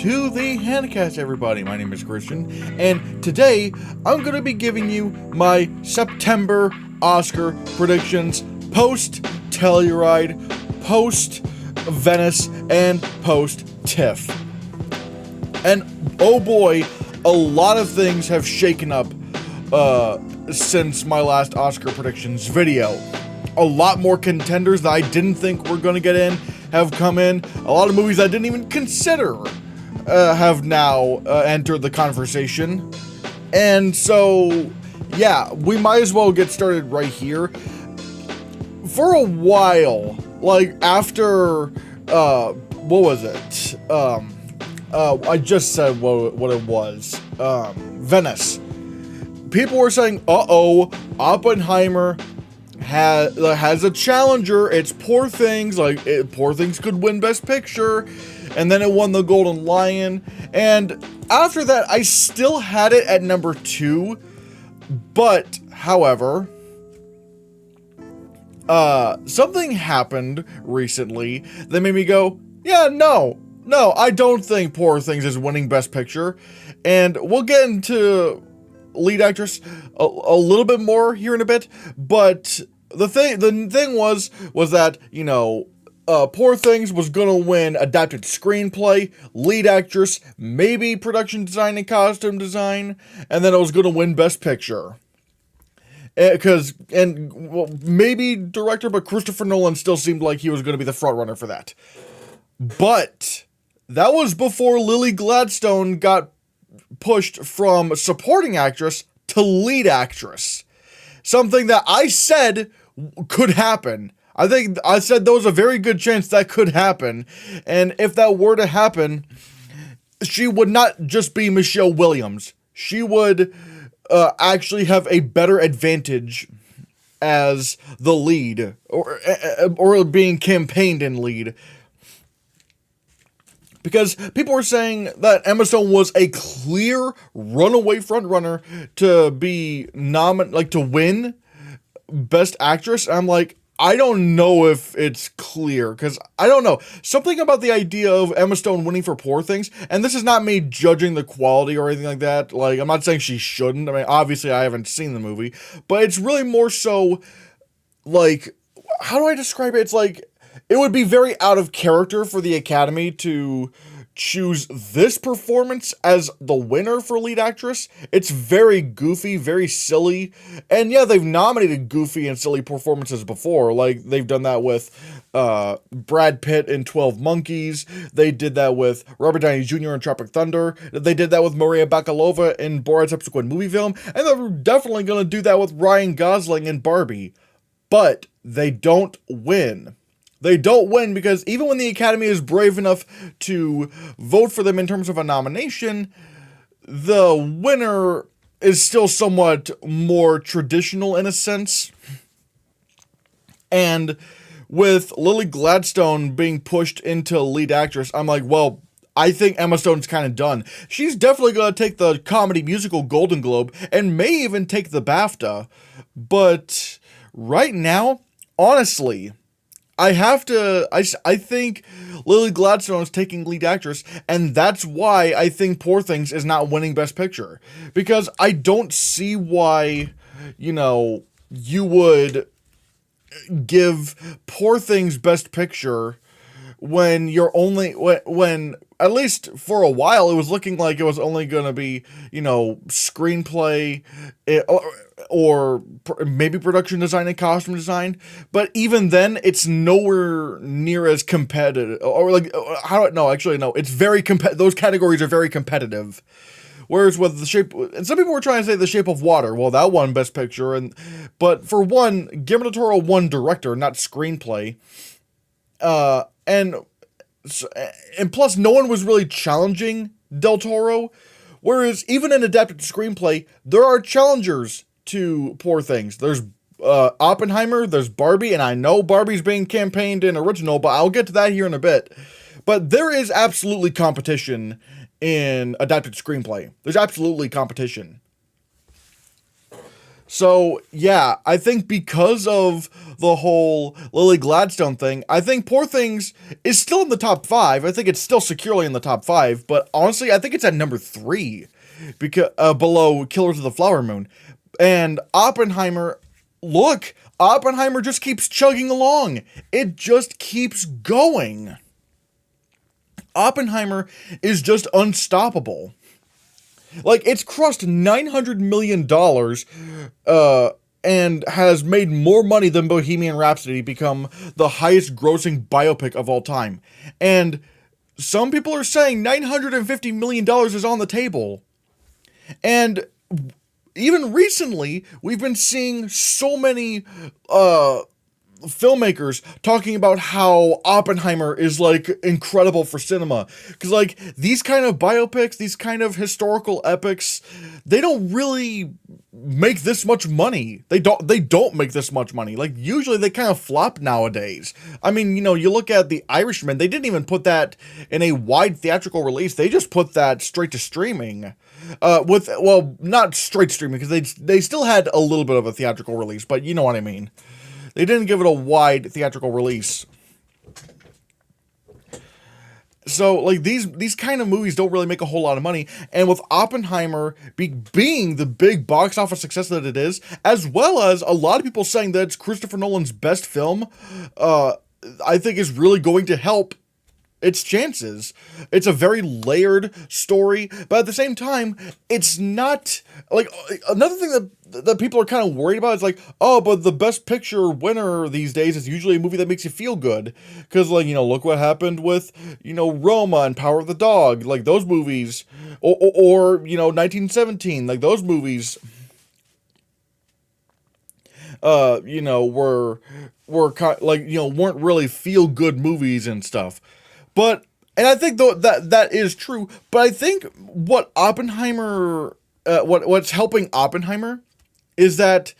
to the Hannahcast, everybody. My name is Christian, and today I'm going to be giving you my September Oscar predictions post-Telluride, post-Venice, and post-TIFF. And oh boy, a lot of things have shaken up since my last Oscar predictions video. A lot more contenders that I didn't think were going to get in have come in. A lot of movies I didn't even consider have now entered the conversation. And so, yeah, we might as well get started right here. For a while, like after, what was it? I just said what it was. Venice. People were saying, uh-oh, Oppenheimer has a challenger. It's Poor Things. Poor Things could win Best Picture, and then it won the Golden Lion. And after that, I still had it at number 2, but however, something happened recently that made me go, yeah, no, I don't think Poor Things is winning Best Picture, and we'll get into lead actress a little bit more here in a bit, but the thing was that, you know, Poor Things was gonna win adapted screenplay, lead actress, maybe production design and costume design, and then it was gonna win Best Picture. Maybe director, but Christopher Nolan still seemed like he was gonna be the front runner for that. But that was before Lily Gladstone got pushed from supporting actress to lead actress. Something that I said could happen. I think I said there was a very good chance that could happen. And if that were to happen, she would not just be Michelle Williams. She would actually have a better advantage as the lead, or being campaigned in lead. Because people were saying that Emma Stone was a clear runaway frontrunner to be to win Best Actress. I'm like, I don't know if it's clear, because I don't know. Something about the idea of Emma Stone winning for Poor Things, and this is not me judging the quality or anything like that. Like, I'm not saying she shouldn't. I mean, obviously I haven't seen the movie, but it's really more so, like, how do I describe it? It's like, it would be very out of character for the Academy to choose this performance as the winner for lead actress. It's very goofy, very silly. And yeah, they've nominated goofy and silly performances before. Like, they've done that with Brad Pitt in 12 Monkeys. They did that with Robert Downey Jr. in Tropic Thunder. They did that with Maria Bakalova in Borat's subsequent movie film. And they're definitely going to do that with Ryan Gosling in Barbie. But they don't win. They don't win because even when the Academy is brave enough to vote for them in terms of a nomination, the winner is still somewhat more traditional in a sense. And with Lily Gladstone being pushed into lead actress, I'm like, well, I think Emma Stone's kind of done. She's definitely going to take the Comedy Musical Golden Globe and may even take the BAFTA. But right now, honestly, I think Lily Gladstone is taking lead actress, and that's why I think Poor Things is not winning Best Picture. Because I don't see why, you know, you would give Poor Things Best Picture when when at least for a while, it was looking like it was only going to be, you know, screenplay or maybe production design and costume design. But even then, it's nowhere near as competitive. Or like, it's very those categories are very competitive. Whereas with The Shape, and some people were trying to say The Shape of Water. Well, that won Best Picture, but for one, Guillermo del Toro won director, not screenplay. And plus, no one was really challenging Del Toro. Whereas even in adapted screenplay, there are challengers to Poor Things. There's Oppenheimer, there's Barbie, and I know Barbie's being campaigned in original, but I'll get to that here in a bit. But there is absolutely competition in adapted screenplay. There's absolutely competition. So, yeah, I think because of the whole Lily Gladstone thing, I think Poor Things is still in the top 5. I think it's still securely in the top 5, but honestly, I think it's at number 3 because below Killers of the Flower Moon. And Oppenheimer, look, Oppenheimer just keeps chugging along. It just keeps going. Oppenheimer is just unstoppable. Like, it's crossed $900 million, and has made more money than Bohemian Rhapsody, become the highest grossing biopic of all time. And some people are saying $950 million is on the table. And even recently, we've been seeing so many, filmmakers talking about how Oppenheimer is like incredible for cinema, because like these kind of biopics, these kind of historical epics, they don't really make this much money. They don't make this much money. Like usually they kind of flop nowadays. I mean, you know, you look at The Irishman, they didn't even put that in a wide theatrical release. They just put that straight to streaming. Not straight streaming, because they still had a little bit of a theatrical release, but you know what I mean. They didn't give it a wide theatrical release. So, like, these kind of movies don't really make a whole lot of money. And with Oppenheimer being the big box office success that it is, as well as a lot of people saying that it's Christopher Nolan's best film, I think is really going to help its chances. It's a very layered story, but at the same time, it's not, like, another thing that people are kind of worried about is like, oh, but the best picture winner these days is usually a movie that makes you feel good. Because, like, you know, look what happened with, you know, Roma and Power of the Dog. Like, those movies, or you know, 1917, like, those movies, you know, were like, you know, weren't really feel-good movies and stuff. But, and I think though that is true, but I think what Oppenheimer, what's helping Oppenheimer is that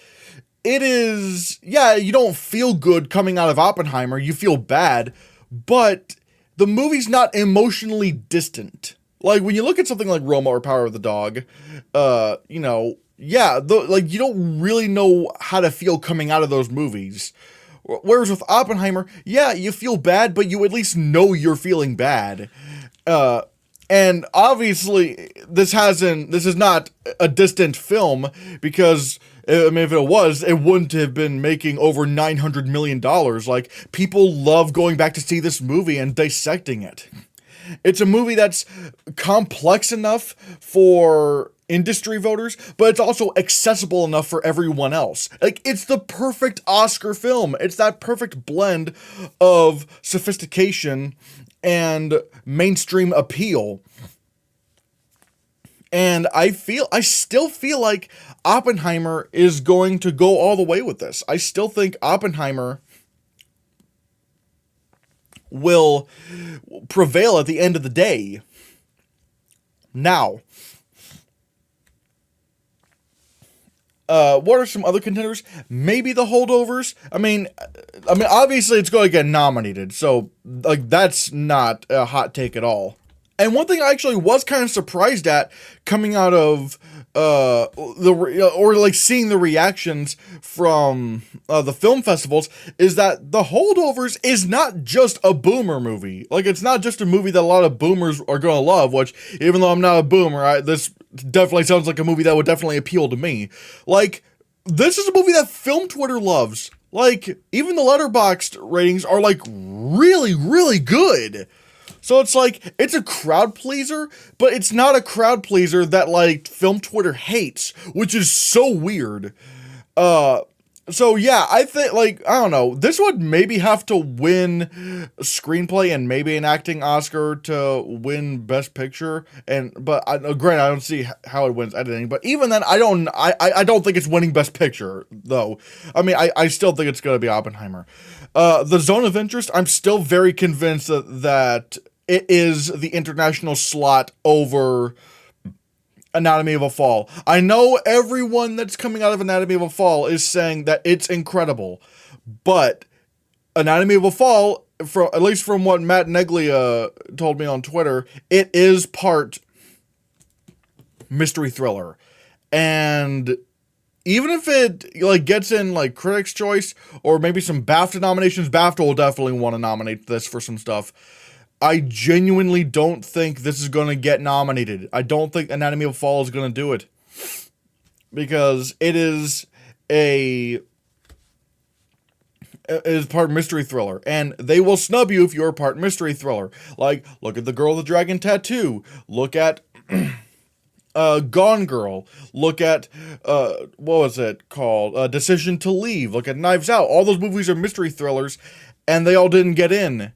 it is, yeah, you don't feel good coming out of Oppenheimer, you feel bad, but the movie's not emotionally distant. Like, when you look at something like Roma or Power of the Dog, you know, yeah, like, you don't really know how to feel coming out of those movies. Whereas with Oppenheimer, yeah, you feel bad, but you at least know you're feeling bad. And obviously, this is not a distant film, because, I mean, if it was, it wouldn't have been making over $900 million. Like, people love going back to see this movie and dissecting it. It's a movie that's complex enough for industry voters, but it's also accessible enough for everyone else. Like, it's the perfect Oscar film. It's that perfect blend of sophistication and mainstream appeal. And I still feel like Oppenheimer is going to go all the way with this. I still think Oppenheimer will prevail at the end of the day. Now, what are some other contenders? Maybe The Holdovers. I mean, obviously it's going to get nominated, so, like, that's not a hot take at all. And one thing I actually was kind of surprised at coming out of seeing the reactions from the film festivals is that The Holdovers is not just a boomer movie. Like, it's not just a movie that a lot of boomers are going to love, which, even though I'm not a boomer, this definitely sounds like a movie that would definitely appeal to me. Like, this is a movie that film Twitter loves. Like, even the Letterboxd ratings are, like, really, really good. So it's like, it's a crowd pleaser, but it's not a crowd pleaser that, like, film Twitter hates, which is so weird. So yeah, I think, like, I don't know, this would maybe have to win screenplay and maybe an acting Oscar to win Best Picture, but granted, I don't see how it wins editing, but even then, I don't think it's winning Best Picture, though. I mean, I still think it's gonna be Oppenheimer. The Zone of Interest, I'm still very convinced that it is the international slot over Anatomy of a Fall. I know everyone that's coming out of Anatomy of a Fall is saying that it's incredible, but Anatomy of a Fall, at least from what Matt Neglia told me on Twitter, it is part mystery thriller. And even if it like gets in like Critics' Choice or maybe some BAFTA nominations, BAFTA will definitely want to nominate this for some stuff. I genuinely don't think this is going to get nominated. I don't think Anatomy of a Fall is going to do it because it is part mystery thriller, and they will snub you if you're part mystery thriller. Like, look at The Girl with the Dragon Tattoo. Look at Gone Girl. Look at what was it called? Decision to Leave. Look at Knives Out. All those movies are mystery thrillers, and they all didn't get in.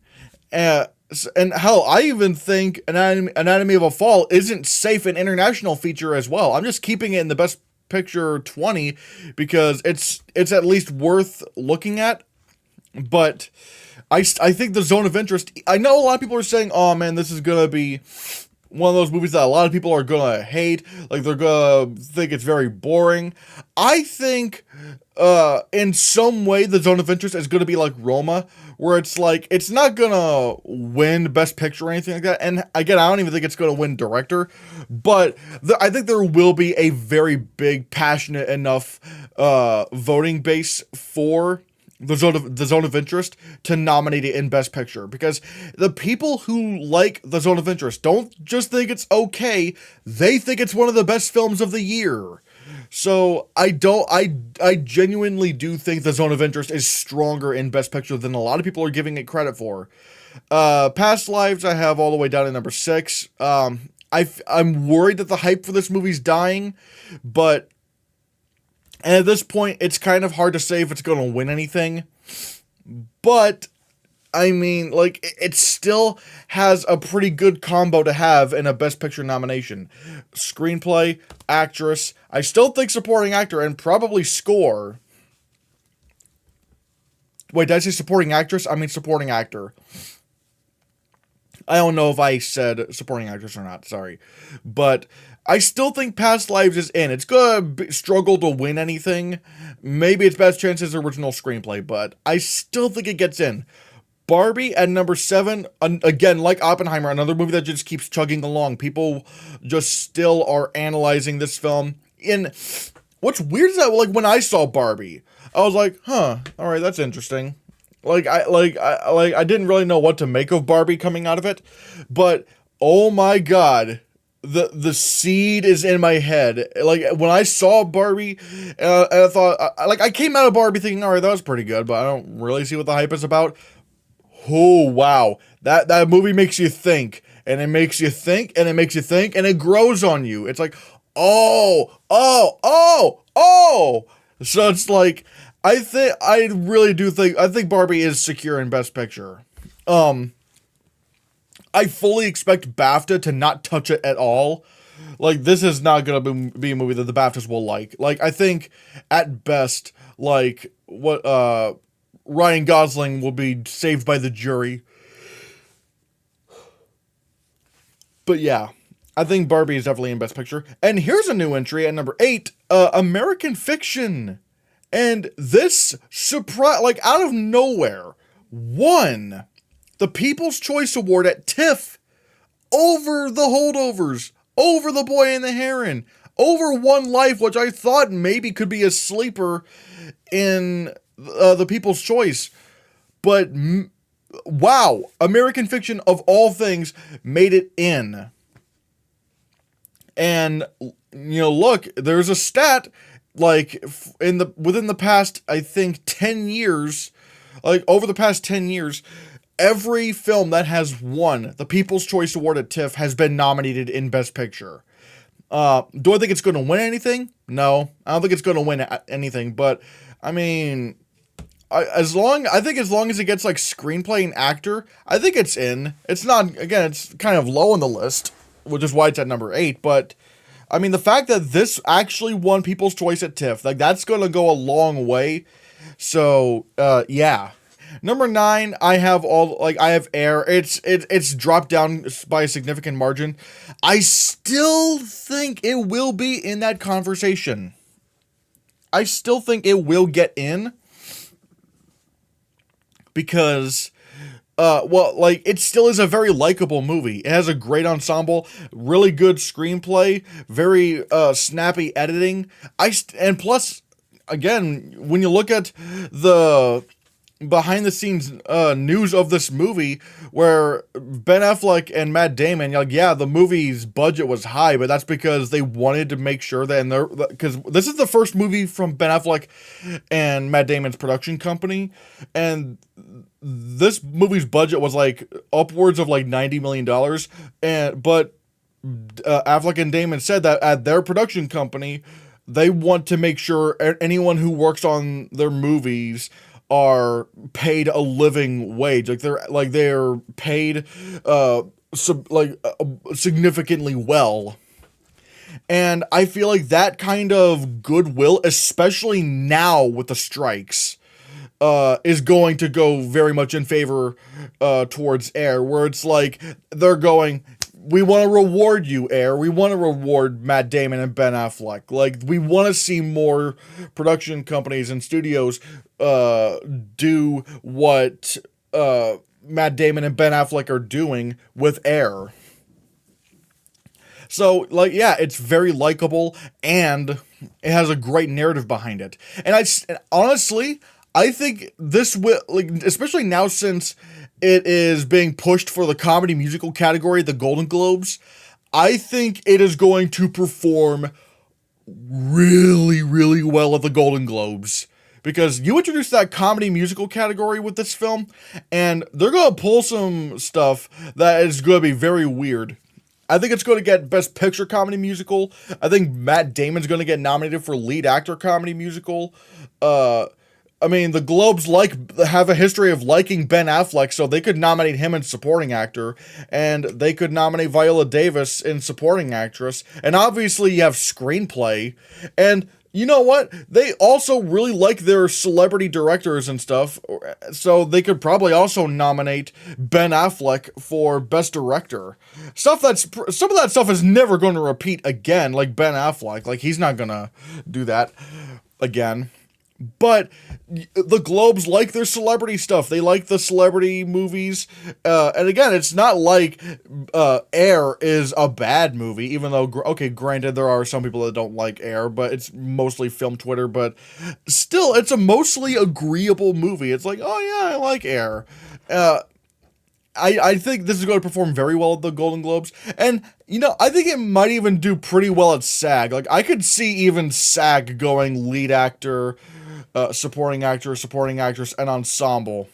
And hell, I even think Anatomy of a Fall isn't safe an international feature as well. I'm just keeping it in the Best Picture 20 because it's at least worth looking at. But I think the Zone of Interest, I know a lot of people are saying, oh man, this is gonna be one of those movies that a lot of people are gonna hate, like they're gonna think it's very boring. I think in some way the Zone of Interest is gonna be like Roma, where it's like it's not gonna win Best Picture or anything like that. And again, I don't even think it's gonna win Director, but I think there will be a very big, passionate enough voting base for the Zone of Interest to nominate it in Best Picture, because the people who like the Zone of Interest don't just think it's okay, they think it's one of the best films of the year. So I genuinely do think the Zone of Interest is stronger in Best Picture than a lot of people are giving it credit for. Past Lives I have all the way down to number 6. I'm worried that the hype for this movie's dying, but and at this point, it's kind of hard to say if it's going to win anything. But, I mean, like, it still has a pretty good combo to have in a Best Picture nomination. Screenplay, actress, I still think supporting actor, and probably score. Wait, did I say supporting actress? I mean supporting actor. I don't know if I said supporting actress or not, sorry. But I still think Past Lives is in. It's gonna struggle to win anything. Maybe its best chance is original screenplay, but I still think it gets in. Barbie at number 7, again, like Oppenheimer, another movie that just keeps chugging along. People just still are analyzing this film. And what's weird is that, like, when I saw Barbie, I was like, huh, alright, that's interesting. I didn't really know what to make of Barbie coming out of it, but oh my god, the seed is in my head. Like, when I saw Barbie, I thought, I came out of Barbie thinking, alright, that was pretty good, but I don't really see what the hype is about. Oh, wow. That movie makes you think, and it makes you think, and it makes you think, and it grows on you. It's like, oh. So it's like, I think Barbie is secure in Best Picture. I fully expect BAFTA to not touch it at all. Like, this is not gonna be a movie that the BAFTAs will like. Like, I think, at best, like, Ryan Gosling will be saved by the jury. But yeah, I think Barbie is definitely in Best Picture. And here's a new entry at number 8, American Fiction. And this surprise, like, out of nowhere, won the People's Choice Award at TIFF over The Holdovers, over The Boy and the Heron, over One Life, which I thought maybe could be a sleeper in the People's Choice. But wow, American Fiction of all things made it in. And look, there's a stat, like, within the past, I think 10 years, like over the past 10 years, every film that has won the People's Choice Award at TIFF has been nominated in Best Picture. Do I think it's going to win anything? No, I don't think it's going to win anything, but I mean, as long as it gets like screenplay and actor, I think it's in. It's not, again, it's kind of low on the list, which is why it's at number 8, but I mean, the fact that this actually won People's Choice at TIFF, like, that's going to go a long way. So, yeah. Number 9, I have Air. It's dropped down by a significant margin. I still think it will be in that conversation. I still think it will get in. Because Well, like, it still is a very likable movie. It has a great ensemble, really good screenplay, very snappy editing. And plus, again, when you look at the behind the scenes news of this movie, where Ben Affleck and Matt Damon, like, yeah, the movie's budget was high, but that's because they wanted to make sure that, because this is the first movie from Ben Affleck and Matt Damon's production company, and this movie's budget was like upwards of like $90 million, but Affleck and Damon said that at their production company, they want to make sure anyone who works on their movies are paid a living wage. They're paid significantly well. And I feel like that kind of goodwill, especially now with the strikes, is going to go very much in favor towards Air, where it's like they're going, we want to reward you, Air. We want to reward Matt Damon and Ben Affleck. Like, we want to see more production companies and studios do what Matt Damon and Ben Affleck are doing with Air. So, like, yeah, it's very likable, and it has a great narrative behind it. And honestly, I think this will, like, especially now since it is being pushed for the comedy musical category, the Golden Globes, I think it is going to perform really, really well at the Golden Globes. Because you introduced that comedy musical category with this film, and they're going to pull some stuff that is going to be very weird. I think it's going to get Best Picture Comedy Musical. I think Matt Damon's going to get nominated for Lead Actor Comedy Musical. I mean, the Globes have a history of liking Ben Affleck, so they could nominate him in Supporting Actor, and they could nominate Viola Davis in Supporting Actress, and obviously you have Screenplay, and you know what? They also really like their celebrity directors and stuff, so they could probably also nominate Ben Affleck for Best Director. Some of that stuff is never going to repeat again, like Ben Affleck. Like, he's not going to do that again. But the Globes like their celebrity stuff. They like the celebrity movies. And again, it's not like Air is a bad movie, even though, okay, granted, there are some people that don't like Air, but it's mostly film Twitter. But still, it's a mostly agreeable movie. It's like, oh yeah, I like Air. I think this is going to perform very well at the Golden Globes. And, you know, I think it might even do pretty well at SAG. Like, I could see even SAG going lead actor, supporting actor, supporting actress, and ensemble.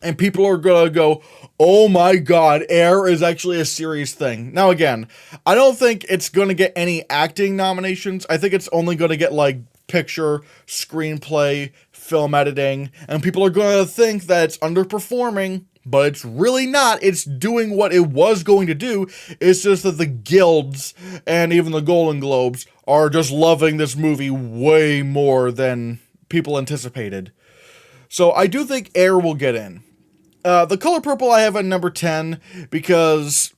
And people are going to go, oh my god, Air is actually a serious thing. Now, again, I don't think it's going to get any acting nominations. I think it's only going to get, like, picture, screenplay, film editing. And people are going to think that it's underperforming. But it's really not. It's doing what it was going to do. It's just that the guilds and even the Golden Globes are just loving this movie way more than people anticipated. So I do think Air will get in. The Color Purple I have at number 10 because,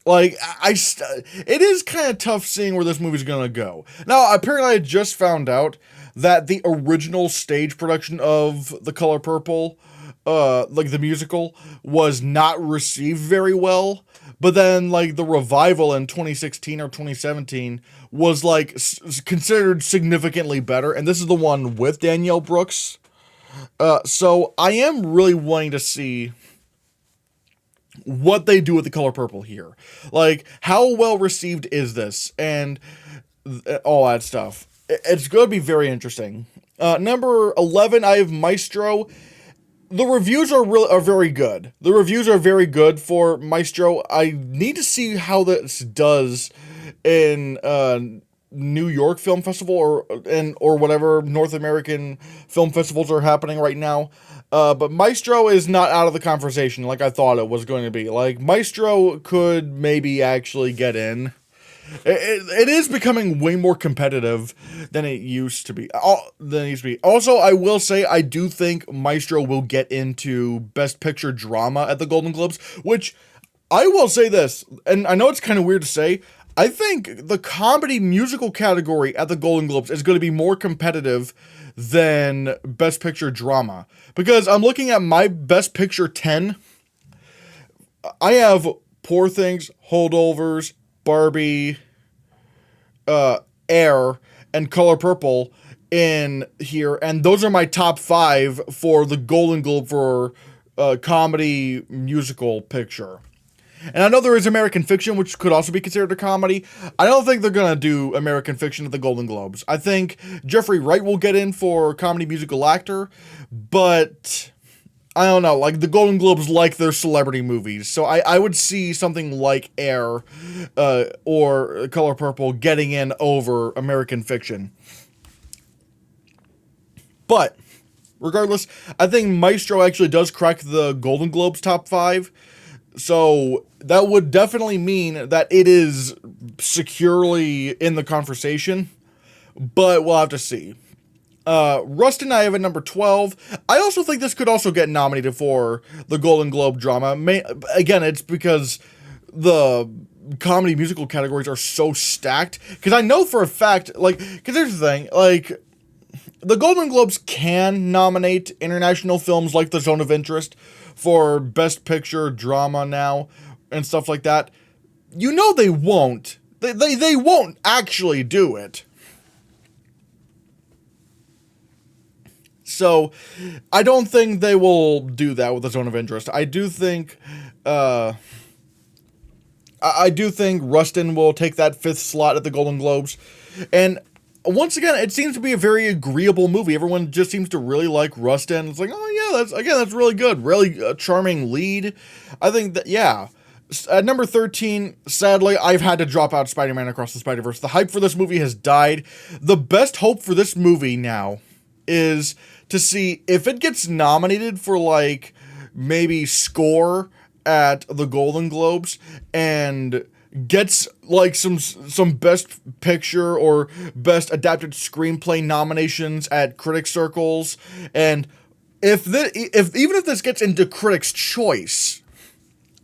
like, it is kind of tough seeing where this movie's going to go. Now, apparently I just found out that the original stage production of The Color Purple, like the musical, was not received very well, but then like the revival in 2016 or 2017 was like considered significantly better, and this is the one with Danielle Brooks. So I am really wanting to see what they do with The Color Purple here. Like, how well received is this, and all that stuff. It's going to be very interesting. Number 11, I have Maestro. The reviews are very good. The reviews are very good for Maestro. I need to see how this does in New York Film Festival or whatever North American film festivals are happening right now. But Maestro is not out of the conversation like I thought it was going to be. Like, Maestro could maybe actually get in. It is becoming way more competitive than it used to be. Also, I will say I do think Maestro will get into Best Picture Drama at the Golden Globes, which I will say this, and I know it's kind of weird to say, I think the comedy musical category at the Golden Globes is going to be more competitive than Best Picture drama. Because I'm looking at my Best Picture 10. I have Poor Things, Holdovers, Barbie, Air, and Color Purple in here. And those are my top 5 for the Golden Globe for comedy musical picture. And I know there is American Fiction, which could also be considered a comedy. I don't think they're going to do American Fiction at the Golden Globes. I think Jeffrey Wright will get in for comedy musical actor, but I don't know. Like, the Golden Globes like their celebrity movies. So I would see something like Air or Color Purple getting in over American Fiction. But regardless, I think Maestro actually does crack the Golden Globes top 5. So that would definitely mean that it is securely in the conversation, but we'll have to see. Rust and I have at number 12. I also think this could also get nominated for the Golden Globe drama. Again, it's because the comedy musical categories are so stacked. Because I know for a fact, like, because here's the thing, like, the Golden Globes can nominate international films like The Zone of Interest for Best Picture drama now and stuff like that. You know they won't. They won't actually do it. So I don't think they will do that with The Zone of Interest. I do think Rustin will take that 5th slot at the Golden Globes. And once again, it seems to be a very agreeable movie. Everyone just seems to really like Rustin. It's like, oh yeah, that's really good. Really charming lead. I think that, yeah. At number 13, sadly, I've had to drop out Spider-Man Across the Spider-Verse. The hype for this movie has died. The best hope for this movie now is to see if it gets nominated for, like, maybe score at the Golden Globes and gets like some best picture or best adapted screenplay nominations at critic circles. And if this gets into critics' choice,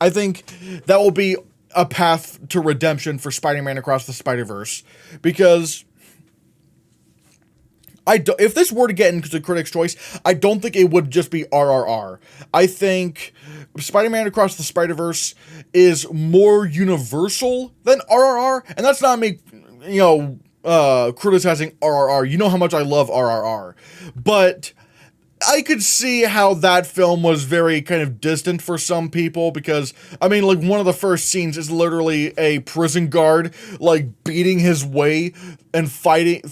I think that will be a path to redemption for Spider-Man Across the Spider-Verse, because if this were to get into the critics' choice, I don't think it would just be RRR. I think Spider-Man Across the Spider-Verse is more universal than RRR, and that's not me, criticizing RRR. You know how much I love RRR, but I could see how that film was very kind of distant for some people, because, I mean, like, one of the first scenes is literally a prison guard, like, beating his way and fighting,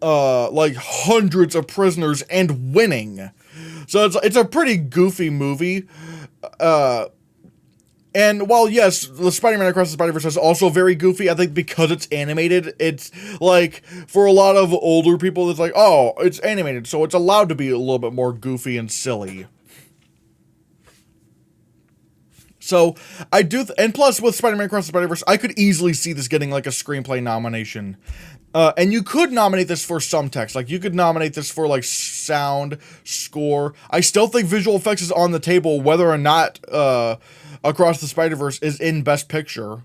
like, hundreds of prisoners and winning. So it's a pretty goofy movie. And while, yes, the Spider-Man Across the Spider-Verse is also very goofy, I think because it's animated, it's, like, for a lot of older people, it's like, oh, it's animated, so it's allowed to be a little bit more goofy and silly. So, I do, and plus, with Spider-Man Across the Spider-Verse, I could easily see this getting, like, a screenplay nomination. And you could nominate this for some text. Like, you could nominate this for, like, sound, score. I still think visual effects is on the table, whether or not, Across the Spider-Verse is in Best Picture.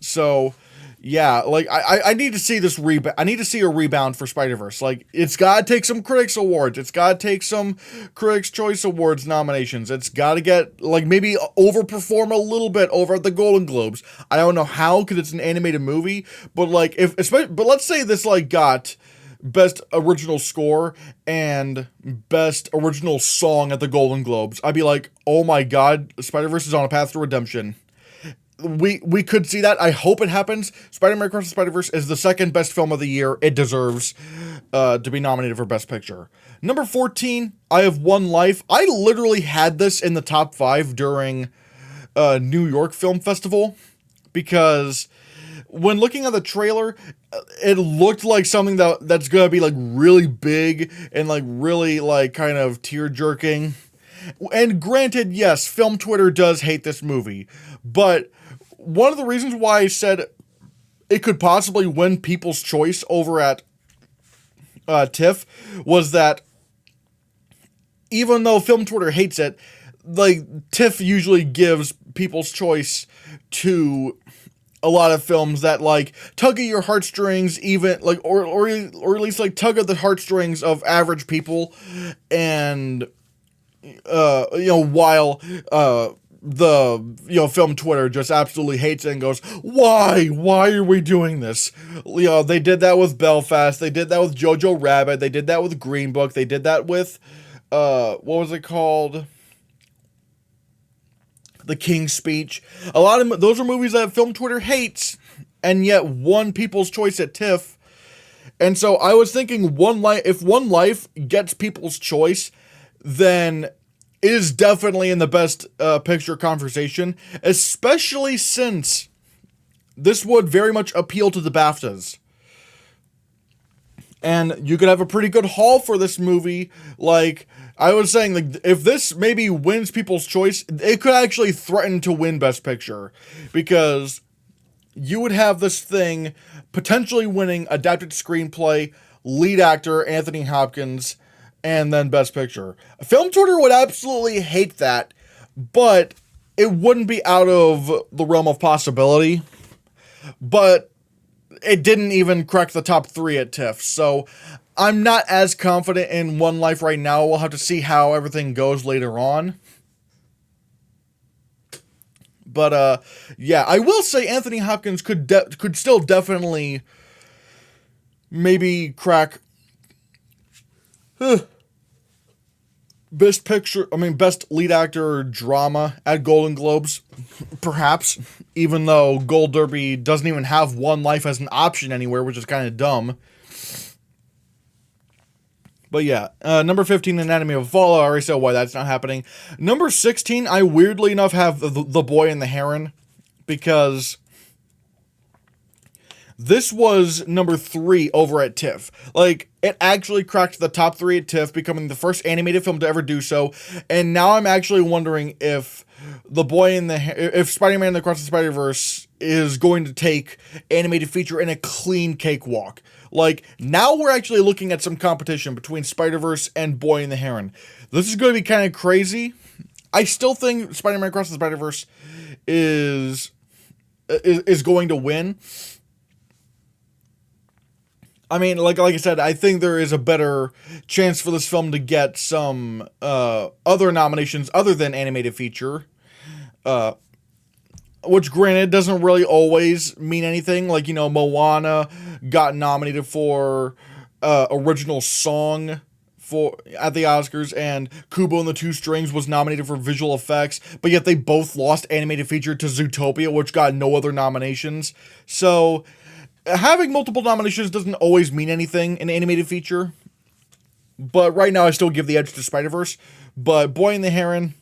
So, yeah, like, I need to see this I need to see a rebound for Spider-Verse. Like, it's gotta take some Critics Awards. It's gotta take some Critics' Choice Awards nominations. It's gotta get, like, maybe overperform a little bit over at the Golden Globes. I don't know how, because it's an animated movie, but, like, but let's say this, like, got Best Original Score and Best Original Song at the Golden Globes. I'd be like, oh my god, Spider-Verse is on a path to redemption. We could see that. I hope it happens. Spider-Man Across the Spider-Verse is the second best film of the year. It deserves to be nominated for Best Picture. Number 14, I Have One Life. I literally had this in the top 5 during New York Film Festival, because when looking at the trailer, it looked like something that's gonna be, like, really big and, like, really, like, kind of tear-jerking. And granted, yes, Film Twitter does hate this movie, but one of the reasons why I said it could possibly win People's Choice over at TIFF was that even though Film Twitter hates it, like, TIFF usually gives People's Choice to a lot of films that like tug at your heartstrings, even like or at least like tug at the heartstrings of average people, and while the film Twitter just absolutely hates it and goes, why are we doing this? They did that with Belfast, they did that with Jojo Rabbit, they did that with Green Book, they did that with what was it called? The King's Speech. A lot of those are movies that film Twitter hates, and yet won People's Choice at TIFF. And so I was thinking, if One Life gets People's Choice, then it is definitely in the Best Picture conversation, especially since this would very much appeal to the BAFTAs. And you could have a pretty good haul for this movie. Like I was saying, like if this maybe wins People's Choice, it could actually threaten to win Best Picture, because you would have this thing potentially winning adapted screenplay, lead actor Anthony Hopkins, and then Best Picture. Film Twitter would absolutely hate that, but it wouldn't be out of the realm of possibility. But it didn't even crack the top 3 at TIFF, so I'm not as confident in One Life right now. We'll have to see how everything goes later on. But yeah, I will say Anthony Hopkins could still definitely maybe crack Best Lead Actor Drama at Golden Globes, perhaps, even though Gold Derby doesn't even have One Life as an option anywhere, which is kind of dumb. But yeah, number 15, Anatomy of a Fall. I already said why that's not happening. Number 16, I weirdly enough have the Boy and the Heron, because this was number 3 over at TIFF. Like, it actually cracked the top 3 at TIFF, becoming the first animated film to ever do so. And now I'm actually wondering if if Spider-Man Across the Spider-Verse is going to take animated feature in a clean cakewalk. Like, now we're actually looking at some competition between Spider-Verse and Boy and the Heron. This is going to be kind of crazy. I still think Spider-Man Across the Spider-Verse is going to win. I mean, like I said, I think there is a better chance for this film to get some other nominations other than animated feature. Which, granted, doesn't really always mean anything. Like, Moana got nominated for original song at the Oscars, and Kubo and the Two Strings was nominated for visual effects, but yet they both lost animated feature to Zootopia, which got no other nominations. So having multiple nominations doesn't always mean anything in animated feature. But right now I still give the edge to Spider-Verse. But Boy and the Heron,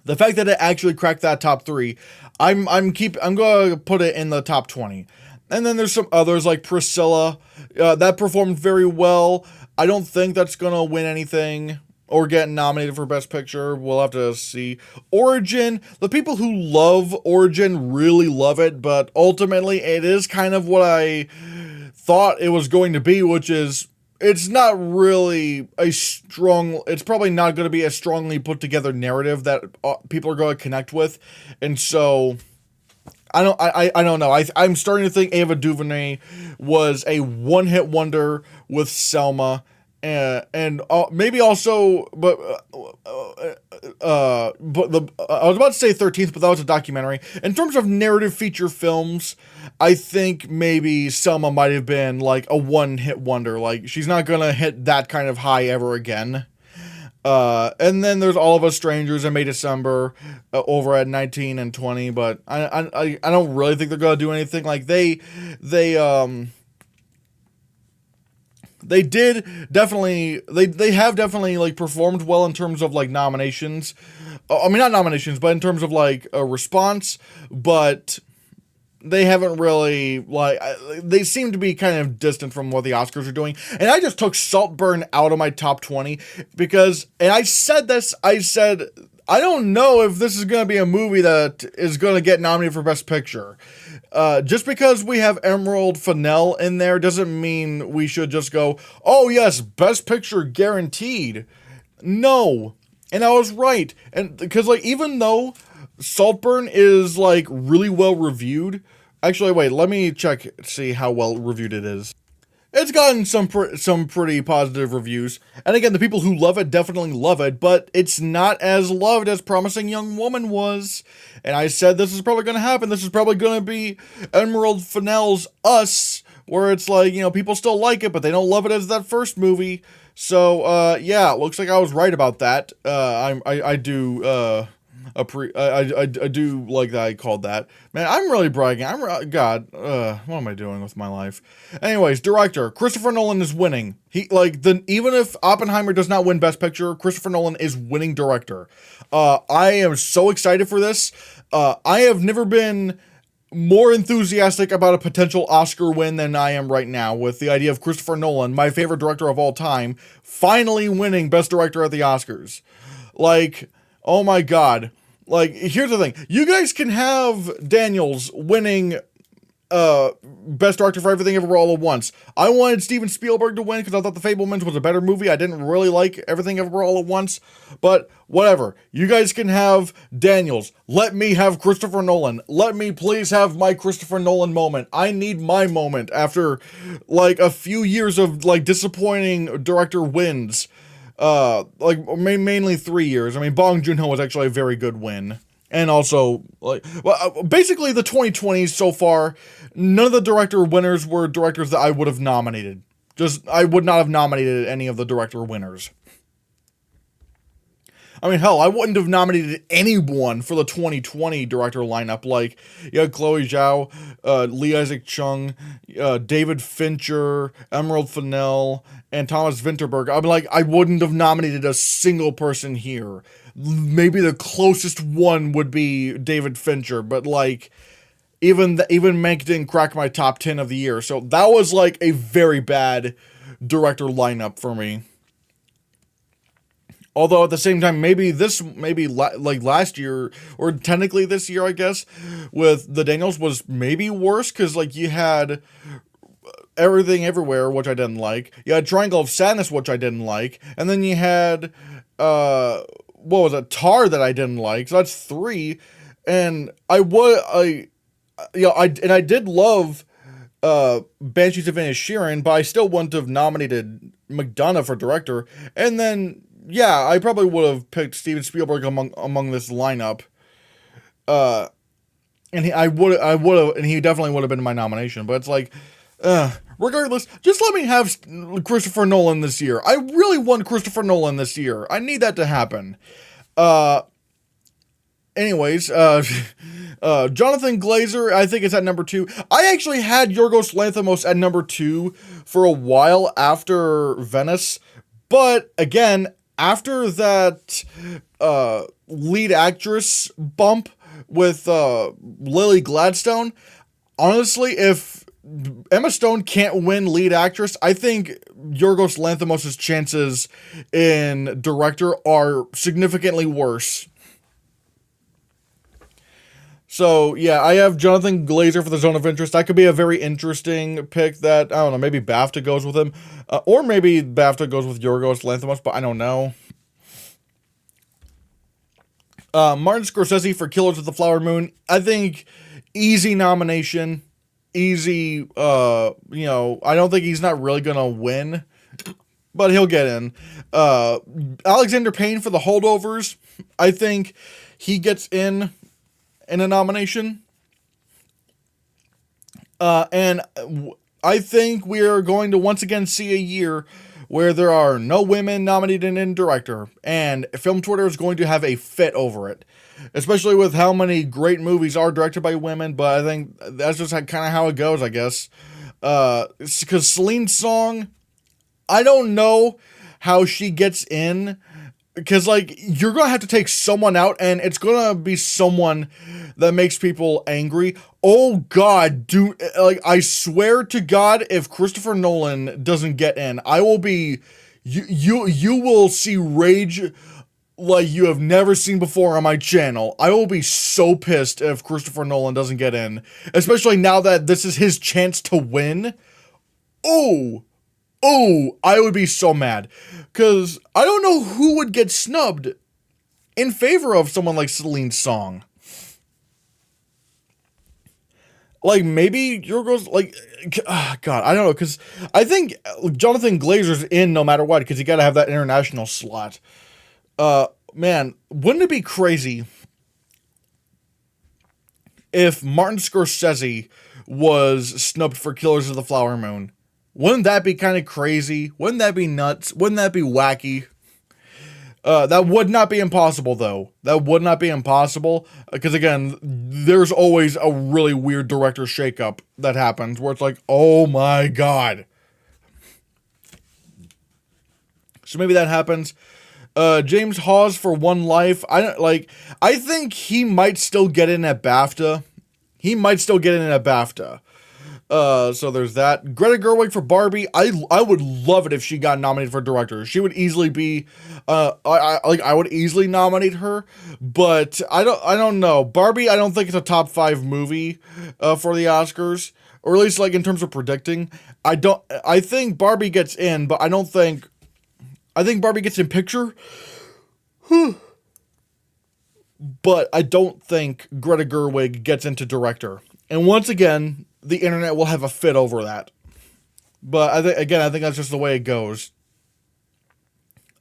the fact that it actually cracked that top 3, I'm going to put it in the top 20. And then there's some others like Priscilla that performed very well. I don't think that's going to win anything or get nominated for Best Picture. We'll have to see. Origin, the people who love Origin really love it, but ultimately it is kind of what I thought it was going to be, which is it's not really it's probably not going to be a strongly put together narrative that people are going to connect with. And so I don't know. I'm starting to think Ava DuVernay was a one-hit wonder with Selma, and maybe also, but I was about to say 13th, but that was a documentary. In terms of narrative feature films, I think maybe Selma might have been like a one-hit wonder. Like, she's not gonna hit that kind of high ever again. And then there's All of Us Strangers and May December over at 19 and 20, but I don't really think they're gonna do anything. Like they have definitely like performed well in terms of like nominations. I mean, not nominations, but in terms of like a response, but they haven't really, like, they seem to be kind of distant from what the Oscars are doing. And I just took Saltburn out of my top 20 because, and I said, I don't know if this is going to be a movie that is going to get nominated for Best Picture. Just because we have Emerald Fennell in there doesn't mean we should just go, oh yes, Best Picture guaranteed. No. And I was right. And because, like, even though Saltburn is like really well reviewed. Actually, wait, let me check, see how well reviewed it is. It's gotten some pretty positive reviews. And again, the people who love it definitely love it, but it's not as loved as Promising Young Woman was. And I said this is probably going to happen. This is probably going to be Emerald Fennell's Us, where it's like, people still like it, but they don't love it as that first movie. So, yeah, looks like I was right about that. I do like that I called that. Man, I'm really bragging. God, what am I doing with my life? Anyways, director, Christopher Nolan is winning. Even if Oppenheimer does not win Best Picture, Christopher Nolan is winning director. I am so excited for this. I have never been more enthusiastic about a potential Oscar win than I am right now, with the idea of Christopher Nolan, my favorite director of all time, finally winning Best Director at the Oscars. Oh my god. Here's the thing. You guys can have Daniels winning Best Director for Everything Everywhere All at Once. I wanted Steven Spielberg to win because I thought The Fabelmans was a better movie. I didn't really like Everything Everywhere All at Once. But whatever. You guys can have Daniels. Let me have Christopher Nolan. Let me please have my Christopher Nolan moment. I need my moment after a few years of disappointing director wins. Mainly 3 years. I mean, Bong Joon-ho was actually a very good win. And also, basically the 2020s so far, none of the director winners were directors that I would have nominated. I would not have nominated any of the director winners. I mean, hell, I wouldn't have nominated anyone for the 2020 director lineup. You had Chloe Zhao, Lee Isaac Chung, David Fincher, Emerald Fennell, and Thomas Vinterberg. I wouldn't have nominated a single person here. Maybe the closest one would be David Fincher, but even Mank didn't crack my top 10 of the year. So that was a very bad director lineup for me. Although at the same time, maybe last year, or technically this year, I guess, with the Daniels was maybe worse, because you had Everything Everywhere, which I didn't like. You had Triangle of Sadness, which I didn't like. And then you had, Tar, that I didn't like. So that's 3. And I did love Banshees of Inisherin, but I still wouldn't have nominated McDonough for director. And then, yeah, I probably would have picked Steven Spielberg among this lineup. And he definitely would have been my nomination. But it's regardless, just let me have Christopher Nolan this year. I really want Christopher Nolan this year. I need that to happen. Anyways, Jonathan Glazer, I think it's at number 2. I actually had Yorgos Lanthimos at number 2 for a while after Venice. But again, after that lead actress bump with Lily Gladstone, honestly, if Emma Stone can't win lead actress, I think Yorgos Lanthimos' chances in director are significantly worse. So, yeah, I have Jonathan Glazer for The Zone of Interest. That could be a very interesting pick that, I don't know, maybe BAFTA goes with him. Or maybe BAFTA goes with Yorgos Lanthimos, but I don't know. Martin Scorsese for Killers of the Flower Moon. I think easy nomination. Easy, I don't think he's not really going to win, but he'll get in. Alexander Payne for The Holdovers. I think he gets in a nomination. And I think we are going to once again see a year where there are no women nominated in director, and film Twitter is going to have a fit over it, especially with how many great movies are directed by women. But I think that's just kind of how it goes, I guess. Because Celine Song, I don't know how she gets in, because you're gonna have to take someone out, and it's gonna be someone that makes people angry. Oh God, dude! I swear to God, if Christopher Nolan doesn't get in, I will be. You will see rage like you have never seen before on my channel. I will be so pissed if Christopher Nolan doesn't get in, especially now that this is his chance to win. Oh, I would be so mad, because I don't know who would get snubbed in favor of someone like Celine Song. Like, maybe Yorgos, like, God, I don't know, because I think Jonathan Glazer's in no matter what, because you gotta have that international slot. Man, wouldn't it be crazy if Martin Scorsese was snubbed for Killers of the Flower Moon? Wouldn't that be kind of crazy? Wouldn't that be nuts? Wouldn't that be wacky? That would not be impossible, though. That would not be impossible, because again, there's always a really weird director shakeup that happens, where it's like, oh my god. So maybe that happens. James Hawes for One Life. I think he might still get in at BAFTA. So there's that. Greta Gerwig for Barbie. I would love it if she got nominated for director. She would easily be, I would easily nominate her, but I don't know. Barbie, I don't think it's a top 5 movie, for the Oscars, or at least like in terms of predicting. I think Barbie gets in, but I think Barbie gets in picture. But I don't think Greta Gerwig gets into director. And once again, the internet will have a fit over that. But I think that's just the way it goes.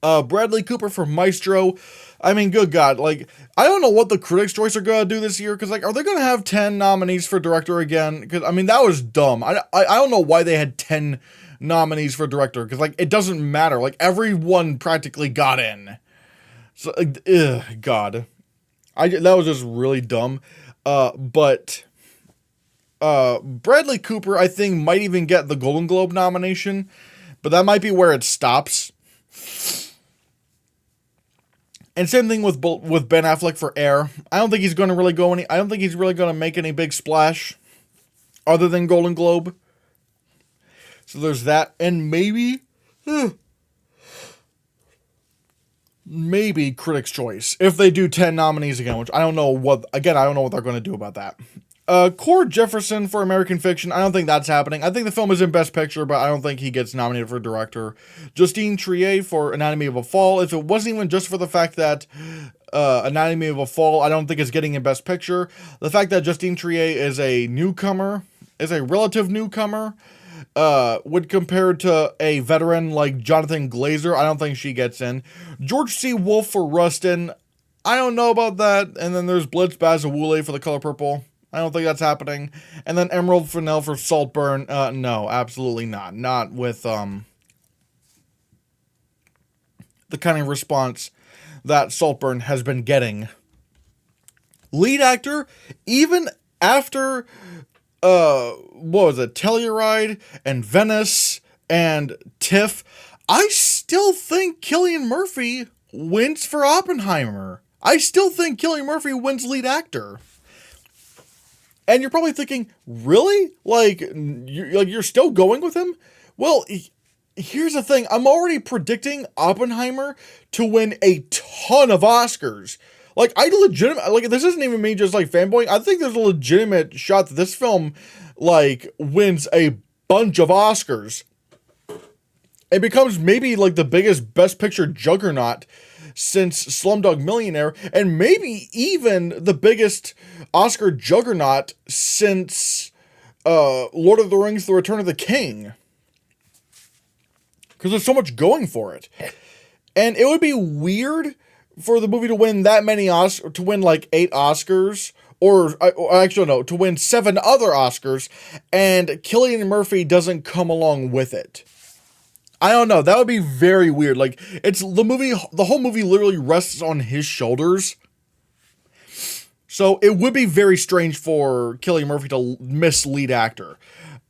Bradley Cooper for Maestro. I mean, good God, like, I don't know what the Critics' Choice are gonna do this year, because, like, are they gonna have 10 nominees for director again? Because, I mean, that was dumb. I don't know why they had 10 nominees for director, because, like, it doesn't matter. Like, everyone practically got in. So, God. That was just really dumb. But Bradley Cooper, I think, might even get the Golden Globe nomination, but that might be where it stops. And same thing with Ben Affleck for Air. I don't think he's going to really I don't think he's really going to make any big splash other than Golden Globe. So there's that, and maybe Critics' Choice if they do 10 nominees again, which I don't know what they're going to do about that. Cord Jefferson for American Fiction. I don't think that's happening. I think the film is in Best Picture, but I don't think he gets nominated for director. Justine Triet for Anatomy of a Fall. If it wasn't even just for the fact that Anatomy of a Fall, I don't think it's getting in Best Picture. The fact that Justine Triet is a relative newcomer, would compare to a veteran like Jonathan Glazer, I don't think she gets in. George C. Wolfe for Rustin. I don't know about that. And then there's Blitz Bazawule for The Color Purple. I don't think that's happening. And then Emerald Fennell for Saltburn. No, absolutely not. Not with the kind of response that Saltburn has been getting. Lead actor, even after what was it, Telluride and Venice and TIFF, I still think Cillian Murphy wins for Oppenheimer. I still think Cillian Murphy wins lead actor. And you're probably thinking, really? You're still going with him? Well, here's the thing. I'm already predicting Oppenheimer to win a ton of Oscars. This isn't even me just, fanboying. I think there's a legitimate shot that this film, wins a bunch of Oscars. It becomes maybe, the biggest Best Picture juggernaut since Slumdog Millionaire, and maybe even the biggest Oscar juggernaut since Lord of the Rings: The Return of the King. Because there's so much going for it. And it would be weird for the movie to win that many Oscars, to win 8 Oscars, to win 7 other Oscars, and Cillian Murphy doesn't come along with it. I don't know. That would be very weird. The whole movie literally rests on his shoulders. So it would be very strange for Cillian Murphy to miss lead actor.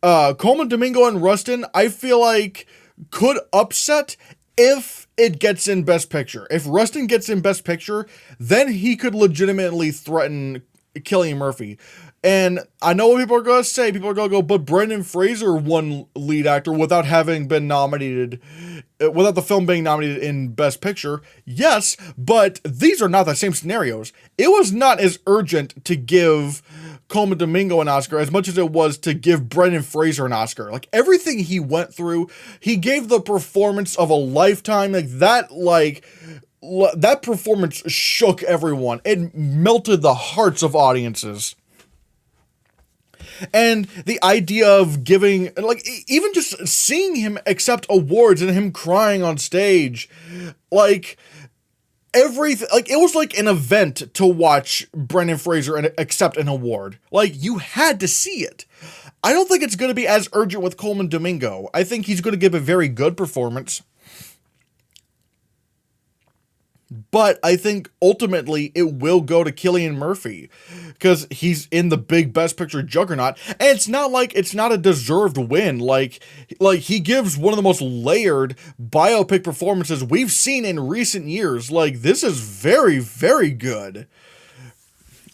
Coleman Domingo and Rustin, I feel like could upset if it gets in Best Picture. If Rustin gets in Best Picture, then he could legitimately threaten Cillian Murphy. And I know what people are going to say. People are going to go, but Brendan Fraser won lead actor without having been nominated, without the film being nominated in Best Picture. Yes, but these are not the same scenarios. It was not as urgent to give Coleman Domingo an Oscar as much as it was to give Brendan Fraser an Oscar. Everything he went through, he gave the performance of a lifetime. That performance shook everyone. It melted the hearts of audiences. And the idea of giving, like, even just seeing him accept awards and him crying on stage, like, everything, like, it was like an event to watch Brendan Fraser and accept an award. Like, you had to see it. I don't think it's going to be as urgent with Coleman Domingo. I think he's going to give a very good performance. But I think ultimately it will go to Cillian Murphy because he's in the big Best Picture juggernaut. And it's not like it's not a deserved win. Like he gives one of the most layered biopic performances we've seen in recent years. Like, this is very, very good.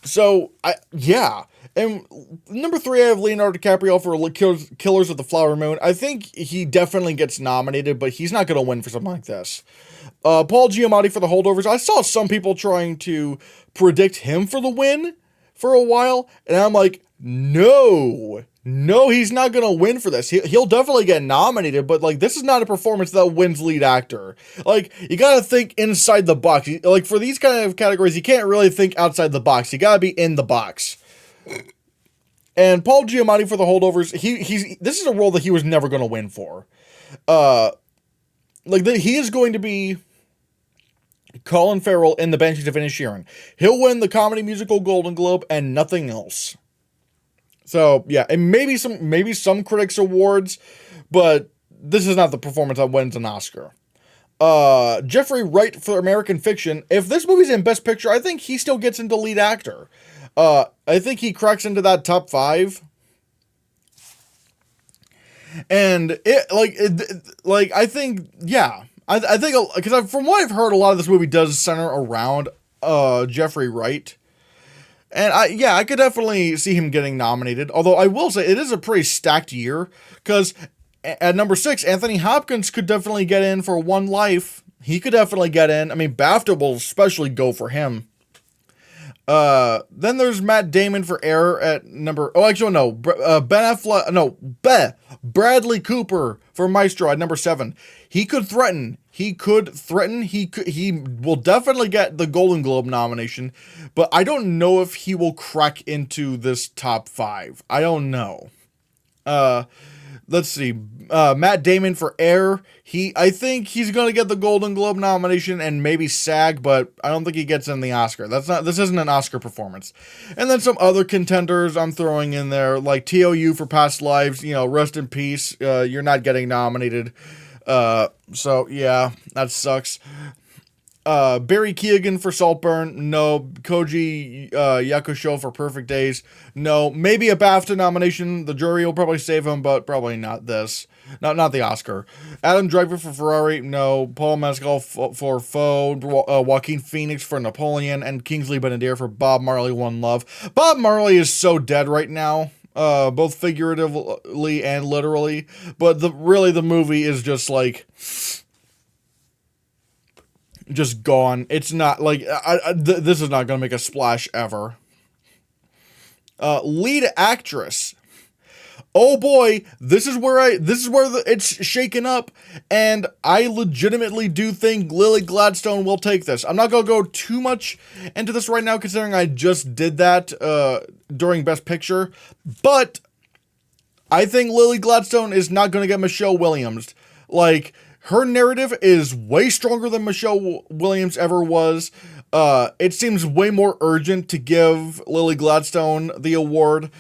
So, yeah. And number 3, I have Leonardo DiCaprio for Killers of the Flower Moon. I think he definitely gets nominated, but he's not going to win for something like this. Paul Giamatti for The Holdovers. I saw some people trying to predict him for the win for a while, and I'm like, no, he's not going to win for this. He'll definitely get nominated, but, like, this is not a performance that wins lead actor. Like, you got to think inside the box. Like, for these kind of categories, you can't really think outside the box. You got to be in the box. And Paul Giamatti for The Holdovers, this is a role that he was never going to win for. He is going to be Colin Farrell in The Banshees of Inisherin. He'll win the Comedy Musical Golden Globe and nothing else. So, yeah, and maybe some critics awards, but this is not the performance that wins an Oscar. Jeffrey Wright for American Fiction. If this movie's in Best Picture, I think he still gets into lead actor. I think he cracks into that top 5. And I think, yeah. I think, because from what I've heard, a lot of this movie does center around Jeffrey Wright. And I could definitely see him getting nominated. Although I will say it is a pretty stacked year, because at number 6, Anthony Hopkins could definitely get in for One Life. He could definitely get in. I mean, BAFTA will especially go for him. Then there's Matt Damon for Air at number, Bradley Cooper for Maestro at number 7. He will definitely get the Golden Globe nomination, but I don't know if he will crack into this top 5. I don't know. Let's see. Matt Damon for Air. I think he's going to get the Golden Globe nomination and maybe SAG, but I don't think he gets in the Oscar. This isn't an Oscar performance. And then some other contenders I'm throwing in there, like TOU for Past Lives, rest in peace. You're not getting nominated. So yeah, that sucks. Barry Keoghan for Saltburn, no. Koji Yakusho for Perfect Days, no. Maybe a BAFTA nomination. The jury will probably save him, but probably not this. Not the Oscar. Adam Driver for Ferrari, no. Paul Mescal for Foe, Joaquin Phoenix for Napoleon, and Kingsley Ben-Adir for Bob Marley, One Love. Bob Marley is so dead right now, both figuratively and literally, but the movie is just like, just gone. It's not like, this is not going to make a splash ever. Lead actress. Oh boy, this is where it's shaken up, and I legitimately do think Lily Gladstone will take this. I'm not going to go too much into this right now, considering I just did that during Best Picture, but I think Lily Gladstone is not going to get Michelle Williams. Like, her narrative is way stronger than Michelle Williams ever was. It seems way more urgent to give Lily Gladstone the award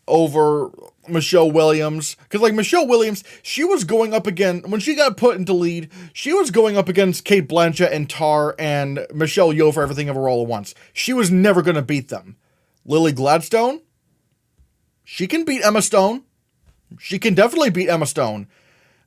over Michelle Williams. Because, like, Michelle Williams, she was going up against, when she got put into lead, she was going up against Cate Blanchett and Tar and Michelle Yeoh for Everything Ever All at Once. She was never going to beat them. Lily Gladstone, she can beat Emma Stone. She can definitely beat Emma Stone.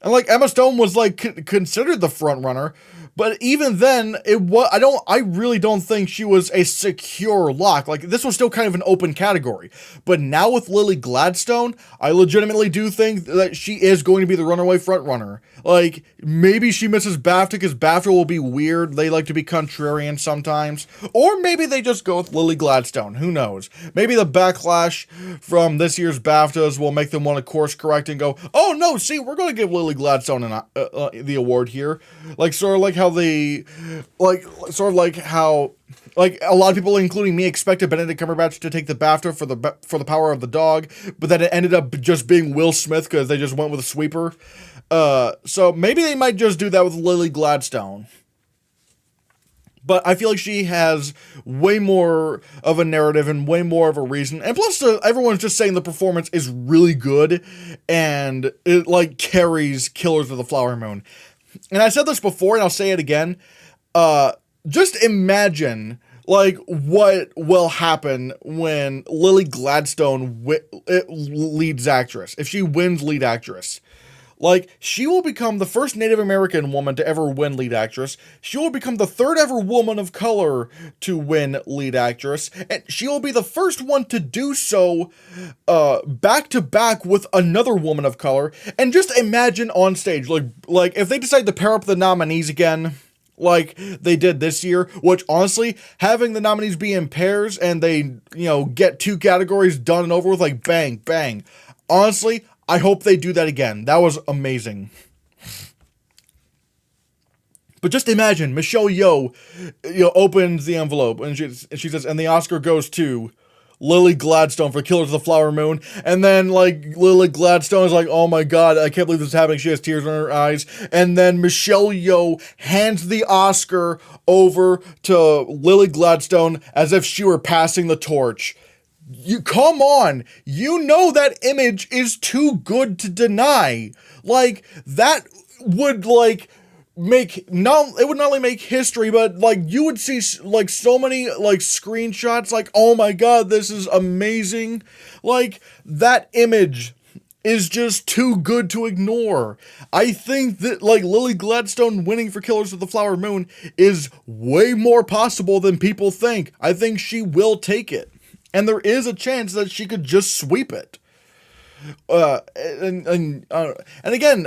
And, like, Emma Stone was, like, considered the front runner, but even then, I really don't think she was a secure lock. Like, this was still kind of an open category. But now with Lily Gladstone, I legitimately do think that she is going to be the runaway front runner. Like, maybe she misses BAFTA because BAFTA will be weird. They like to be contrarian sometimes. Or maybe they just go with Lily Gladstone. Who knows? Maybe the backlash from this year's BAFTAs will make them want to course correct and go, oh no, see, we're going to give Lily Gladstone the award here. Like, sort of like how like a lot of people, including me, expected Benedict Cumberbatch to take the BAFTA for the Power of the Dog, but then it ended up just being Will Smith because they just went with a sweeper. So maybe they might just do that with Lily Gladstone. But I feel like she has way more of a narrative and way more of a reason. And plus, everyone's just saying the performance is really good and it, like, carries Killers of the Flower Moon. And I said this before and I'll say it again. Just imagine, like, what will happen when Lily Gladstone leads actress. If she wins lead actress. Like, she will become the first Native American woman to ever win lead actress. She will become the third ever woman of color to win lead actress. And she will be the first one to do so back to back with another woman of color. And just imagine on stage, like if they decide to pair up the nominees again, like they did this year, which honestly, having the nominees be in pairs and they, get 2 categories done and over with, like bang, bang. Honestly, I hope they do that again. That was amazing. But just imagine, Michelle Yeoh, opens the envelope and she says, and the Oscar goes to Lily Gladstone for Killers of the Flower Moon. And then, like, Lily Gladstone is like, oh my god, I can't believe this is happening. She has tears in her eyes. And then Michelle Yeoh hands the Oscar over to Lily Gladstone as if she were passing the torch. You come on, that image is too good to deny. Like, that would, like, it would not only make history, but, like, you would see, like, so many, like, screenshots, like, oh my god, this is amazing. Like, that image is just too good to ignore. I think that, like, Lily Gladstone winning for Killers of the Flower Moon is way more possible than people think. I think she will take it. And there is a chance that she could just sweep it. And again,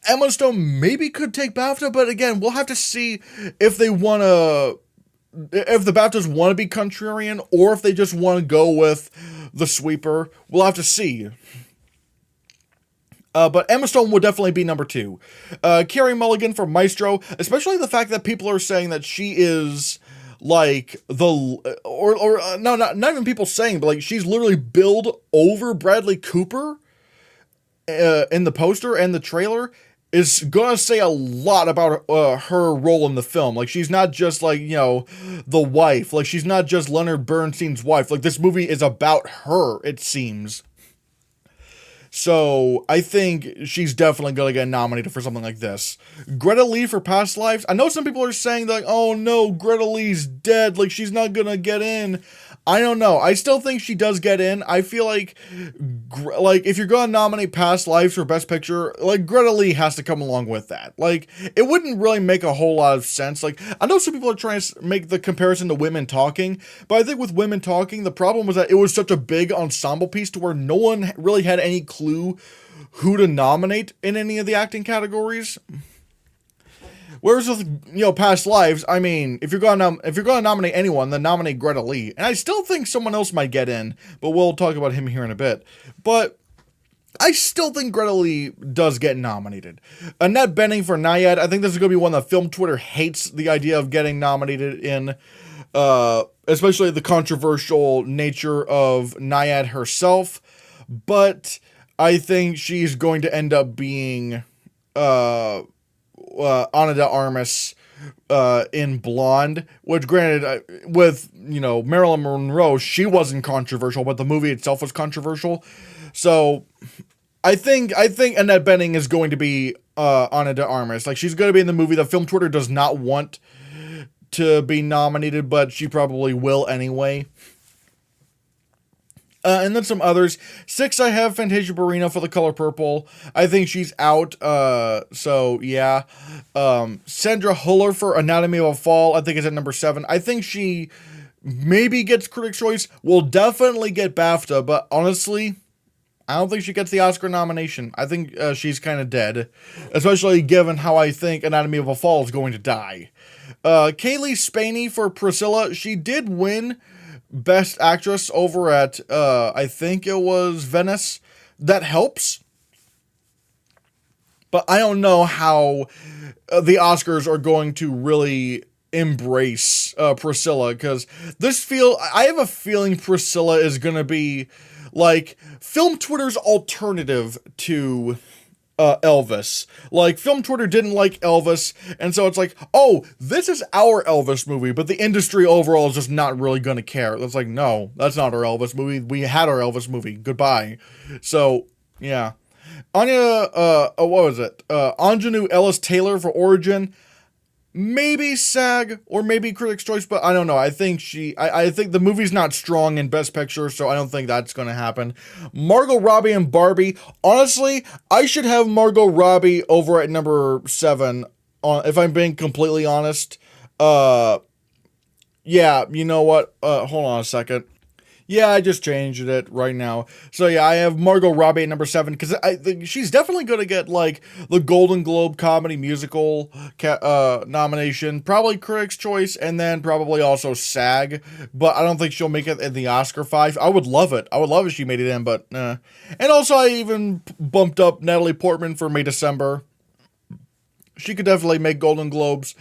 Emma Stone maybe could take BAFTA, but again, we'll have to see if they want to, if the BAFTAs want to be contrarian, or if they just want to go with the sweeper. We'll have to see. But Emma Stone would definitely be number 2. Carey Mulligan for Maestro, especially the fact that people are saying that she is, like, not even people saying, but, like, she's literally billed over Bradley Cooper in the poster and the trailer, is gonna say a lot about her role in the film. Like, she's not just, like, the wife. Like, she's not just Leonard Bernstein's wife. Like, this movie is about her, it seems. So, I think she's definitely gonna get nominated for something like this. Greta Lee for Past Lives. I know some people are saying, like, oh no, Greta Lee's dead, like, she's not gonna get in. I don't know. I still think she does get in. I feel like, if you're gonna nominate Past Lives for Best Picture, like, Greta Lee has to come along with that. Like, it wouldn't really make a whole lot of sense. Like, I know some people are trying to make the comparison to Women Talking, but I think with Women Talking, the problem was that it was such a big ensemble piece to where no one really had any clue who to nominate in any of the acting categories. Whereas with, Past Lives, I mean, if you're gonna nominate anyone, then nominate Greta Lee. And I still think someone else might get in, but we'll talk about him here in a bit. But I still think Greta Lee does get nominated. Annette Bening for Nyad. I think this is gonna be one that film Twitter hates the idea of getting nominated in, especially the controversial nature of Nyad herself. But I think she's going to end up being Ana de Armas in Blonde, which, granted, with, Marilyn Monroe, she wasn't controversial, but the movie itself was controversial. So I think Annette Bening is going to be Ana de Armas. Like, she's going to be in the movie. The film Twitter does not want to be nominated, but she probably will anyway. And then some others. 6, I have Fantasia Barrino for The Color Purple. I think she's out, so yeah. Sandra Huller for Anatomy of a Fall, I think is at number 7. I think she maybe gets Critics' Choice, will definitely get BAFTA, but honestly, I don't think she gets the Oscar nomination. I think she's kind of dead, especially given how I think Anatomy of a Fall is going to die. Kaylee Spaney for Priscilla, she did win Best Actress over at, I think it was Venice. That helps. But I don't know how the Oscars are going to really embrace Priscilla, because I have a feeling Priscilla is gonna be like film Twitter's alternative to Elvis. Like, film Twitter didn't like Elvis, and so it's like, oh, this is our Elvis movie, but the industry overall is just not really gonna care. It's like, no, that's not our Elvis movie. We had our Elvis movie. Goodbye. So, yeah. What was it? Anjanou Ellis Taylor for Origin. Maybe SAG or maybe Critics' Choice, but I don't know. I think I think the movie's not strong in Best Picture, so I don't think that's gonna happen. Margot Robbie and Barbie. Honestly, I should have Margot Robbie over at number 7. If I'm being completely honest. Yeah, you know what? Hold on a second. Yeah, I just changed it right now. So yeah, I have Margot Robbie at number 7 because I think she's definitely going to get like the Golden Globe Comedy Musical nomination, probably Critics' Choice, and then probably also SAG. But I don't think she'll make it in the Oscar 5. I would love it. I would love if she made it in, but and also I even bumped up Natalie Portman for May December. She could definitely make Golden Globes,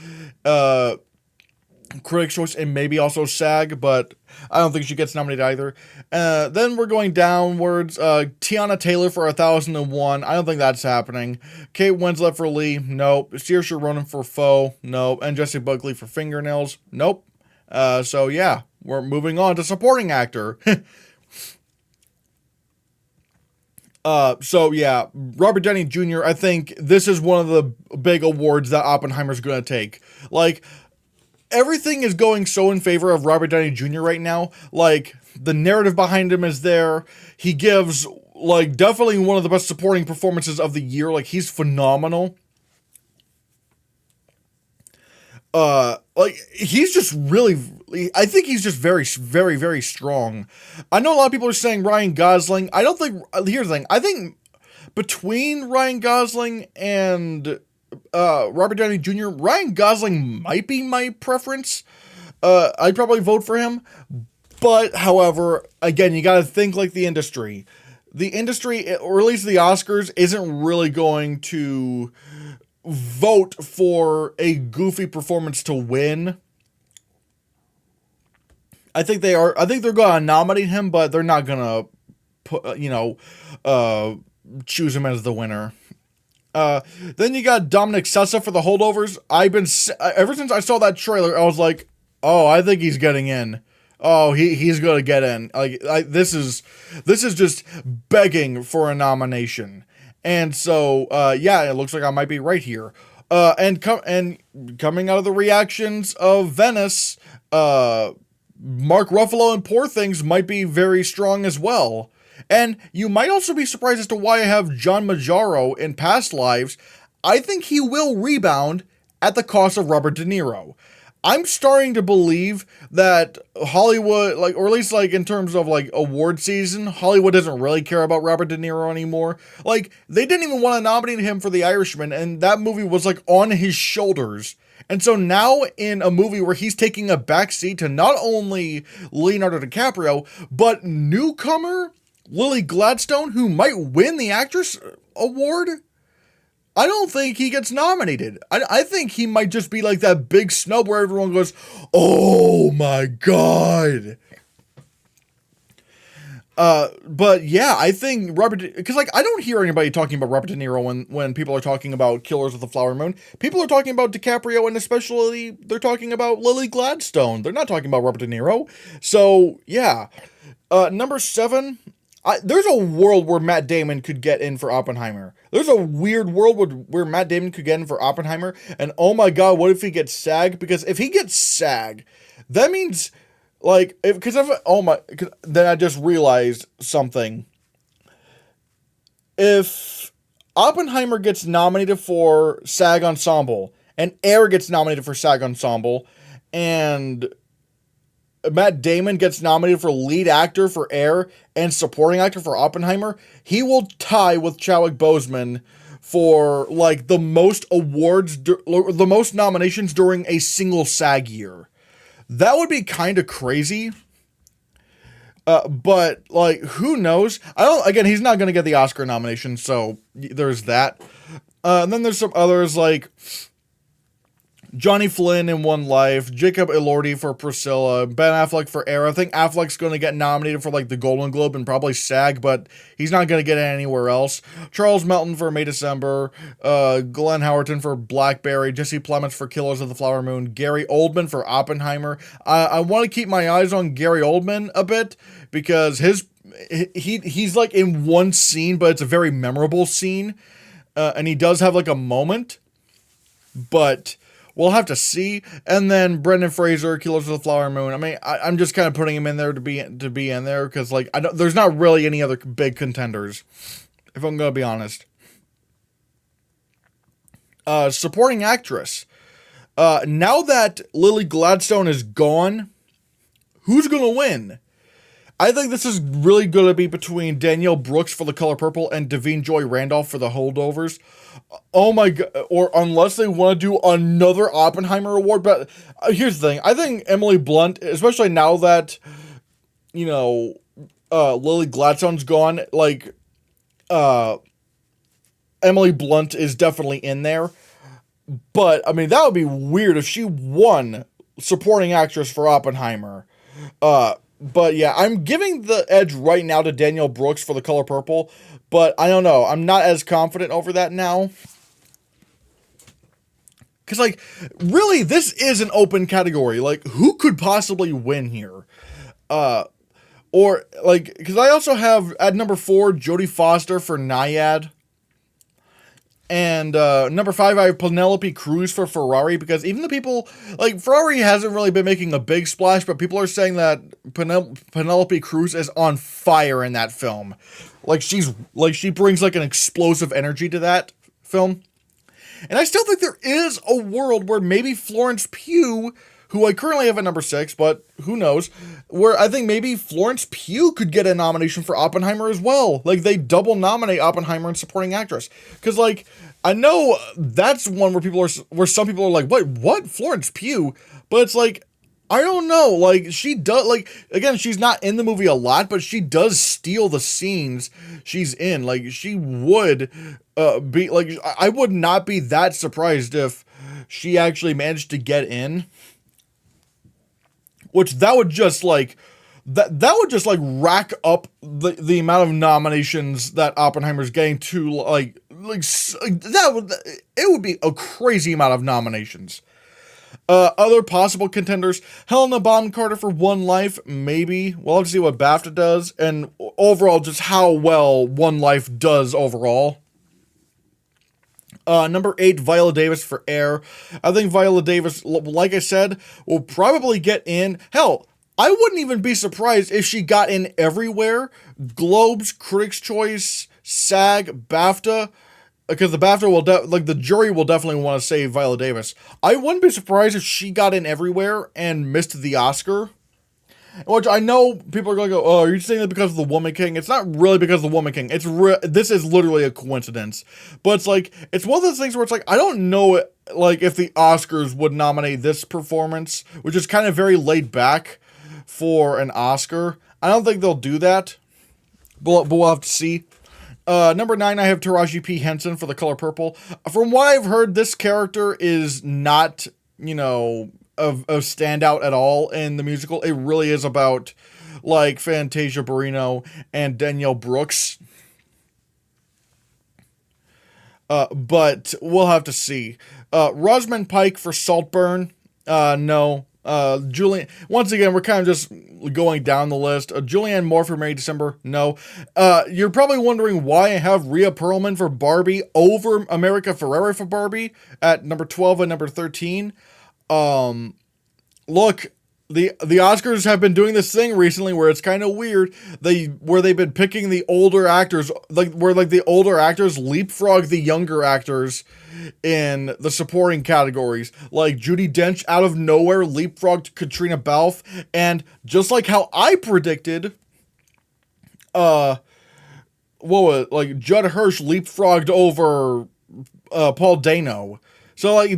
Critics' Choice, and maybe also SAG, but I don't think she gets nominated either. Then we're going downwards. Tiana Taylor for 1001. I don't think that's happening. Kate Winslet for Lee. Nope. Saoirse Ronan for Foe. Nope. And Jessie Buckley for Fingernails. Nope. So yeah, we're moving on to supporting actor. So yeah, Robert Downey Jr., I think this is one of the big awards that Oppenheimer's gonna take. Like, everything is going so in favor of Robert Downey Jr. right now. Like, the narrative behind him is there. He gives, like, definitely one of the best supporting performances of the year. Like, he's phenomenal. Like, he's just really, I think he's just very, very, very strong. I know a lot of people are saying Ryan Gosling. I don't think, here's the thing. I think between Ryan Gosling and Robert Downey Jr., Ryan Gosling might be my preference. I'd probably vote for him. But, however, again, you gotta think like the industry. The industry, or at least the Oscars, isn't really going to vote for a goofy performance to win. I think they're gonna nominate him, but they're not gonna choose him as the winner. Then you got Dominic Sessa for The Holdovers. Ever since I saw that trailer, I was like, oh, I think he's getting in. Oh, he's gonna get in. Like, this is just begging for a nomination. And so, yeah, it looks like I might be right here. And coming out of the reactions of Venice, Mark Ruffalo and Poor Things might be very strong as well. And you might also be surprised as to why I have John Majaro in Past Lives. I think he will rebound at the cost of Robert De Niro. I'm starting to believe that Hollywood, like, or at least like in terms of like award season, Hollywood doesn't really care about Robert De Niro anymore. Like, they didn't even want to nominate him for The Irishman, and that movie was like on his shoulders. And so now in a movie where he's taking a backseat to not only Leonardo DiCaprio, but newcomer Lily Gladstone, who might win the Actress Award, I don't think he gets nominated. I think he might just be like that big snub where everyone goes, oh my god. But yeah, I think because like, I don't hear anybody talking about Robert De Niro when people are talking about Killers of the Flower Moon. People are talking about DiCaprio, and especially they're talking about Lily Gladstone. They're not talking about Robert De Niro. So yeah, number 7. There's a world where Matt Damon could get in for Oppenheimer. There's a weird world where Matt Damon could get in for Oppenheimer. And oh my god, what if he gets SAG? Because if he gets SAG, that means, like, then I just realized something. If Oppenheimer gets nominated for SAG Ensemble, and Air gets nominated for SAG Ensemble, and Matt Damon gets nominated for lead actor for Air and supporting actor for Oppenheimer, he will tie with Chadwick Boseman for like the most awards, the most nominations during a single SAG year. That would be kind of crazy. But like, who knows? Again, he's not going to get the Oscar nomination, so there's that. And then there's some others like Johnny Flynn in One Life, Jacob Elordi for Priscilla, Ben Affleck for Air. I think Affleck's going to get nominated for like the Golden Globe and probably SAG, but he's not going to get it anywhere else. Charles Melton for May December, Glenn Howerton for Blackberry, Jesse Plemons for Killers of the Flower Moon, Gary Oldman for Oppenheimer. I want to keep my eyes on Gary Oldman a bit because he's like in one scene, but it's a very memorable scene, and he does have like a moment, but we'll have to see. And then Brendan Fraser, Killers of the Flower Moon. I mean, I'm just kind of putting him in there to be in there because like there's not really any other big contenders, if I'm gonna be honest. Supporting actress. Now that Lily Gladstone is gone, who's gonna win? I think this is really going to be between Danielle Brooks for The Color Purple and Davine Joy Randolph for The Holdovers. Oh my god, or unless they want to do another Oppenheimer award. But here's the thing, I think Emily Blunt, especially now that, you know, Lily Gladstone's gone, like, Emily Blunt is definitely in there. But, I mean, that would be weird if she won supporting actress for Oppenheimer. But yeah, I'm giving the edge right now to Danielle Brooks for The Color Purple, but I don't know. I'm not as confident over that now. Because, like, really, this is an open category. Like, who could possibly win here? Or, like, because I also have, at number 4, Jodie Foster for Naiad. And number 5, I have Penelope Cruz for Ferrari, because even the people, like, Ferrari hasn't really been making a big splash, but people are saying that Penelope Cruz is on fire in that film. Like, she brings, like, an explosive energy to that film. And I still think there is a world where maybe Florence Pugh, who I currently have at number 6, but who knows, where I think maybe Florence Pugh could get a nomination for Oppenheimer as well. Like, they double nominate Oppenheimer and supporting actress. Because, like, I know that's one where some people are like, what, Florence Pugh? But it's like, I don't know, like, she does, like, again, she's not in the movie a lot, but she does steal the scenes she's in. Like, she would be, like, I would not be that surprised if she actually managed to get in. Which that would just like rack up the amount of nominations that Oppenheimer's getting to it would be a crazy amount of nominations. Other possible contenders: Helena Bonham Carter for One Life, maybe. We'll have to see what BAFTA does, and overall just how well One Life does overall. Number 8, Viola Davis for Air. I think Viola Davis, like I said, will probably get in. Hell, I wouldn't even be surprised if she got in everywhere. Globes, Critics' Choice, SAG, BAFTA. Because the BAFTA will, the jury will definitely want to say Viola Davis. I wouldn't be surprised if she got in everywhere and missed the Oscar. Which I know people are going to go, oh, are you saying that because of The Woman King? It's not really because of The Woman King. This is literally a coincidence. But it's like, it's one of those things where it's like, I don't know, like, if the Oscars would nominate this performance, which is kind of very laid back for an Oscar. I don't think they'll do that. But we'll have to see. Number 9, I have Taraji P. Henson for The Color Purple. From what I've heard, this character is not, you know, a standout at all in the musical. It really is about, like, Fantasia Barrino and Danielle Brooks. But we'll have to see. Rosamund Pike for Saltburn. No. Julian, once again, we're kind of just going down the list. Julianne Moore for May December. No. You're probably wondering why I have Rhea Perlman for Barbie over America Ferrera for Barbie at number 12 and number 13. Look, the Oscars have been doing this thing recently where it's kind of weird. Where they've been picking the older actors, where the older actors leapfrog the younger actors in the supporting categories. Like Judi Dench out of nowhere leapfrogged Katrina Balfe, and just like how I predicted, Judd Hirsch leapfrogged over Paul Dano. So, like,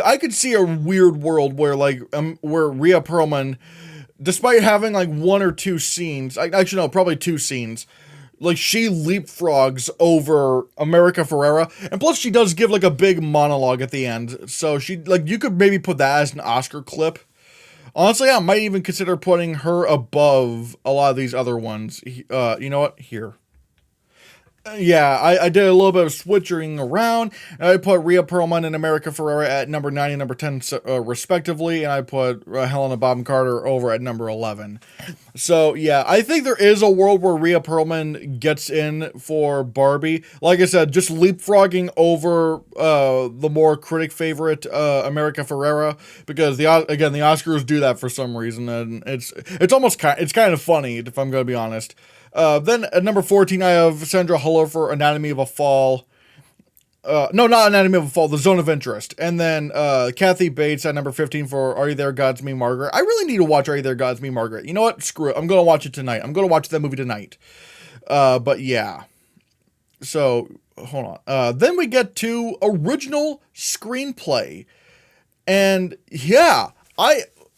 I could see a weird world where, where Rhea Perlman, despite having, like, one or two scenes, actually, no, probably two scenes, like she leapfrogs over America Ferrera, and plus she does give like a big monologue at the end. So she like you could maybe put that as an Oscar clip. Honestly, I might even consider putting her above a lot of these other ones. You know what? Here. Yeah, I did a little bit of switching around. And I put Rhea Perlman and America Ferrera at number 9 and number 10, respectively. And I put Helena Bonham Carter over at number 11. So, yeah, I think there is a world where Rhea Perlman gets in for Barbie. Like I said, just leapfrogging over the more critic favorite America Ferrera. Because, the Oscars do that for some reason. And it's almost kind of funny, if I'm going to be honest. Then at number 14, I have Sandra Huller for Anatomy of a Fall. No, not Anatomy of a Fall, The Zone of Interest. And then Kathy Bates at number 15 for Are You There, God's Me, Margaret. I really need to watch Are You There, God's Me, Margaret. You know what? Screw it. I'm going to watch it tonight. I'm going to watch that movie tonight. But yeah. So, hold on. Then we get to original screenplay. And yeah,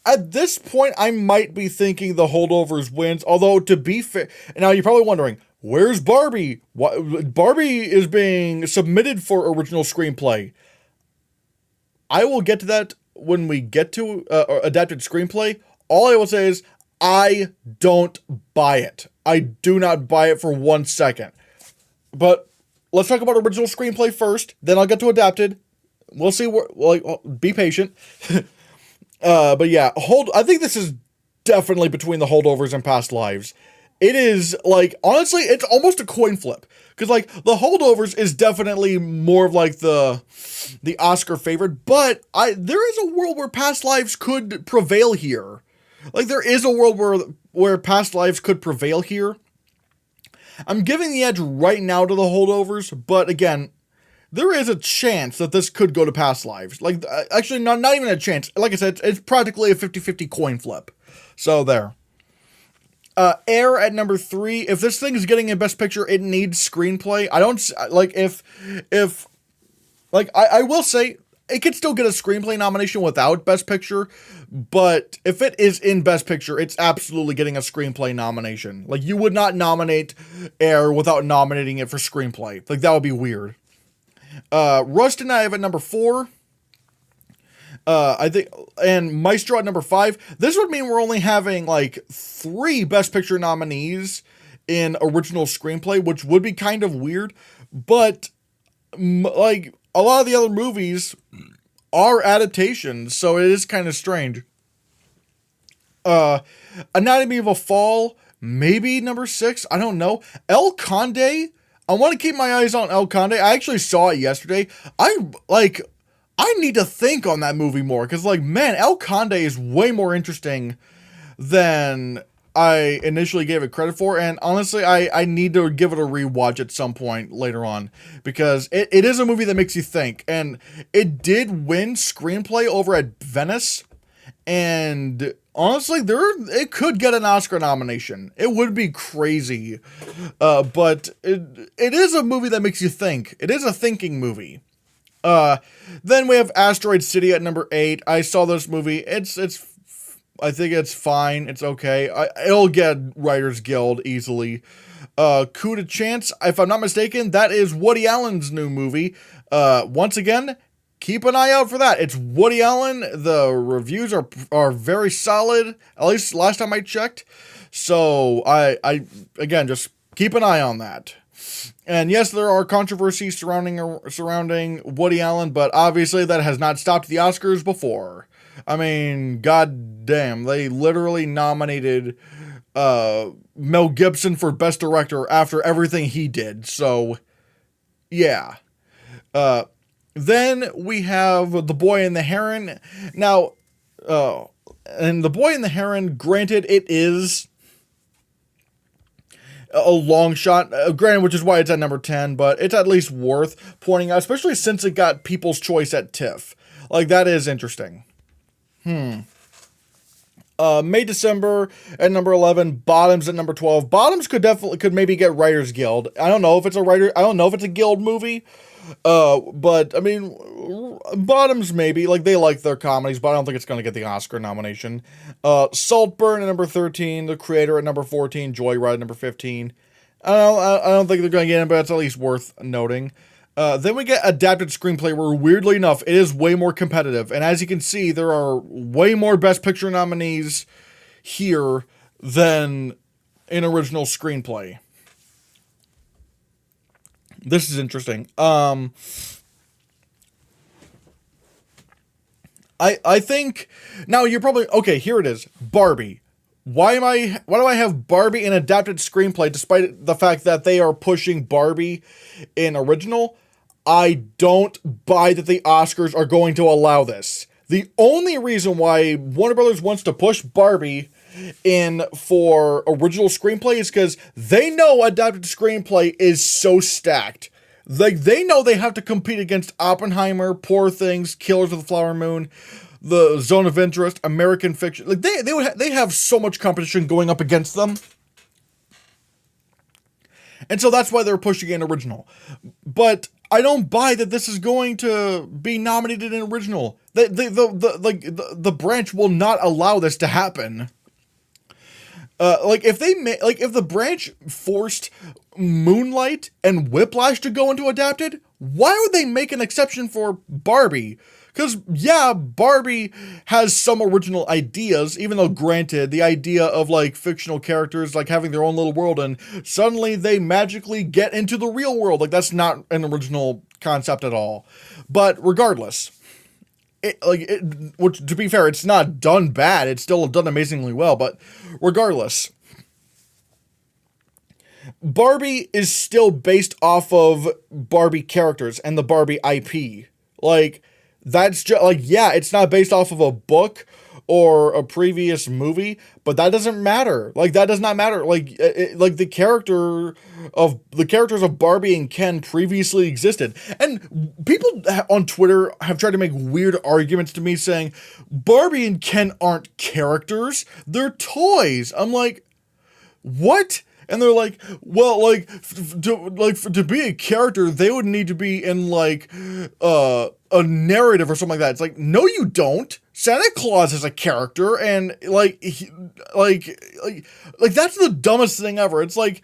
at this point, I might be thinking The Holdovers wins. Although, to be fair, now you're probably wondering, where's Barbie? Barbie is being submitted for original screenplay. I will get to that when we get to adapted screenplay. All I will say is, I don't buy it. I do not buy it for 1 second. But let's talk about original screenplay first. Then I'll get to adapted. We'll see be patient. But yeah, I think this is definitely between The Holdovers and Past Lives. It is, like, honestly, it's almost a coin flip. Because, like, The Holdovers is definitely more of, like, the Oscar favorite. But there is a world where Past Lives could prevail here. Like, there is a world where Past Lives could prevail here. I'm giving the edge right now to The Holdovers. But, again, there is a chance that this could go to Past Lives. Like, actually, not even a chance. Like I said, it's practically a 50-50 coin flip. So, there. Air at number 3. If this thing is getting a Best Picture, it needs screenplay. I don't, like, I will say, it could still get a screenplay nomination without Best Picture, but if it is in Best Picture, it's absolutely getting a screenplay nomination. Like, you would not nominate Air without nominating it for screenplay. Like, that would be weird. Rust and I have at number 4. I think, and Maestro at number 5. This would mean we're only having like 3 Best Picture nominees in original screenplay, which would be kind of weird. But like a lot of the other movies are adaptations, so it is kind of strange. Anatomy of a Fall, maybe number 6. I don't know. El Conde. I want to keep my eyes on El Conde. I actually saw it yesterday. I need to think on that movie more, because, like, man, El Conde is way more interesting than I initially gave it credit for, and honestly, I need to give it a rewatch at some point later on, because it is a movie that makes you think, and it did win screenplay over at Venice, and honestly, it could get an Oscar nomination. It would be crazy, but it is a movie that makes you think. It is a thinking movie. Then we have Asteroid City at number 8. I saw this movie. I think it's fine. It's okay. It'll get Writers Guild easily. Coup de Chance, if I'm not mistaken, that is Woody Allen's new movie. Once again, keep an eye out for that. It's Woody Allen. The reviews are very solid, at least last time I checked. So I again, just keep an eye on that. And yes, there are controversies surrounding Woody Allen, but obviously that has not stopped the Oscars before. I mean, god damn, they literally nominated Mel Gibson for Best Director after everything he did. So, yeah. Then we have The Boy and the Heron. Now, and The Boy and the Heron, granted, it is a long shot, granted, which is why it's at number 10, but it's at least worth pointing out, especially since it got People's Choice at TIFF. Like, that is interesting. May, December at number 11, Bottoms at number 12. Bottoms could maybe get Writers Guild. I don't know if it's a Guild movie, but I mean, Bottoms maybe, like, they like their comedies, but I don't think it's going to get the Oscar nomination. Saltburn at number 13, The Creator at number 14, Joyride at number 15. I don't think they're going to get in, but it's at least worth noting. Then we get adapted screenplay, where weirdly enough, it is way more competitive. And as you can see, there are way more Best Picture nominees here than in original screenplay. This is interesting. I think now you're probably okay. Here it is, Barbie. Why do I have Barbie in adapted screenplay despite the fact that they are pushing Barbie in original? I don't buy that the Oscars are going to allow this. The only reason why Warner Brothers wants to push Barbie in for original screenplay is because they know adapted screenplay is so stacked. Like, they know they have to compete against Oppenheimer, Poor Things, Killers of the Flower Moon, The Zone of Interest, American Fiction. Like, they have so much competition going up against them. And so that's why they're pushing in original. But I don't buy that this is going to be nominated in original. The branch will not allow this to happen. If the branch forced Moonlight and Whiplash to go into adapted, why would they make an exception for Barbie? Because, yeah, Barbie has some original ideas, even though, granted, the idea of, like, fictional characters, like, having their own little world, and suddenly they magically get into the real world. Like, that's not an original concept at all. But regardless, which, to be fair, it's not done bad. It's still done amazingly well, but regardless, Barbie is still based off of Barbie characters and the Barbie IP. Like, that's just, like, yeah, it's not based off of a book or a previous movie, but that doesn't matter. Like, that does not matter. Like, the characters of Barbie and Ken previously existed. And people on Twitter have tried to make weird arguments to me saying, Barbie and Ken aren't characters, they're toys. I'm like, what? And they're like, well, like, to be a character, they would need to be in, like, a narrative or something like that. It's like, no, you don't. Santa Claus is a character, and, like, that's the dumbest thing ever. It's like,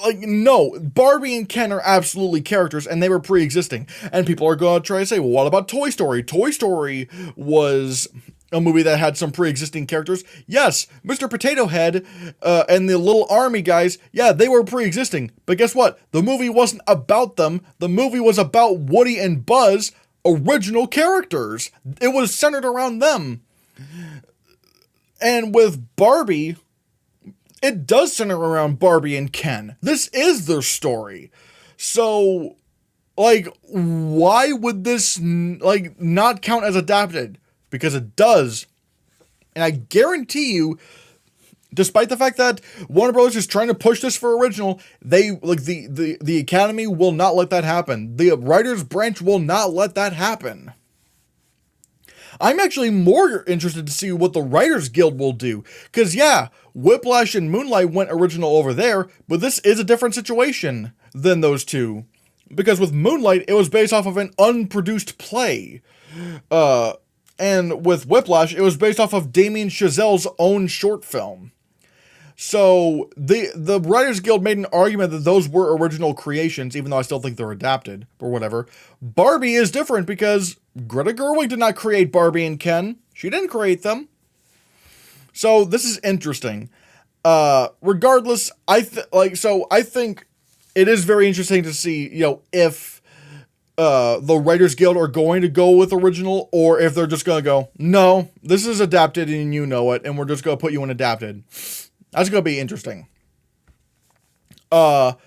no, Barbie and Ken are absolutely characters, and they were pre-existing. And people are going to try to say, well, what about Toy Story? Toy Story was a movie that had some pre-existing characters. Yes, Mr. Potato Head and the Little Army guys, yeah, they were pre-existing. But guess what? The movie wasn't about them. The movie was about Woody and Buzz, original characters. It was centered around them. And with Barbie, it does center around Barbie and Ken. This is their story. So, like, why would this, like, not count as adapted? Because it does. And I guarantee you, despite the fact that Warner Bros. Is trying to push this for original, they, like, the Academy will not let that happen. The writers branch will not let that happen. I'm actually more interested to see what the Writers Guild will do. Because, yeah, Whiplash and Moonlight went original over there, but this is a different situation than those two. Because with Moonlight, it was based off of an unproduced play. And with Whiplash, it was based off of Damien Chazelle's own short film. So, the Writers Guild made an argument that those were original creations, even though I still think they're adapted, or whatever. Barbie is different because Greta Gerwig did not create Barbie and Ken. She didn't create them. So, this is interesting. Regardless, I think it is very interesting to see, if the Writers Guild are going to go with original, or if they're just going to go, no, this is adapted and you know it, and we're just going to put you in adapted. That's going to be interesting. But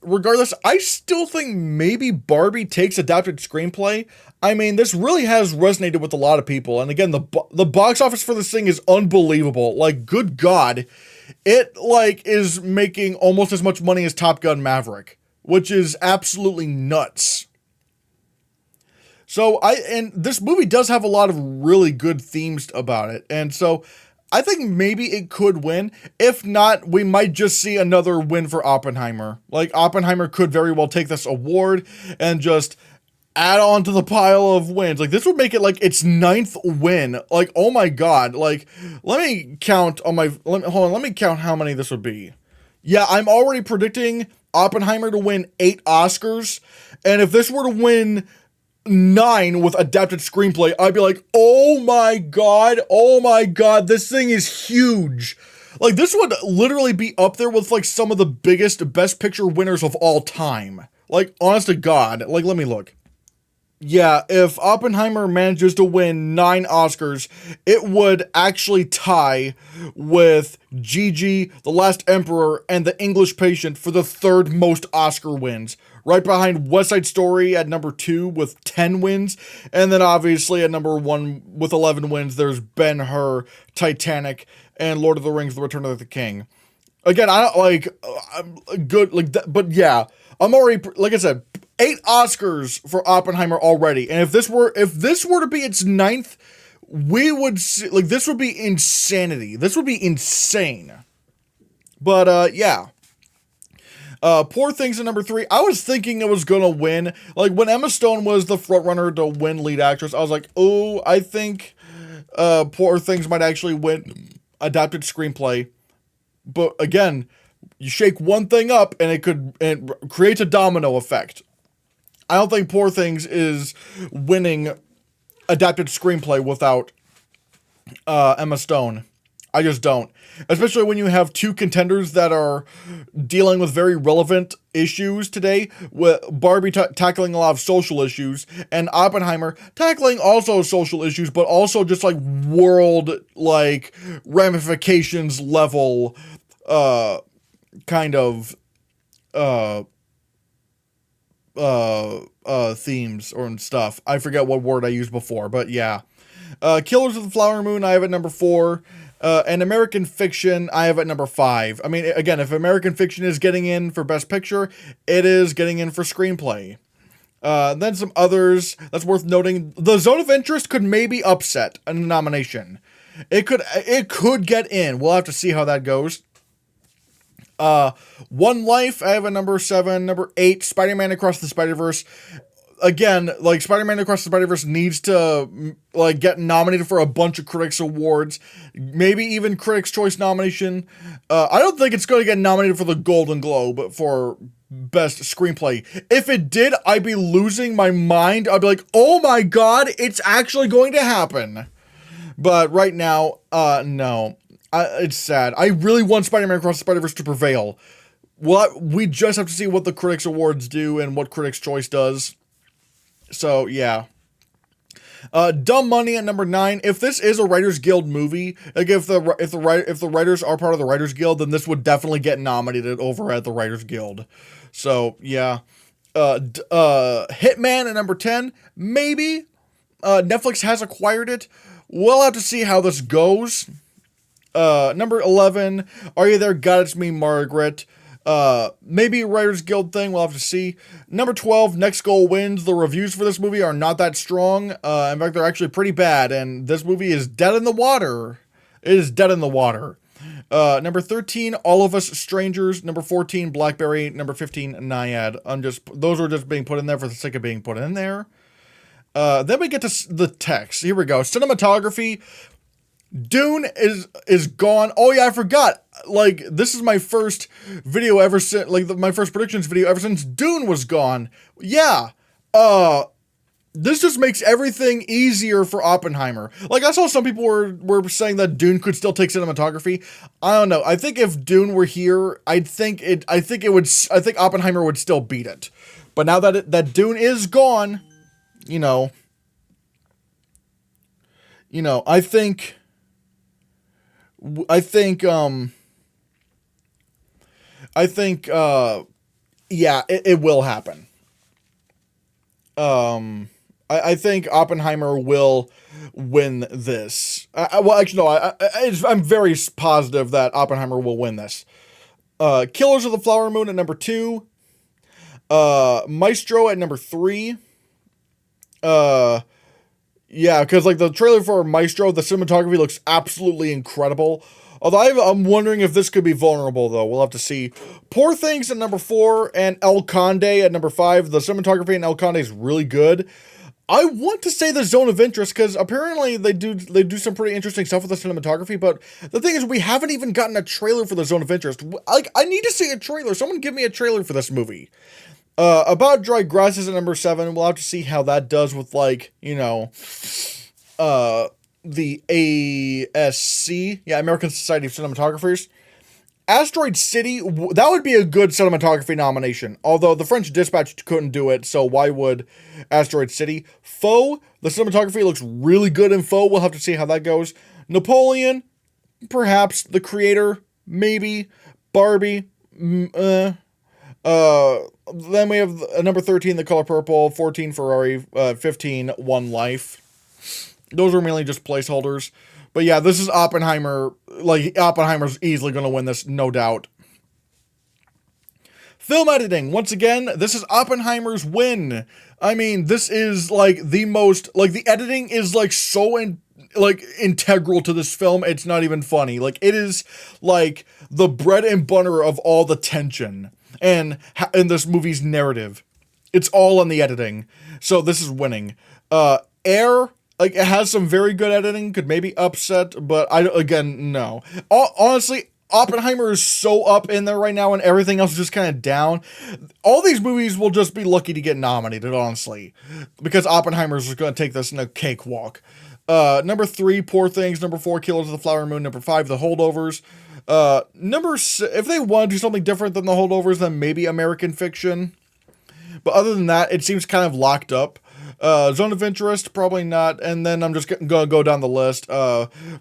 regardless, I still think maybe Barbie takes adapted screenplay. I mean, this really has resonated with a lot of people. And again, the box office for this thing is unbelievable. Like, good God, it, like, is making almost as much money as Top Gun Maverick, which is absolutely nuts. So, and this movie does have a lot of really good themes about it. And so, I think maybe it could win. If not, we might just see another win for Oppenheimer. Like, Oppenheimer could very well take this award and just add on to the pile of wins. Like, this would make it like its 9th win. Like, oh my God. Like, let me count how many this would be. Yeah, I'm already predicting Oppenheimer to win 8 Oscars, and if this were to win 9 with adapted screenplay, I'd be like, oh my god, this thing is huge. Like, this would literally be up there with, like, some of the biggest Best Picture winners of all time. Like, honest to God. Like, let me look. Yeah, if Oppenheimer manages to win 9 Oscars, it would actually tie with Gigi, The Last Emperor, and The English Patient for the 3rd most Oscar wins. Right behind West Side Story at number 2 with 10 wins. And then obviously at number 1 with 11 wins, there's Ben-Hur, Titanic, and Lord of the Rings, The Return of the King. Again, I don't like, I'm good, like, but yeah, I'm already, like I said, 8 Oscars for Oppenheimer already. And if this were to be its 9th, we would see, like, this would be insanity. This would be insane. But, yeah. Poor Things at number 3. I was thinking it was gonna win. Like, when Emma Stone was the frontrunner to win lead actress, I was like, oh, I think, Poor Things might actually win adapted screenplay. But again, you shake one thing up and it creates a domino effect. I don't think Poor Things is winning adapted screenplay without Emma Stone. I just don't. Especially when you have 2 contenders that are dealing with very relevant issues today, with Barbie tackling a lot of social issues, and Oppenheimer tackling also social issues, but also just like world, like, ramifications level, kind of, themes or stuff. I forget what word I used before, but yeah. Killers of the Flower Moon, I have at number 4. And American Fiction, I have at number 5. I mean, again, if American Fiction is getting in for Best Picture, it is getting in for Screenplay. Then some others that's worth noting. The Zone of Interest could maybe upset a nomination. It could get in. We'll have to see how that goes. One Life, I have a number 7. Number 8, Spider-Man Across the Spider-Verse. Again, like, Spider-Man Across the Spider-Verse needs to, like, get nominated for a bunch of critics awards, maybe even Critics' Choice nomination. I don't think it's going to get nominated for the Golden Globe for Best Screenplay. If it did, I'd be losing my mind. I'd be like, oh my god, it's actually going to happen. But right now, no. It's sad. I really want Spider-Man Across the Spider-Verse to prevail. Well, we just have to see what the Critics' Awards do and what Critics' Choice does. So, yeah. Dumb Money at number 9. If this is a Writers Guild movie, like, if the writers are part of the Writers Guild, then this would definitely get nominated over at the Writers Guild. So, yeah. Hitman at number 10. Maybe. Netflix has acquired it. We'll have to see how this goes. Number 11. Are You There, God, It's Me, Margaret. Maybe a Writers Guild thing, we'll have to see. Number 12, Next Goal Wins. The reviews for this movie are not that strong. In fact, they're actually pretty bad, and this movie is dead in the water. It is dead in the water. Number 13, All of Us Strangers. Number 14, Blackberry. Number 15, Naiad. Those are just being put in there for the sake of being put in there. Then we get to the text. Here we go. Cinematography. Dune is gone. Oh yeah, I forgot. Like, this is my first video ever since, like, my first predictions video ever since Dune was gone. Yeah. This just makes everything easier for Oppenheimer. Like, I saw some people were saying that Dune could still take cinematography. I don't know. I think if Dune were here, I think Oppenheimer would still beat it. But now that Dune is gone, I think yeah, it will happen. I think Oppenheimer will win this. Well, actually, no, I'm very positive that Oppenheimer will win this. Killers of the Flower Moon at number 2. Maestro at number 3. Yeah, because, like, the trailer for Maestro, the cinematography looks absolutely incredible. Although I'm wondering if this could be vulnerable, though. We'll have to see. Poor Things at number 4 and El Conde at number 5. The cinematography in El Conde is really good. I want to say the Zone of Interest because apparently they do some pretty interesting stuff with the cinematography. But the thing is, we haven't even gotten a trailer for the Zone of Interest. Like, I need to see a trailer. Someone give me a trailer for this movie. About Dry Grass is at number 7. We'll have to see how that does with, like, you know, the ASC, yeah, American Society of Cinematographers. Asteroid City, that would be a good cinematography nomination. Although the French Dispatch couldn't do it, so why would Asteroid City? Foe, the cinematography looks really good in Foe. We'll have to see how that goes. Napoleon, perhaps. The Creator, maybe. Barbie, then we have number 13, The Color Purple, 14, Ferrari, 15, One Life. Those are mainly just placeholders. But yeah, this is Oppenheimer. Like, Oppenheimer's easily going to win this, no doubt. Film editing. Once again, this is Oppenheimer's win. I mean, this is, like, the most... Like, the editing is, like, so... integral to this film, it's not even funny. Like, it is, like, the bread and butter of all the tension. And in this movie's narrative. It's all on the editing. So this is winning. Air... Like, it has some very good editing, could maybe upset, but no. Honestly, Oppenheimer is so up in there right now, and everything else is just kind of down. All these movies will just be lucky to get nominated, honestly, because Oppenheimer's is going to take this in a cakewalk. Number 3, Poor Things. Number 4, Killers of the Flower Moon. Number 5, The Holdovers. Number 6, if they want to do something different than The Holdovers, then maybe American Fiction. But other than that, it seems kind of locked up. Zone of Interest, probably not. And then I'm just going to go down the list.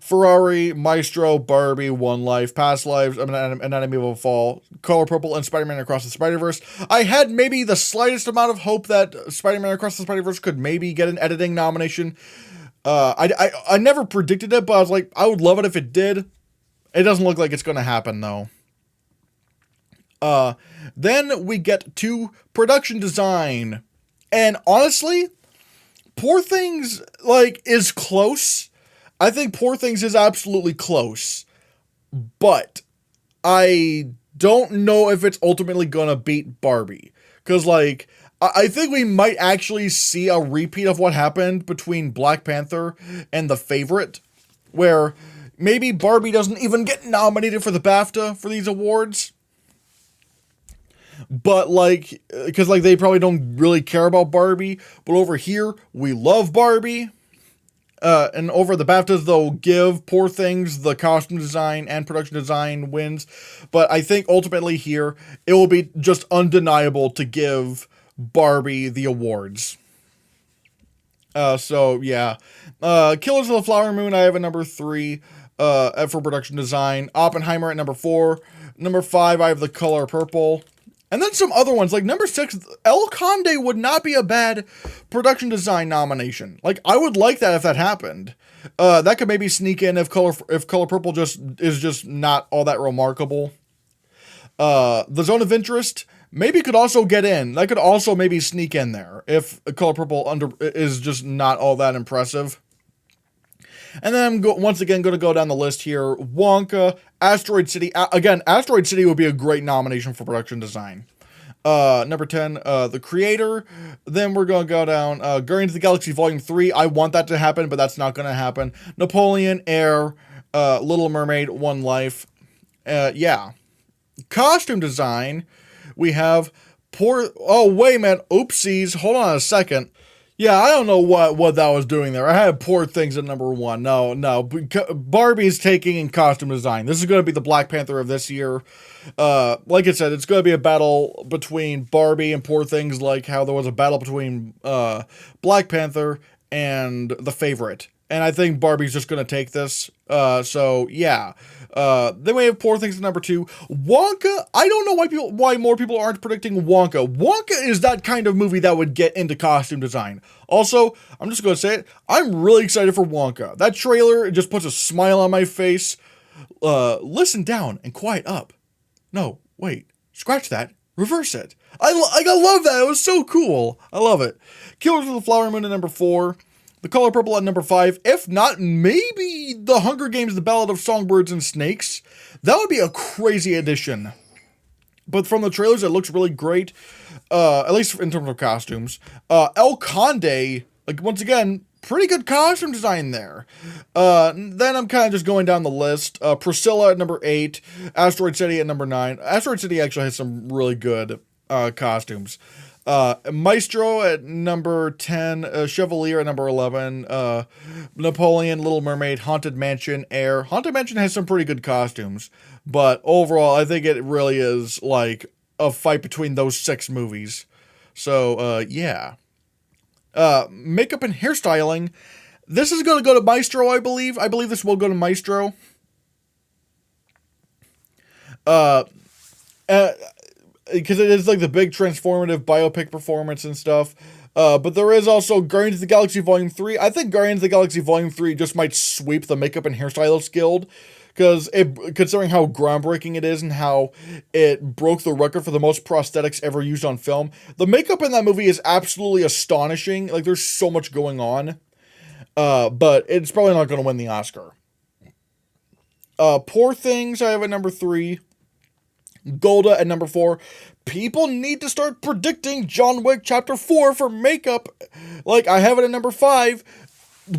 Ferrari, Maestro, Barbie, One Life, Past Lives, Anatomy of a Fall, Color Purple, and Spider-Man Across the Spider-Verse. I had maybe the slightest amount of hope that Spider-Man Across the Spider-Verse could maybe get an editing nomination. I never predicted it, but I was like, I would love it if it did. It doesn't look like it's going to happen, though. Then we get to production design. And honestly... Poor Things, like, is close. I think Poor Things is absolutely close. But I don't know if it's ultimately gonna beat Barbie. Because, like, I think we might actually see a repeat of what happened between Black Panther and The Favorite. Where maybe Barbie doesn't even get nominated for the BAFTA for these awards. But, like, because, like, they probably don't really care about Barbie. But over here, we love Barbie. And over the BAFTAs, they'll give Poor Things the costume design and production design wins. But I think ultimately here, it will be just undeniable to give Barbie the awards. So, yeah. Killers of the Flower Moon, I have a number 3 for production design. Oppenheimer at number 4. Number 5, I have The Color Purple. And then some other ones, like number 6, El Conde would not be a bad production design nomination. Like, I would like that if that happened. That could maybe sneak in if Color Purple is just not all that remarkable. The Zone of Interest maybe could also get in. That could also maybe sneak in there if Color Purple is just not all that impressive. And then I'm once again going to go down the list here. Wonka, Asteroid City. Again, Asteroid City would be a great nomination for production design. Number 10, The Creator. Then we're going to go down Guardians of the Galaxy Volume 3. I want that to happen, but that's not going to happen. Napoleon, Air, Little Mermaid, One Life. Yeah. Costume design. We have Oh, wait, man. Oopsies. Hold on a second. Yeah, I don't know what that was doing there. I had Poor Things at number 1. No. Barbie's taking in costume design. This is going to be the Black Panther of this year. Like I said, it's going to be a battle between Barbie and Poor Things, like how there was a battle between Black Panther and The Favorite. And I think Barbie's just going to take this. So, yeah. Then we have Poor Things at number 2. Wonka, I don't know why more people aren't predicting Wonka. Wonka is that kind of movie that would get into costume design. Also, I'm just going to say it, I'm really excited for Wonka. That trailer, it just puts a smile on my face. Listen down and quiet up. No, wait, scratch that, reverse it. I love that, it was so cool. I love it. Killers of the Flower Moon at number 4. The Color Purple at number 5. If not, maybe The Hunger Games, The Ballad of Songbirds and Snakes. That would be a crazy addition. But from the trailers, it looks really great. At least in terms of costumes. El Conde Like, once again, pretty good costume design there. Then I'm kind of just going down the list. Priscilla at number 8, Asteroid City at number 9. Asteroid City actually has some really good costumes. Maestro at number 10, Chevalier at number 11, Napoleon, Little Mermaid, Haunted Mansion, Air. Haunted Mansion has some pretty good costumes, but overall, I think it really is like a fight between those 6 movies. So, yeah. Makeup and hairstyling. This is going to go to Maestro, I believe. I believe this will go to Maestro. Because it is like the big transformative biopic performance and stuff. But there is also Guardians of the Galaxy Volume 3. I think Guardians of the Galaxy Volume 3 just might sweep the Makeup and Hairstylist Guild. Because considering how groundbreaking it is and how it broke the record for the most prosthetics ever used on film. The makeup in that movie is absolutely astonishing. Like, there's so much going on. But it's probably not going to win the Oscar. Poor Things, I have at number 3. Golda at number 4. People need to start predicting John Wick Chapter 4 for makeup. Like, I have it at number 5.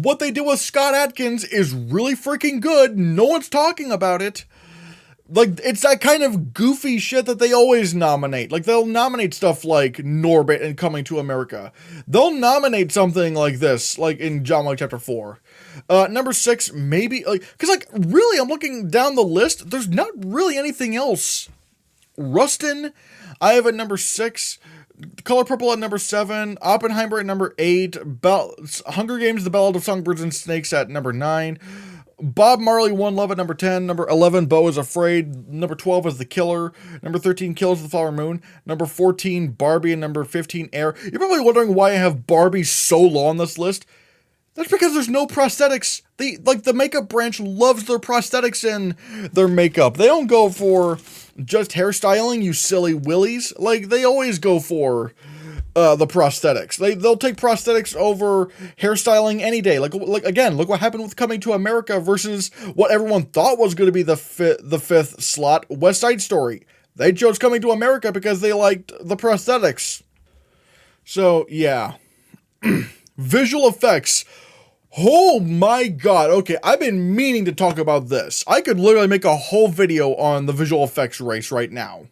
What they did with Scott Adkins is really freaking good. No one's talking about it. Like, it's that kind of goofy shit that they always nominate. Like, they'll nominate stuff like Norbit and Coming to America. They'll nominate something like this, like in John Wick Chapter 4. Number 6, maybe, like, because, like, really, I'm looking down the list. There's not really anything else. Rustin, I have at number 6. Color Purple at number 7, Oppenheimer at number 8, Hunger Games: The Ballad of Songbirds and Snakes at number 9, Bob Marley: One Love at number 10, number 11, Beau is Afraid, number 12 is The Killer, number 13, Killers of the Flower Moon, number 14, Barbie, and number 15, Air. You're probably wondering why I have Barbie so low on this list. That's because there's no prosthetics. The makeup branch loves their prosthetics in their makeup. They don't go for just hairstyling, you silly willies. Like, they always go for the prosthetics. They'll take prosthetics over hairstyling any day. Like again, look what happened with Coming to America versus what everyone thought was going to be the fifth slot, West Side Story. They chose Coming to America because they liked the prosthetics. So, yeah. Visual effects. Oh my god, okay, I've been meaning to talk about this. I could literally make a whole video on the visual effects race right now.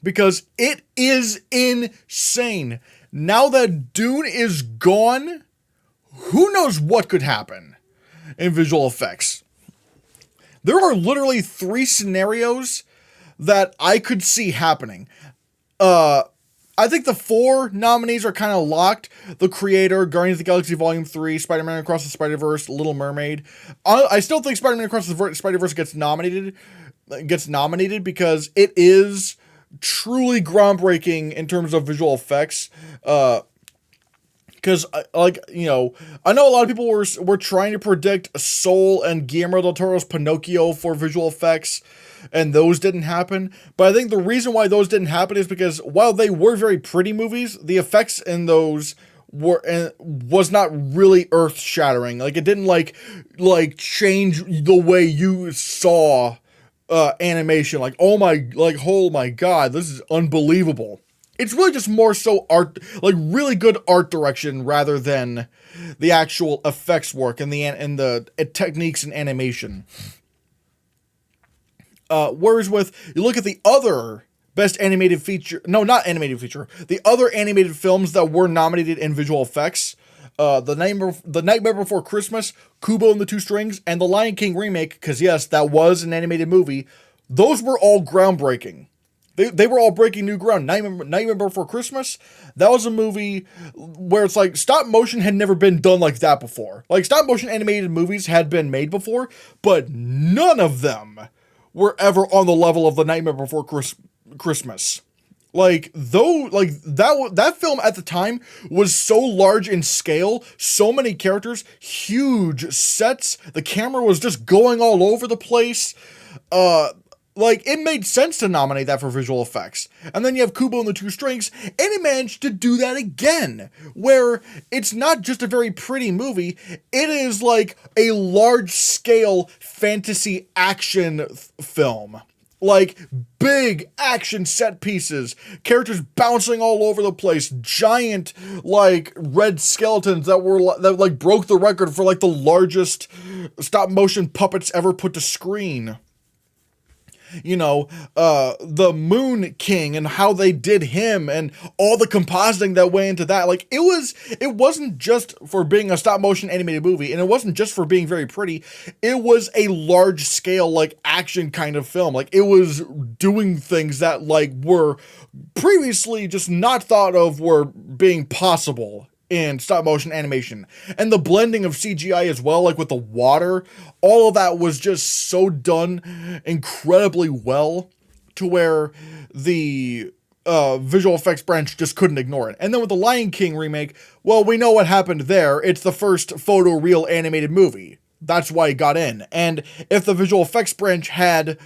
Because it is insane. Now that Dune is gone, who knows what could happen in visual effects. There are literally 3 scenarios that I could see happening. I think the 4 nominees are kind of locked. The Creator, Guardians of the Galaxy Volume 3, Spider-Man Across the Spider-Verse, Little Mermaid. I still think Spider-Man Across the Spider-Verse gets nominated because it is truly groundbreaking in terms of visual effects. Because, like, you know, I know a lot of people were trying to predict Soul and Guillermo del Toro's Pinocchio for visual effects, and those didn't happen. But I think the reason why those didn't happen is because while they were very pretty movies, the effects in those was not really earth-shattering. Like, it didn't, like change the way you saw animation. Like, oh my god, this is unbelievable. It's really just more so art, like really good art direction rather than the actual effects work and the techniques and animation. Whereas you look at the other best animated feature, no, not animated feature, the other animated films that were nominated in visual effects, The Nightmare Before Christmas, Kubo and the Two Strings, and The Lion King remake, because yes, that was an animated movie, those were all groundbreaking. They were all breaking new ground. Nightmare Before Christmas, that was a movie where it's like stop motion had never been done like that before. Like, stop motion animated movies had been made before, but none of them were ever on the level of The Nightmare Before Christmas. Like, though, like that film at the time was so large in scale, so many characters, huge sets, the camera was just going all over the place. Like, it made sense to nominate that for visual effects. And then you have Kubo and the Two Strings, and it managed to do that again, where it's not just a very pretty movie, it is like a large-scale fantasy action film. Like, big action set pieces, characters bouncing all over the place, giant, like, red skeletons that broke the record for, like, the largest stop-motion puppets ever put to screen. You know, the Moon King and how they did him and all the compositing that went into that. Like, it wasn't just for being a stop motion animated movie, and it wasn't just for being very pretty. It was a large scale, like, action kind of film. Like, it was doing things that, like, were previously just not thought of were being possible in stop motion animation. And the blending of CGI as well, like with the water, all of that was just so done incredibly well to where the visual effects branch just couldn't ignore it. And then with the Lion King remake, well, we know what happened there. It's the first photoreal animated movie. That's why it got in. And if the visual effects branch had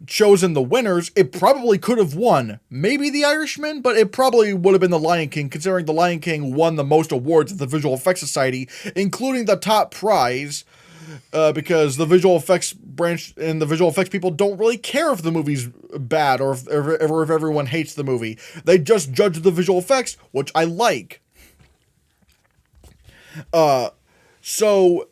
chosen the winners, it probably could have won. Maybe The Irishman, but it probably would have been The Lion King, considering The Lion King won the most awards at the Visual Effects Society, including the top prize, because the visual effects branch and the visual effects people don't really care if the movie's bad or if everyone hates the movie. They just judge the visual effects, which I like. So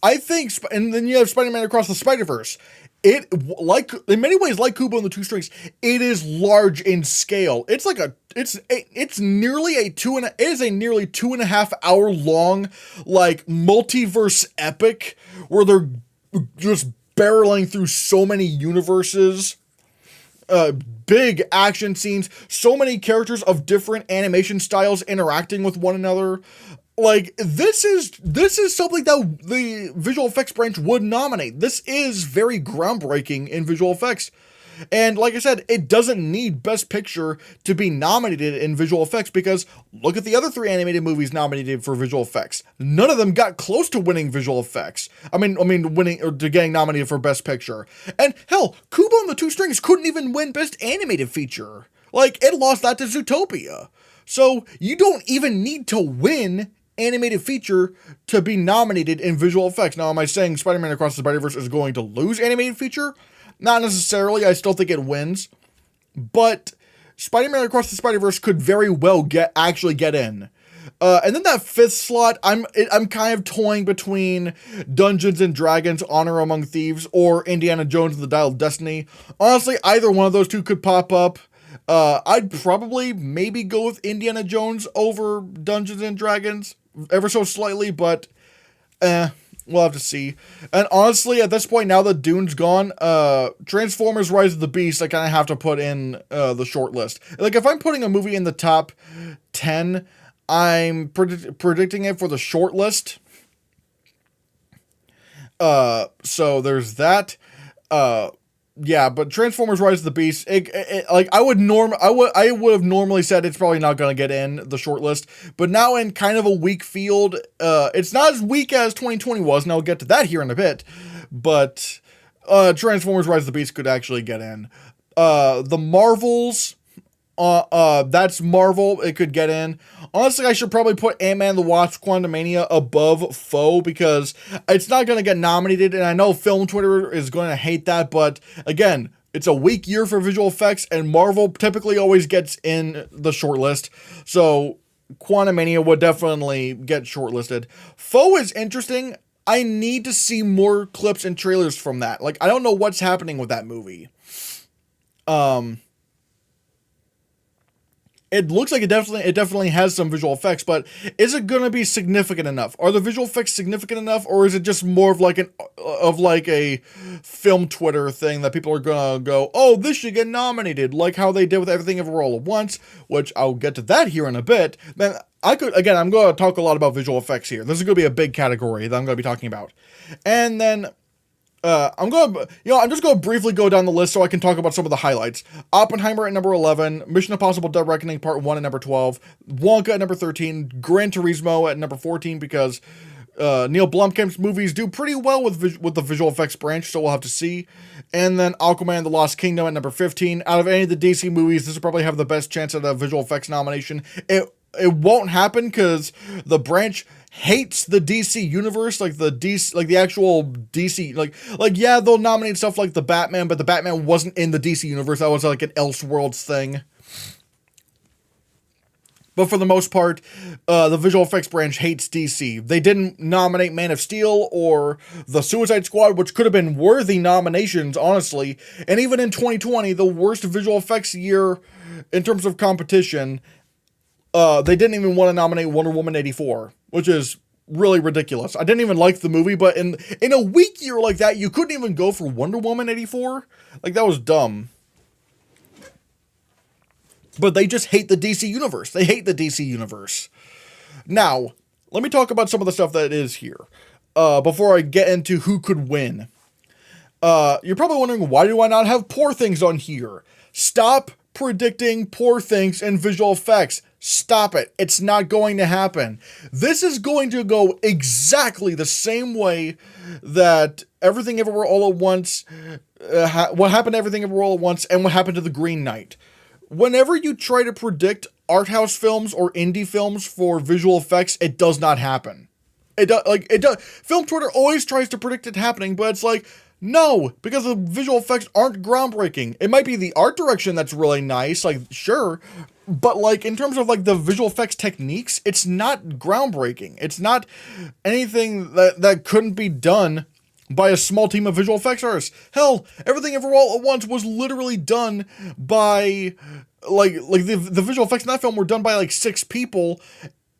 I think, and then you have Spider-Man Across the Spider-Verse. It, like, in many ways, like Kubo and the Two Strings, it is large in scale. It's like it's nearly a 2.5 hour long, like, multiverse epic where they're just barreling through so many universes. Big action scenes, so many characters of different animation styles interacting with one another. Like, this is something that the visual effects branch would nominate. This is very groundbreaking in visual effects. And like I said, it doesn't need Best Picture to be nominated in visual effects, because look at the other 3 animated movies nominated for visual effects. None of them got close to winning visual effects. I mean, winning or to getting nominated for Best Picture. And hell, Kubo and the Two Strings couldn't even win Best Animated Feature. Like, it lost that to Zootopia. So you don't even need to win animated feature to be nominated in visual effects. Now, am I saying Spider-Man Across the Spider-Verse is going to lose animated feature? Not necessarily. I still think it wins. But Spider-Man Across the Spider-Verse could very well actually get in. And then that 5th slot, I'm kind of toying between Dungeons and Dragons: Honor Among Thieves or Indiana Jones and the Dial of Destiny. Honestly, either one of those two could pop up. I'd probably maybe go with Indiana Jones over Dungeons and Dragons, ever so slightly, but we'll have to see. And honestly, at this point, now that Dune's gone, Transformers: Rise of the Beast, I kind of have to put in the short list. Like, if I'm putting a movie in the top 10, I'm predicting it for the short list. So there's that. Yeah, but Transformers: Rise of the Beast, like, I would have normally said it's probably not going to get in the short list, but now in kind of a weak field, it's not as weak as 2020 was, and I'll get to that here in a bit, but Transformers: Rise of the Beast could actually get in. The Marvels, that's Marvel, it could get in. Honestly, I should probably put Ant-Man and the Wasp: Quantumania above Foe, because it's not going to get nominated, and I know Film Twitter is going to hate that, but again, it's a weak year for visual effects, and Marvel typically always gets in the shortlist, so Quantumania would definitely get shortlisted. Foe is interesting. I need to see more clips and trailers from that. Like, I don't know what's happening with that movie. It looks like it definitely has some visual effects, but is it going to be significant enough? Are the visual effects significant enough, or is it just more of like a film Twitter thing that people are going to go, oh, this should get nominated, like how they did with Everything Everywhere All at Once, which I'll get to that here in a bit. Then I'm going to talk a lot about visual effects here. This is going to be a big category that I'm going to be talking about. And then I'm just going to briefly go down the list so I can talk about some of the highlights. Oppenheimer at number 11, Mission Impossible: Dead Reckoning Part 1 at number 12, Wonka at number 13, Gran Turismo at number 14, because Neil Blomkamp's movies do pretty well with the visual effects branch, so we'll have to see. And then Aquaman and the Lost Kingdom at number 15. Out of any of the DC movies, this will probably have the best chance at a visual effects nomination. it won't happen because the branch hates the DC universe, like the actual DC, like yeah, they'll nominate stuff like the Batman, but the Batman wasn't in the DC universe. That was like an Elseworlds thing. But for the most part, the visual effects branch hates DC. They didn't nominate Man of Steel or the Suicide Squad, which could have been worthy nominations, honestly. And even in 2020, the worst visual effects year in terms of competition, they didn't even want to nominate Wonder Woman 84, which is really ridiculous. I didn't even like the movie, but in a weak year like that, you couldn't even go for Wonder Woman 84? Like, that was dumb. But they just hate the DC universe. They hate the DC universe. Now, let me talk about some of the stuff that is here. Before I get into who could win. You're probably wondering, why do I not have Poor Things on here? Stop predicting Poor Things in visual effects. Stop it. It's not going to happen. This is going to go exactly the same way that Everything Everywhere All at Once, what happened to Everything Everywhere All at Once, and what happened to The Green Knight. Whenever you try to predict art house films or indie films for visual effects, it does not happen. It does. Film Twitter always tries to predict it happening, but it's like, no, because the visual effects aren't groundbreaking. It might be the art direction that's really nice, like, sure, but like in terms of like the visual effects techniques, it's not groundbreaking. It's not anything that couldn't be done by a small team of visual effects artists. Hell, Everything Everywhere All at Once was literally done by, like the visual effects in that film were done by like 6 people,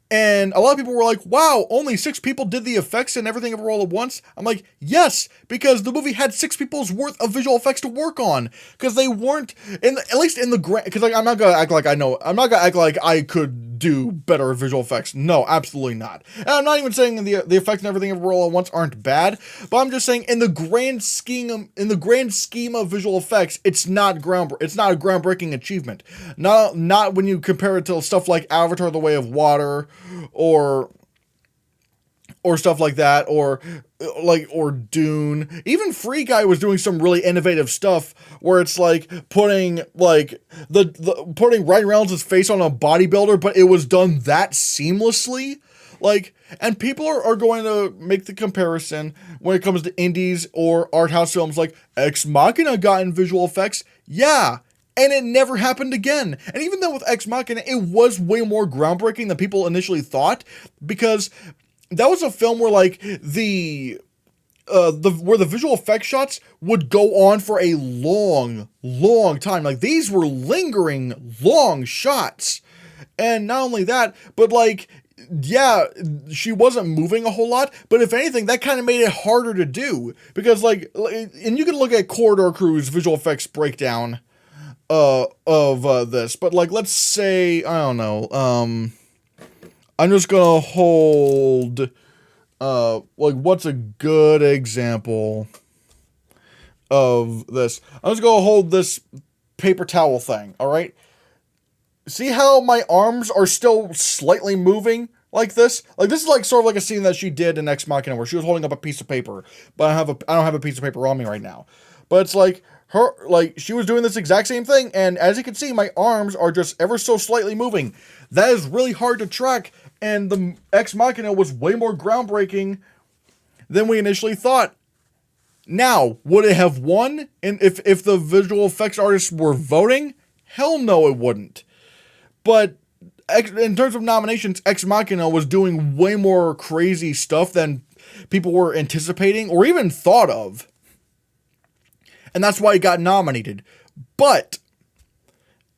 and a lot of people were like, wow, only 6 people did the effects in Everything Everywhere All at Once? I'm like, yes, because the movie had 6 people's worth of visual effects to work on, because they weren't, at least in the grand, because like, I'm not gonna act like I know, I'm not gonna act like I could do better visual effects. No, absolutely not. And I'm not even saying the effects and Everything Everywhere All at Once aren't bad, but I'm just saying in the grand scheme of visual effects, it's not a groundbreaking achievement. Not when you compare it to stuff like Avatar: The Way of Water, or stuff like that, or Dune. Even Free Guy was doing some really innovative stuff where it's like putting like putting Ryan Reynolds' face on a bodybuilder, but it was done that seamlessly. Like, and people are going to make the comparison when it comes to indies or art house films, like Ex Machina got in visual effects. Yeah. And it never happened again. And even though with Ex Machina, it was way more groundbreaking than people initially thought, because that was a film where like where the visual effects shots would go on for a long, long time. Like, these were lingering, long shots. And not only that, but like, yeah, she wasn't moving a whole lot, but if anything, that kind of made it harder to do. Because like, and you can look at Corridor Crew's visual effects breakdown of this, but like, let's say, I don't know, I'm just gonna hold, like, what's a good example of this? I'm just gonna hold this paper towel thing, alright? See how my arms are still slightly moving like this? Like, this is like sort of like a scene that she did in Ex Machina where she was holding up a piece of paper, but I don't have a piece of paper on me right now. But it's like, she was doing this exact same thing, and as you can see, my arms are just ever so slightly moving. That is really hard to track, and the Ex Machina was way more groundbreaking than we initially thought. Now, would it have won if the visual effects artists were voting? Hell no, it wouldn't. But in terms of nominations, Ex Machina was doing way more crazy stuff than people were anticipating or even thought of. And that's why it got nominated. But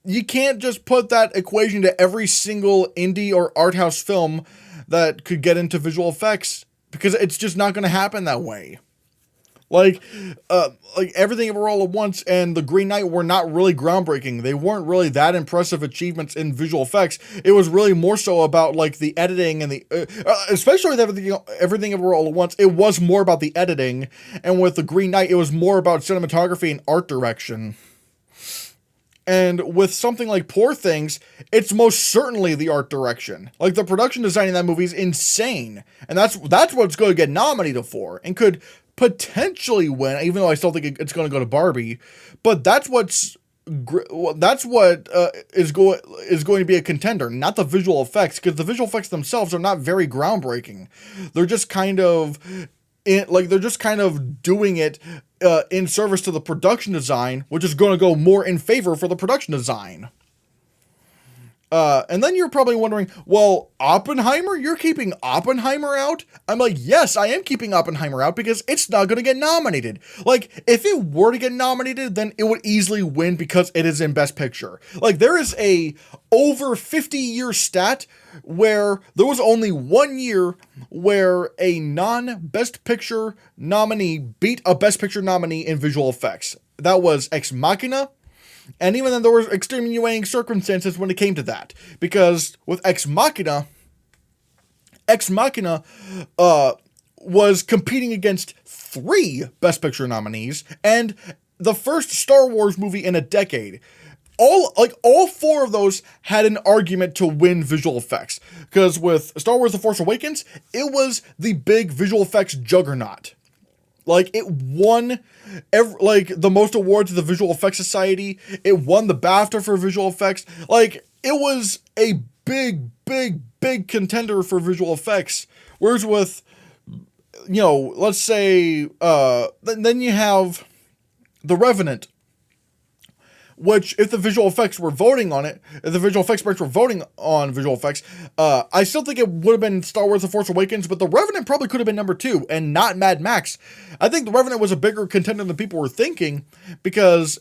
you can't just put that equation to every single indie or art house film that could get into visual effects, because it's just not going to happen that way. Like Everything Everywhere All at Once and The Green Knight were not really groundbreaking. They weren't really that impressive achievements in visual effects. It was really more so about like the editing and the, especially with Everything Everywhere All at Once, it was more about the editing. And with The Green Knight, it was more about cinematography and art direction. And with something like Poor Things, it's most certainly the art direction. Like, the production design in that movie is insane. And that's what it's going to get nominated for, and could potentially win, even though I still think it's going to go to Barbie. But that's what's well, that's what is going to be a contender, not the visual effects, because the visual effects themselves are not very groundbreaking. They're just kind of they're just kind of doing it in service to the production design, which is going to go more in favor for the production design. And then you're probably wondering, well, Oppenheimer? You're keeping Oppenheimer out? I'm like, yes, I am keeping Oppenheimer out because it's not going to get nominated. Like, if it were to get nominated, then it would easily win because it is in Best Picture. Like, there is a over 50-year stat where there was only 1 year where a non-Best Picture nominee beat a Best Picture nominee in visual effects. That was Ex Machina. And even then, there were extenuating circumstances when it came to that. Because with Ex Machina was competing against 3 Best Picture nominees and the first Star Wars movie in a decade. All 4 of those had an argument to win visual effects. Because with Star Wars The Force Awakens, it was the big visual effects juggernaut. Like, it won the most awards of the Visual Effects Society. It won the BAFTA for visual effects. Like, it was a big, big, big contender for visual effects. Whereas with, let's say, then you have The Revenant, which, if the visual effects were voting on it, if the visual effects branch were voting on visual effects, I still think it would have been Star Wars The Force Awakens, but The Revenant probably could have been number 2, and not Mad Max. I think The Revenant was a bigger contender than people were thinking, because,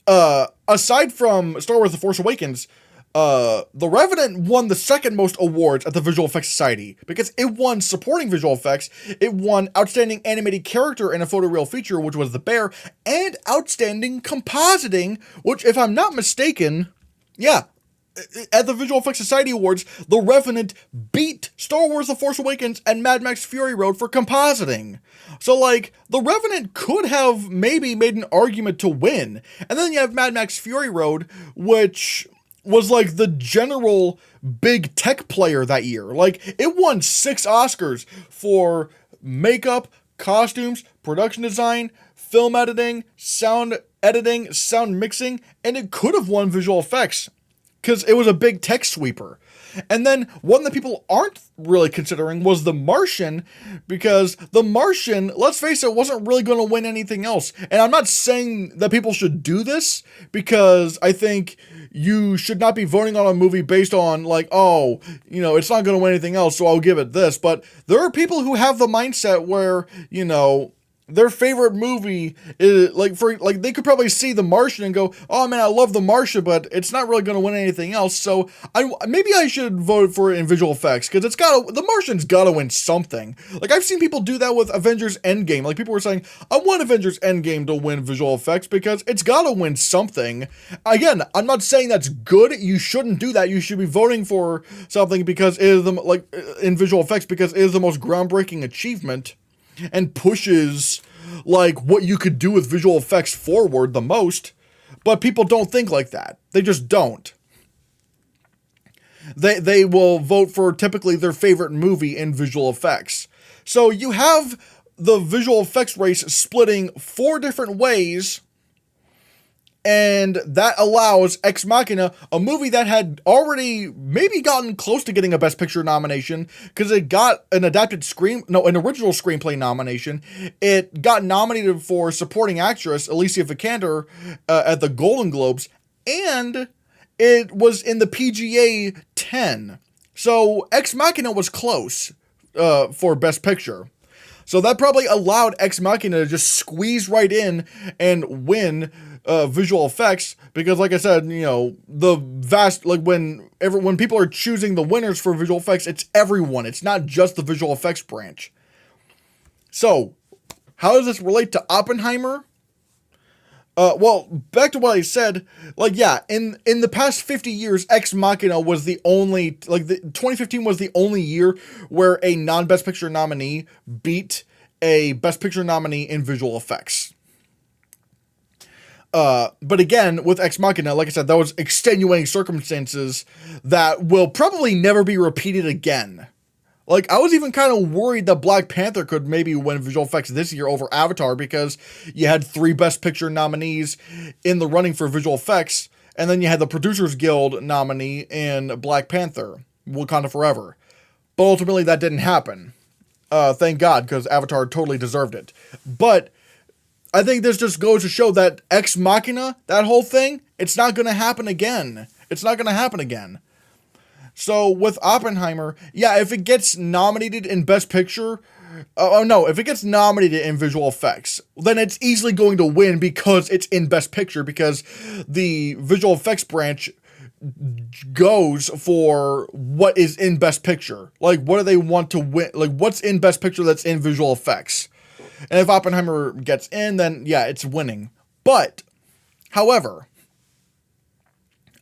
aside from Star Wars The Force Awakens, The Revenant won the second most awards at the Visual Effects Society, because it won Supporting Visual Effects, it won Outstanding Animated Character in a Photoreal Feature, which was the bear, and Outstanding Compositing, which, if I'm not mistaken, at the Visual Effects Society Awards, The Revenant beat Star Wars The Force Awakens and Mad Max Fury Road for compositing. So, The Revenant could have maybe made an argument to win. And then you have Mad Max Fury Road, which was the general big tech player that year. It won 6 Oscars for makeup, costumes, production design, film editing, sound mixing, and it could have won visual effects because it was a big tech sweeper. And then one that people aren't really considering was The Martian, because The Martian, let's face it, wasn't really going to win anything else. And I'm not saying that people should do this, because I think you should not be voting on a movie based on it's not going to win anything else, so I'll give it this. But there are people who have the mindset where, their favorite movie is they could probably see The Martian and go, oh man, I love The Martian, but it's not really going to win anything else. So maybe I should vote for it in visual effects, because The Martian's got to win something. I've seen people do that with Avengers Endgame. People were saying, I want Avengers Endgame to win visual effects because it's got to win something. Again, I'm not saying that's good. You shouldn't do that. You should be voting for something because it is in visual effects, because it is the most groundbreaking achievement and pushes what you could do with visual effects forward the most. But people don't think like that. They just don't. They will vote for typically their favorite movie in visual effects. So you have the visual effects race splitting 4 different ways, and that allows Ex Machina, a movie that had already maybe gotten close to getting a Best Picture nomination, because it got an an original screenplay nomination. It got nominated for Supporting Actress, Alicia Vikander, at the Golden Globes, and it was in the PGA 10. So Ex Machina was close for Best Picture. So that probably allowed Ex Machina to just squeeze right in and win visual effects, because like I said, the vast, when people are choosing the winners for visual effects, it's everyone. It's not just the visual effects branch. So how does this relate to Oppenheimer? Well, back to what I said, in the past 50 years, Ex Machina was the only, 2015 was the only year where a non-Best Picture nominee beat a Best Picture nominee in visual effects. But again, with Ex Machina, like I said, that was extenuating circumstances that will probably never be repeated again. Like, I was even kind of worried that Black Panther could maybe win visual effects this year over Avatar, because you had 3 Best Picture nominees in the running for visual effects, and then you had the Producers Guild nominee in Black Panther, Wakanda Forever. But ultimately, that didn't happen. Thank God, because Avatar totally deserved it. But I think this just goes to show that Ex Machina, that whole thing, it's not going to happen again. It's not going to happen again. So with Oppenheimer, yeah, if it gets nominated in Best Picture, if it gets nominated in visual effects, then it's easily going to win because it's in Best Picture, because the visual effects branch goes for what is in Best Picture. Like, what do they want to win? Like, what's in Best Picture that's in visual effects? And if Oppenheimer gets in, then yeah, it's winning. But, however,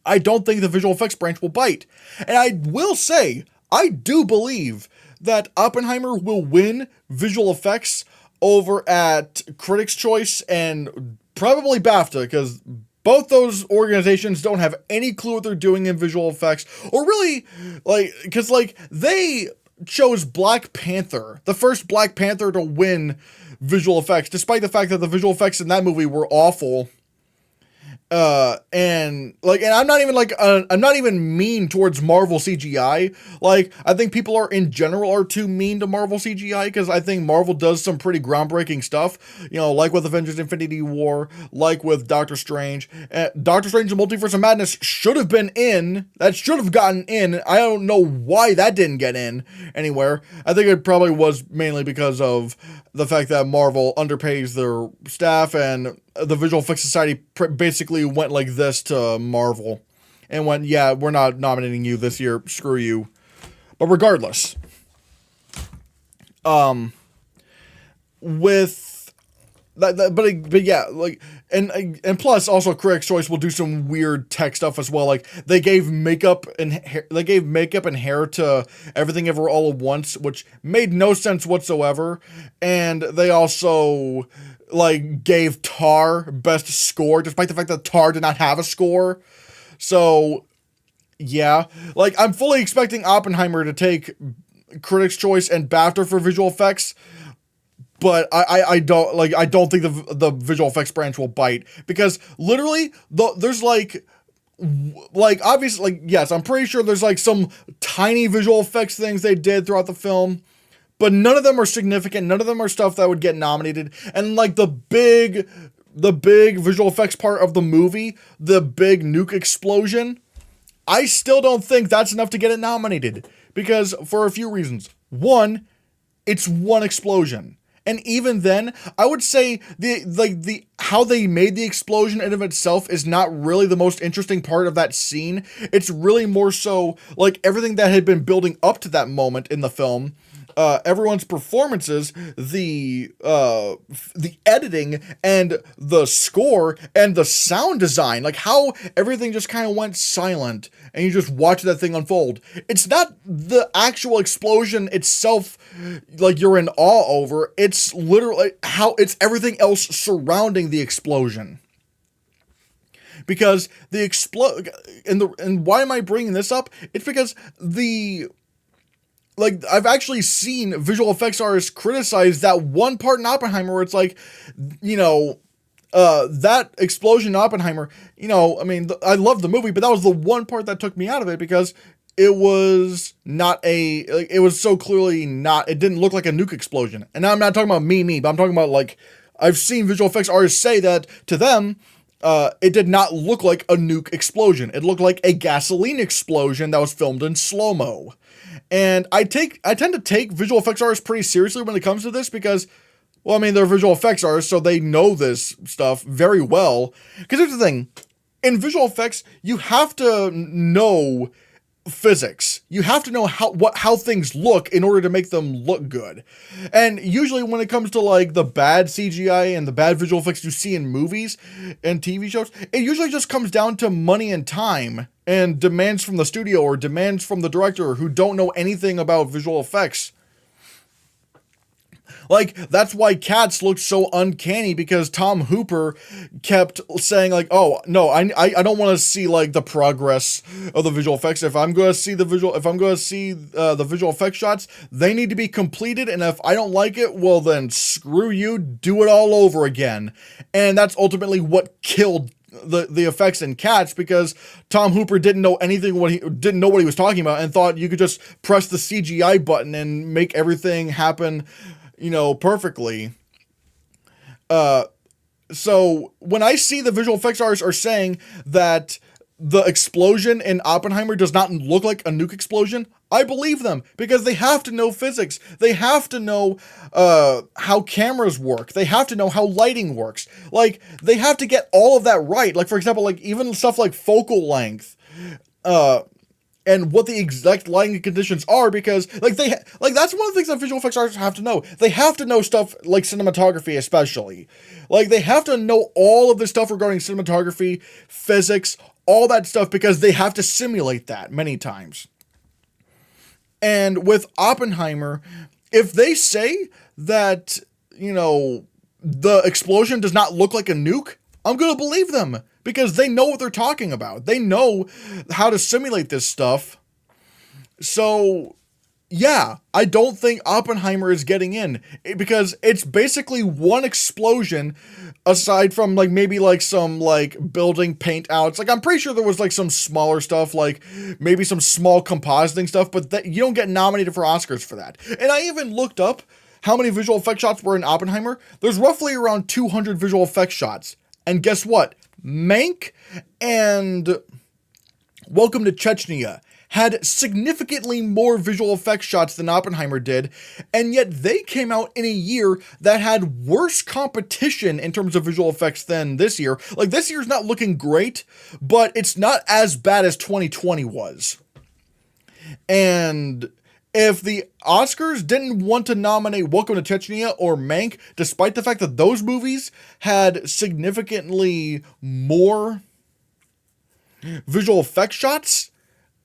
I don't think the visual effects branch will bite. And I will say, I do believe that Oppenheimer will win visual effects over at Critics' Choice and probably BAFTA, because both those organizations don't have any clue what they're doing in visual effects. Or really, because they chose Black Panther, the first Black Panther to win visual effects, despite the fact that the visual effects in that movie were awful. And I'm not even mean towards Marvel CGI. Like, I think people in general are too mean to Marvel CGI, because I think Marvel does some pretty groundbreaking stuff, like with Avengers Infinity War, like with Doctor Strange. Doctor Strange and Multiverse of Madness should have been in, that should have gotten in. I don't know why that didn't get in anywhere. I think it probably was mainly because of the fact that Marvel underpays their staff, and the Visual Effects Society basically went like this to Marvel and went, yeah, we're not nominating you this year, screw you. But regardless, with that, but yeah, like, and plus also Critics' Choice will do some weird tech stuff as well. Like, they gave makeup and hair to Everything Ever All at Once, which made no sense whatsoever. And they also gave Tar best score, despite the fact that Tar did not have a score. So yeah, I'm fully expecting Oppenheimer to take Critics' Choice and BAFTA for visual effects. But I don't think the visual effects branch will bite, because literally there's obviously, yes, I'm pretty sure there's some tiny visual effects things they did throughout the film, but none of them are significant. None of them are stuff that would get nominated. And the big visual effects part of the movie, the big nuke explosion, I still don't think that's enough to get it nominated, because for a few reasons. One, it's one explosion. And even then, I would say the how they made the explosion in of itself is not really the most interesting part of that scene. It's really more so everything that had been building up to that moment in the film. Everyone's performances, the editing, and the score, and the sound design, how everything just kind of went silent, and you just watch that thing unfold. It's not the actual explosion itself, you're in awe over. It's literally it's everything else surrounding the explosion. Because and why am I bringing this up? It's because I've actually seen visual effects artists criticize that one part in Oppenheimer where it's that explosion in Oppenheimer, I love the movie, but that was the one part that took me out of it, because it was not it was so clearly not, it didn't look like a nuke explosion. And now I'm not talking about me, but I'm talking about I've seen visual effects artists say that to them, it did not look like a nuke explosion. It looked like a gasoline explosion that was filmed in slow-mo. And I tend to take visual effects artists pretty seriously when it comes to this, because, they're visual effects artists, so they know this stuff very well. Because here's the thing, in visual effects, you have to know physics. You have to know how things look in order to make them look good. And usually when it comes to the bad CGI and the bad visual effects you see in movies and TV shows, it usually just comes down to money and time, and demands from the studio or demands from the director who don't know anything about visual effects. Like, that's why Cats looked so uncanny, because Tom Hooper kept saying, like, oh, no, I don't want to see, like, the progress of the visual effects. If I'm going to see the visual effects shots, they need to be completed, and if I don't like it, well, then screw you, do it all over again. And that's ultimately what killed the effects in Cats, because Tom Hooper didn't know what he was talking about, and thought you could just press the CGI button and make everything happen, perfectly. So when I see the visual effects artists are saying that the explosion in Oppenheimer does not look like a nuke explosion, I believe them, because they have to know physics. They have to know how cameras work. They have to know how lighting works. Like, they have to get all of that right. Like, for example, like, even stuff like focal length, and what the exact lighting conditions are, because that's one of the things that visual effects artists have to know. They have to know stuff like cinematography, especially. Like, they have to know all of this stuff regarding cinematography, physics, all that stuff, because they have to simulate that many times. And with Oppenheimer, if they say that, the explosion does not look like a nuke, I'm going to believe them, because they know what they're talking about. They know how to simulate this stuff. So, yeah, I don't think Oppenheimer is getting in, because it's basically one explosion, aside from, like, maybe, like, some, like, building paint outs. Like, I'm pretty sure there was, like, some smaller stuff, like, maybe some small compositing stuff, but that you don't get nominated for Oscars for that. And I even looked up how many visual effects shots were in Oppenheimer. There's roughly around 200 visual effects shots. And guess what? Mank and Welcome to Chechnya had significantly more visual effects shots than Oppenheimer did, and yet they came out in a year that had worse competition in terms of visual effects than this year. Like, this year's not looking great, but it's not as bad as 2020 was. And if the Oscars didn't want to nominate Welcome to Chechnya or Mank, despite the fact that those movies had significantly more visual effects shots,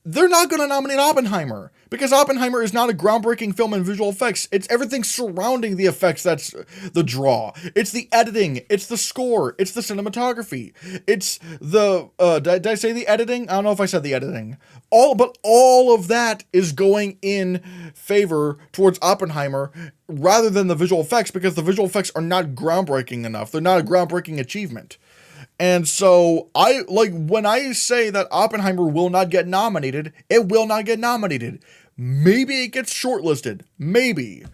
they're not going to nominate Oppenheimer, because Oppenheimer is not a groundbreaking film in visual effects. It's everything surrounding the effects that's the draw. It's the editing, it's the score, it's the cinematography, it's the, did I say the editing? I don't know if I said the editing. But all of that is going in favor towards Oppenheimer rather than the visual effects, because the visual effects are not groundbreaking enough. They're not a groundbreaking achievement. And so, when I say that Oppenheimer will not get nominated, it will not get nominated. Maybe it gets shortlisted. Maybe.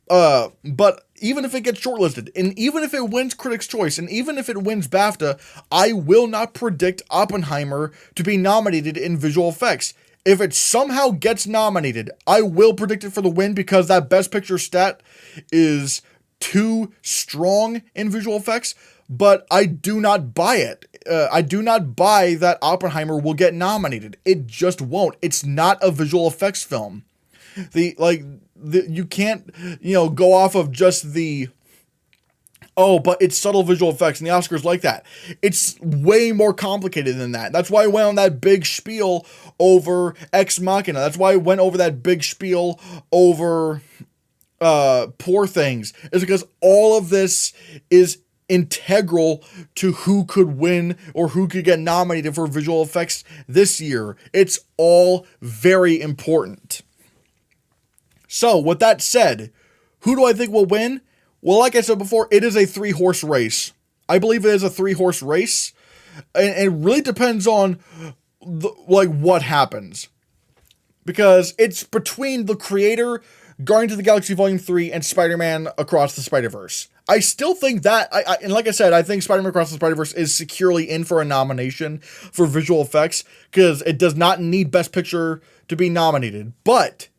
But even if it gets shortlisted, and even if it wins Critics' Choice, and even if it wins BAFTA, I will not predict Oppenheimer to be nominated in visual effects. If it somehow gets nominated, I will predict it for the win, because that Best Picture stat is too strong in visual effects. But I do not buy it. I do not buy that Oppenheimer will get nominated. It just won't. It's not a visual effects film. You can't, go off of just but it's subtle visual effects, and the Oscars like that. It's way more complicated than that. That's why I went on that big spiel over Ex Machina. That's why I went over that big spiel over Poor Things. Is because all of this is integral to who could win or who could get nominated for visual effects this year. It's all very important. So, with that said, who do I think will win? Well, like I said before, it is a 3-horse race. I believe it is a 3-horse race, and it really depends on what happens, because it's between The Creator, Guardians of the Galaxy Volume 3, and Spider-Man Across the Spider-Verse. I still think that, and like I said, I think Spider-Man Across the Spider-Verse is securely in for a nomination for visual effects, because it does not need Best Picture to be nominated, but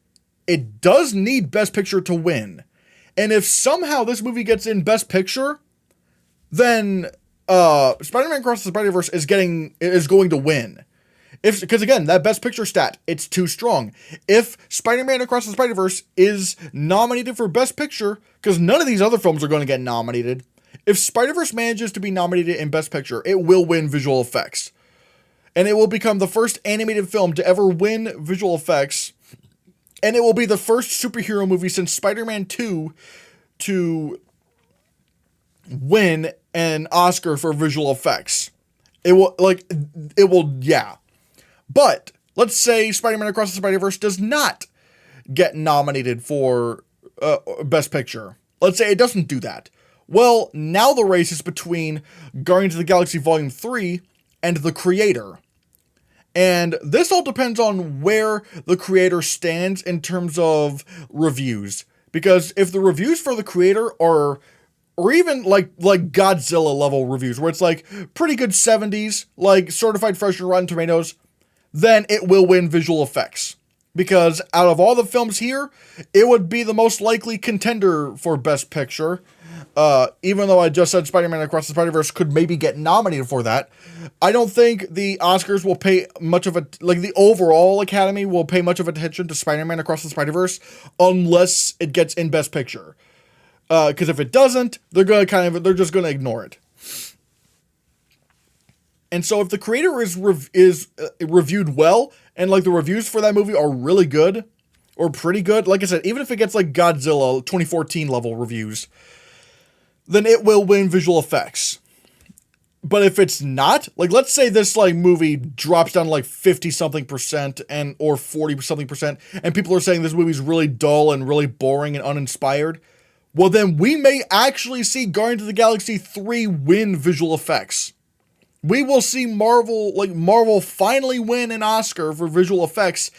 it does need Best Picture to win. And if somehow this movie gets in Best Picture, then Spider-Man Across the Spider-Verse is going to win. Because again, that Best Picture stat, it's too strong. If Spider-Man Across the Spider-Verse is nominated for Best Picture, because none of these other films are going to get nominated, if Spider-Verse manages to be nominated in Best Picture, it will win visual effects. And it will become the first animated film to ever win visual effects. And it will be the first superhero movie since Spider-Man 2 to win an Oscar for visual effects. Yeah. But let's say Spider-Man Across the Spider-Verse does not get nominated for Best Picture. Let's say it doesn't do that. Well, now the race is between Guardians of the Galaxy Volume 3 and The Creator. And this all depends on where The Creator stands in terms of reviews. Because if the reviews for The Creator are, or even like Godzilla level reviews, where it's like pretty good 70s, like certified fresh and Rotten Tomatoes, then it will win visual effects. Because out of all the films here, it would be the most likely contender for Best Picture. Even though I just said Spider-Man Across the Spider-Verse could maybe get nominated for that, I don't think the Oscars will pay much of the overall Academy will pay much of attention to Spider-Man Across the Spider-Verse unless it gets in Best Picture. Because if it doesn't, they're just gonna ignore it. And so if The Creator is reviewed well, and like the reviews for that movie are really good, or pretty good, like I said, even if it gets like Godzilla 2014 level reviews, then it will win visual effects. But if it's not, like let's say this like movie drops down to like 50-something% or 40-something%, and people are saying this movie's really dull and really boring and uninspired, well then we may actually see Guardians of the Galaxy 3 win visual effects. We will see Marvel finally win an Oscar for visual effects,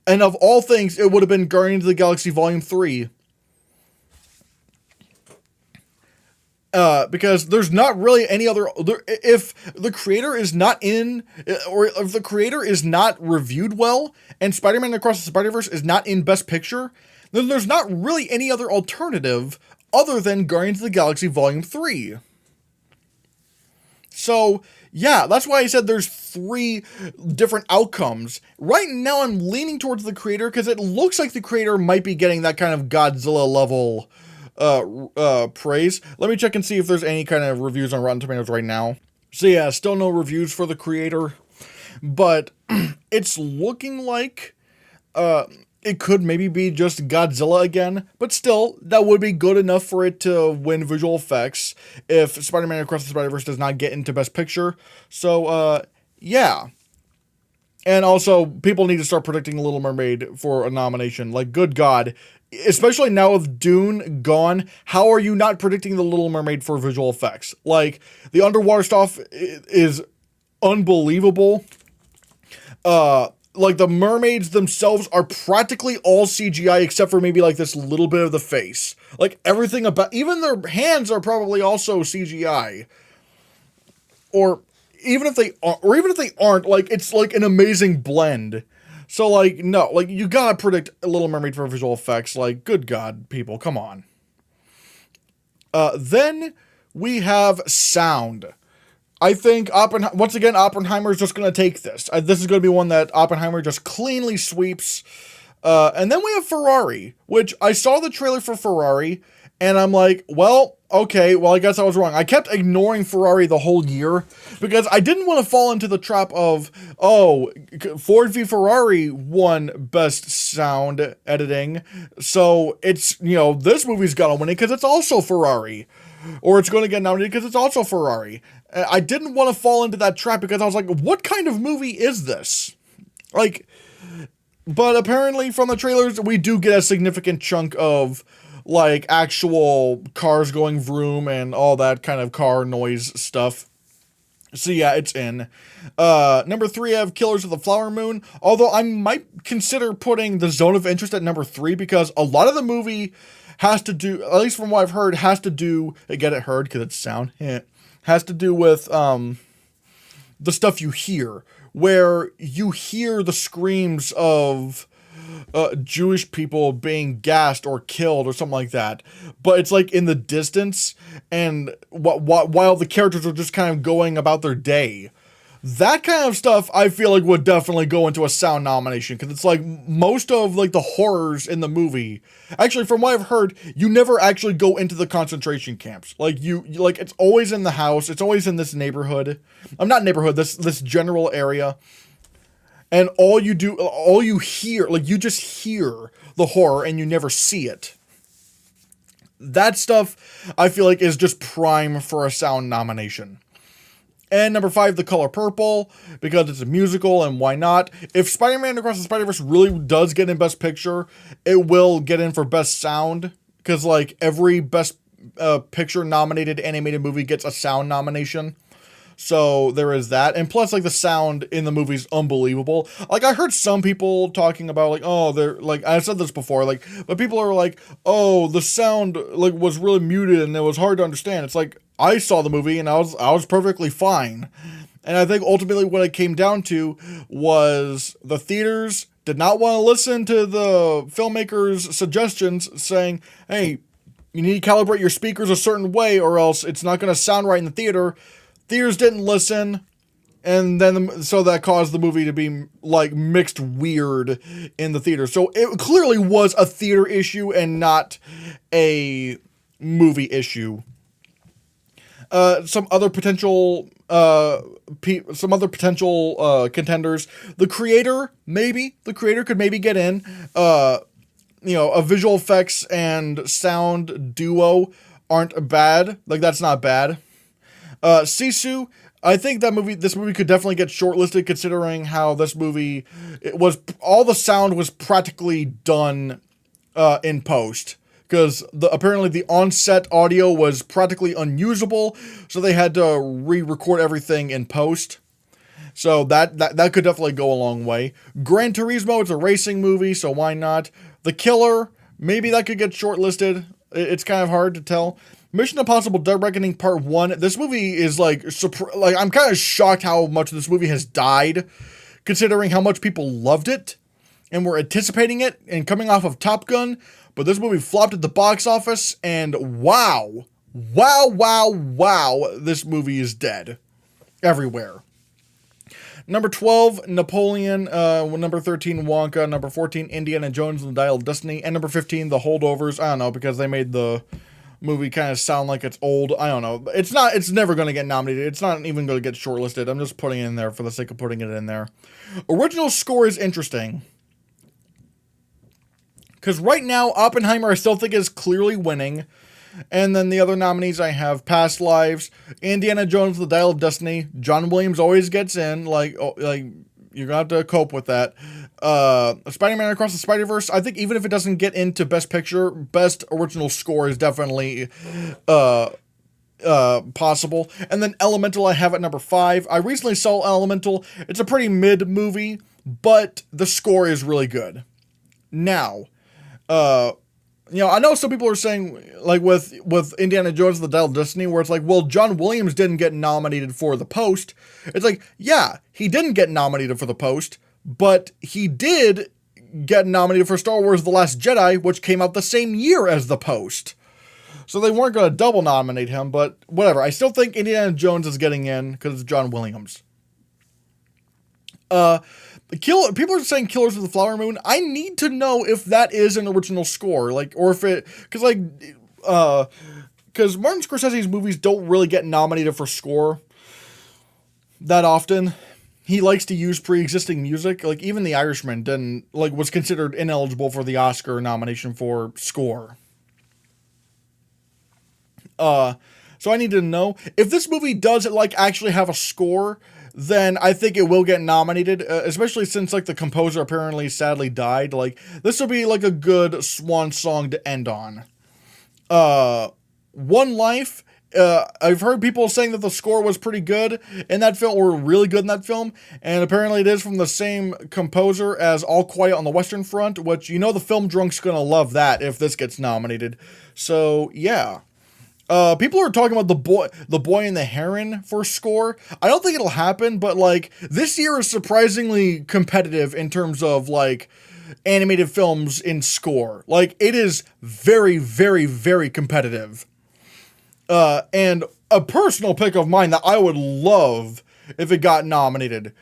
and of all things, it would have been Guardians of the Galaxy Volume 3. Because there's not really any other, if The Creator is not in, or if The Creator is not reviewed well, and Spider-Man Across the Spider-Verse is not in Best Picture, then there's not really any other alternative other than Guardians of the Galaxy Volume 3. So, yeah, that's why I said there's 3 different outcomes. Right now I'm leaning towards The Creator because it looks like The Creator might be getting that kind of Godzilla level praise. Let me check and see if there's any kind of reviews on Rotten Tomatoes right now. So yeah, still no reviews for The Creator, but it's looking like it could maybe be just Godzilla again, but still, that would be good enough for it to win visual effects if Spider-Man Across the Spider-Verse does not get into Best Picture. So, yeah. And also, people need to start predicting Little Mermaid for a nomination. Like, good God. Especially now with Dune gone, how are you not predicting The Little Mermaid for visual effects? Like, the underwater stuff is unbelievable. Like, the mermaids themselves are practically all CGI except for maybe, like, this little bit of the face. Like, everything about... Even their hands are probably also CGI. Or even if they aren't, like, it's, like, an amazing blend. So, like, no. Like, you gotta predict Little Mermaid for visual effects. Like, good God, people. Come on. Then we have sound. I think once again, Oppenheimer is just going to take this. This is going to be one that Oppenheimer just cleanly sweeps. And then we have Ferrari, which I saw the trailer for Ferrari, and I'm like, well, okay, well, I guess I was wrong. I kept ignoring Ferrari the whole year because I didn't want to fall into the trap of, oh, Ford v Ferrari won Best Sound Editing, so it's, this movie's got to win it because it's also Ferrari. Or it's going to get nominated because it's also Ferrari. I didn't want to fall into that trap because I was like, what kind of movie is this? Like, but apparently from the trailers, we do get a significant chunk of, like, actual cars going vroom and all that kind of car noise stuff. So yeah, it's in. Number 3, I have Killers of the Flower Moon. Although I might consider putting The Zone of Interest at number 3 because a lot of the movie has to do, at least from what I've heard, has to do, get it heard because it's sound, has to do with the stuff you hear, where you hear the screams of Jewish people being gassed or killed or something like that, but it's like in the distance, and while the characters are just kind of going about their day. That kind of stuff, I feel like, would definitely go into a sound nomination, because it's like most of, like, the horrors in the movie, actually, from what I've heard, you never actually go into the concentration camps. Like, like, it's always in the house, it's always in this neighborhood, this general area, and all you hear, like, you just hear the horror, and you never see it. that stuff I feel like is just prime for a sound nomination. And number 5, The Color Purple, because it's a musical, and why not? If Spider-Man Across the Spider-Verse really does get in Best Picture, it will get in for Best Sound, because, like, every Best Picture nominated animated movie gets a sound nomination. So there is that. And plus, like, the sound in the movie's unbelievable. Like, I heard some people talking about, like, oh, they're, like, I said this before, like, but people are like, oh, the sound, like, was really muted and it was hard to understand. It's like, I saw the movie and I was perfectly fine. And I think ultimately what it came down to was the theaters did not want to listen to the filmmakers' suggestions saying, hey, you need to calibrate your speakers a certain way or else it's not going to sound right in the theater. Theaters didn't listen, and then so that caused the movie to be, like, mixed weird in the theater. So it clearly was a theater issue and not a movie issue. Some other potential contenders. The Creator, maybe. The Creator could maybe get in. A visual effects and sound duo aren't bad. Like, that's not bad. Sisu, I think this movie could definitely get shortlisted considering how this movie, all the sound was practically done in post. Because apparently the on-set audio was practically unusable, so they had to re-record everything in post. So that could definitely go a long way. Gran Turismo, it's a racing movie, so why not? The Killer, maybe that could get shortlisted. It's kind of hard to tell. Mission Impossible Dead Reckoning Part 1. This movie is like I'm kind of shocked how much this movie has died, considering how much people loved it and were anticipating it and coming off of Top Gun. But this movie flopped at the box office, and wow, this movie is dead everywhere. Number 12, Napoleon. Number 13, Wonka. Number 14, Indiana Jones and the Dial of Destiny. And number 15, The Holdovers. I don't know, because they made the movie kind of sound like it's old. I don't know. It's never going to get nominated. It's not even going to get shortlisted. I'm just putting it in there for the sake of putting it in there. Original score is interesting. Because right now, Oppenheimer I still think is clearly winning. And then the other nominees I have Past Lives, Indiana Jones, The Dial of Destiny. John Williams always gets in. Like you're going to have to cope with that. Spider-Man Across the Spider-Verse, I think even if it doesn't get into Best Picture, Best Original Score is definitely possible. And then Elemental I have at number 5. I recently saw Elemental. It's a pretty mid movie, but the score is really good. Now, I know some people are saying, like, with Indiana Jones and the Dial of Destiny, where it's like, well, John Williams didn't get nominated for The Post. It's like, yeah, he didn't get nominated for The Post, but he did get nominated for Star Wars The Last Jedi, which came out the same year as The Post. So they weren't going to double nominate him, but whatever. I still think Indiana Jones is getting in because it's John Williams. People are saying Killers of the Flower Moon. I need to know if that is an original score, because Martin Scorsese's movies don't really get nominated for score that often. He likes to use pre-existing music. Like, even The Irishman was considered ineligible for the Oscar nomination for score. So I need to know if this movie does actually have a score. Then I think it will get nominated, especially since, the composer apparently sadly died. This will be, a good swan song to end on. One Life, I've heard people saying that the score was pretty good in that film, or really good in that film, and apparently it is from the same composer as All Quiet on the Western Front, which, the film drunk's gonna love that if this gets nominated. So, yeah. People are talking about the Boy and the Heron for score. I don't think it'll happen, but this year is surprisingly competitive in terms of animated films in score. It is very, very, very competitive. And a personal pick of mine that I would love if it got nominated.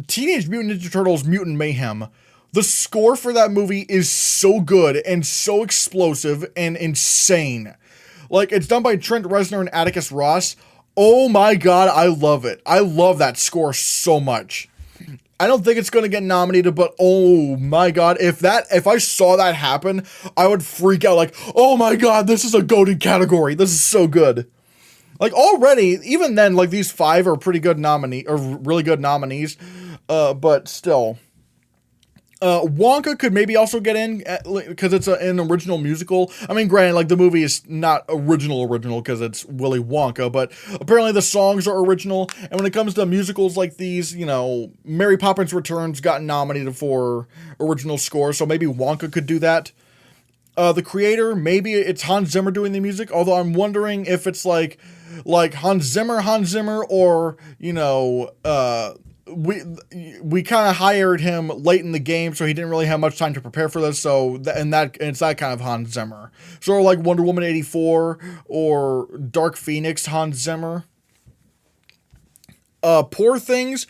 Teenage Mutant Ninja Turtles Mutant Mayhem. The score for that movie is so good and so explosive and insane. It's done by Trent Reznor and Atticus Ross. Oh my god, I love it. I love that score so much. I don't think it's going to get nominated, but oh my god, if I saw that happen, I would freak out like, oh my god, this is a goated category. This is so good. Like already, even then, like these 5 are pretty good really good nominees, but still. Wonka could maybe also get in because it's an original musical. I mean, granted, like the movie is not original because it's Willy Wonka, but apparently the songs are original. And when it comes to musicals like these, you know, Mary Poppins Returns got nominated for original score, so maybe Wonka could do that. The creator, maybe it's Hans Zimmer doing the music, although I'm wondering if it's like Hans Zimmer, or, you know, we kind of hired him late in the game, so he didn't really have much time to prepare for this. So it's that kind of Hans Zimmer, sort of like Wonder Woman 84 or Dark Phoenix Hans Zimmer. Poor Things.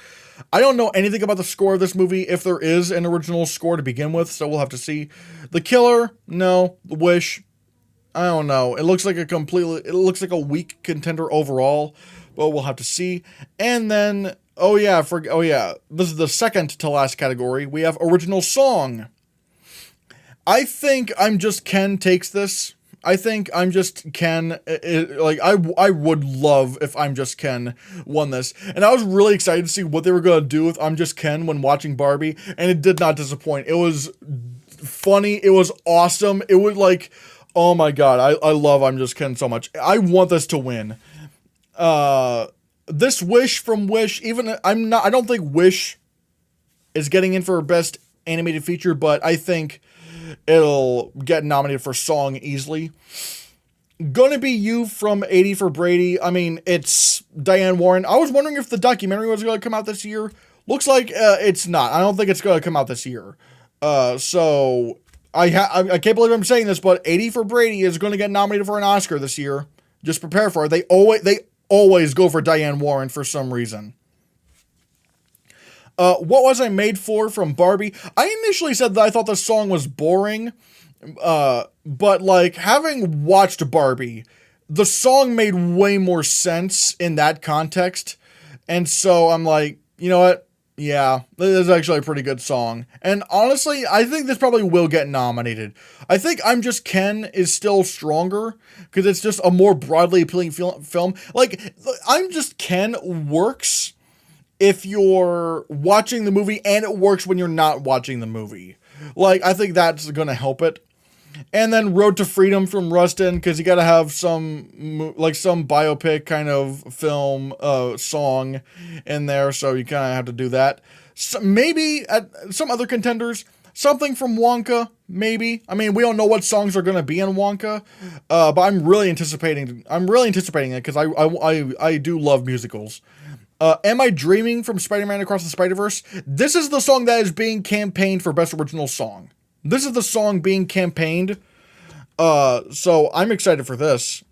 I don't know anything about the score of this movie, if there is an original score to begin with, so we'll have to see. The Killer, no. The Wish, I don't know. It looks like a weak contender overall, but we'll have to see. And then, this is the second to last category. We have original song. I think I'm Just Ken takes this. I think I'm Just Ken, I would love if I'm Just Ken won this. And I was really excited to see what they were going to do with I'm Just Ken when watching Barbie, and it did not disappoint. It was funny. It was awesome. It was like, oh my god, I love I'm Just Ken so much. I want this to win. This Wish from Wish, I don't think Wish is getting in for best animated feature, but I think it'll get nominated for song easily. Gonna Be You from 80 for Brady. I mean, it's Diane Warren. I was wondering if the documentary was going to come out this year. Looks like it's not. I don't think it's going to come out this year. So I can't believe I'm saying this, but 80 for Brady is going to get nominated for an Oscar this year. Just prepare for it. They always go for Diane Warren for some reason. What Was I Made For from Barbie? I initially said that I thought the song was boring, but like having watched Barbie, the song made way more sense in that context. And so I'm like, you know what? Yeah, this is actually a pretty good song. And honestly, I think this probably will get nominated. I think I'm Just Ken is still stronger because it's just a more broadly appealing film. Like, I'm Just Ken works if you're watching the movie, and it works when you're not watching the movie. Like, I think that's gonna help it. And then Road to Freedom from Rustin, because you gotta have some biopic kind of film song in there, so you kind of have to do that. So maybe at some other contenders, something from Wonka, maybe. I mean, we don't know what songs are gonna be in Wonka, but I'm really anticipating it because I do love musicals. Am I Dreaming from Spider-Man Across the Spider-Verse? This is the song that is being campaigned for Best Original Song. This is the song being campaigned. So I'm excited for this.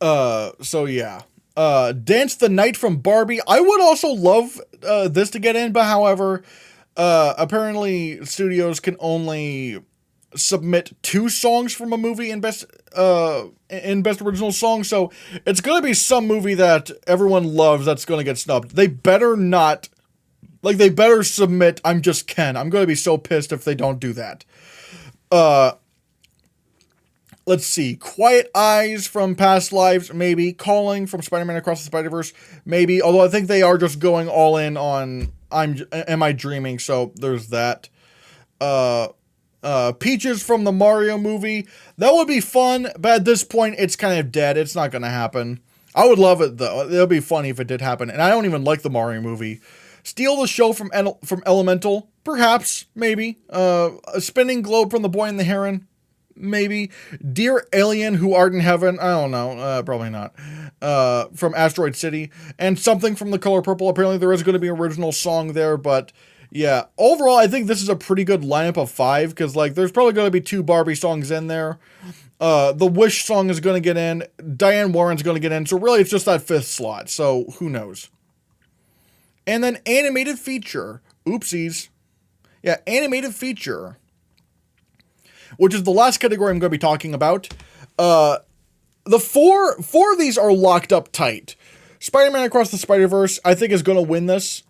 So yeah. Dance the Night from Barbie. I would also love this to get in, but however, apparently studios can only submit 2 songs from a movie in best original song, so it's gonna be some movie that everyone loves that's gonna get snubbed. They better not, like, they better submit I'm Just Ken. I'm gonna be so pissed if they don't do that. Let's see. Quiet Eyes from Past Lives, maybe. Calling from Spider-Man Across the Spider-Verse, maybe. Although I think they are just going all in on Am I Dreaming, so there's that. Peaches from the Mario movie. That would be fun, but at this point, it's kind of dead. It's not gonna happen. I would love it, though. It would be funny if it did happen, and I don't even like the Mario movie. Steal the Show from Elemental. Perhaps, maybe. A Spinning Globe from The Boy and the Heron. Maybe. Dear Alien Who Art in Heaven. I don't know. Probably not. From Asteroid City. And something from The Color Purple. Apparently there is going to be an original song there, but yeah. Overall, I think this is a pretty good lineup of 5, because like there's probably going to be 2 Barbie songs in there. The Wish song is going to get in. Diane Warren's going to get in. So really it's just that 5th slot. So who knows? And then animated feature. Oopsies. Yeah, animated feature, which is the last category I'm going to be talking about. The four of these are locked up tight. Spider-Man Across the Spider-Verse, I think, is going to win this.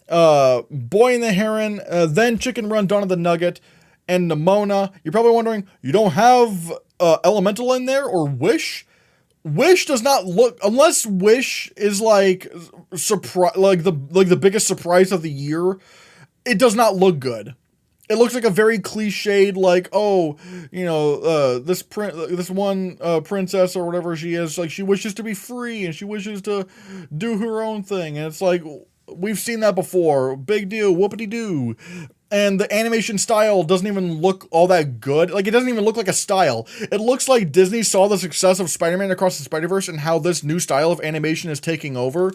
Boy and the Heron, then Chicken Run, Dawn of the Nugget, and Nimona. You're probably wondering, you don't have Elemental in there or Wish? Wish does not look, unless Wish is like the biggest surprise of the year. It does not look good. It looks like a very cliched, like, oh, this one princess or whatever she is, like, she wishes to be free and she wishes to do her own thing, and it's like, we've seen that before. Big deal, whoopity-doo. And the animation style doesn't even look all that good. Like, it doesn't even look like a style. It looks like Disney saw the success of Spider-Man Across the Spider-Verse and how this new style of animation is taking over.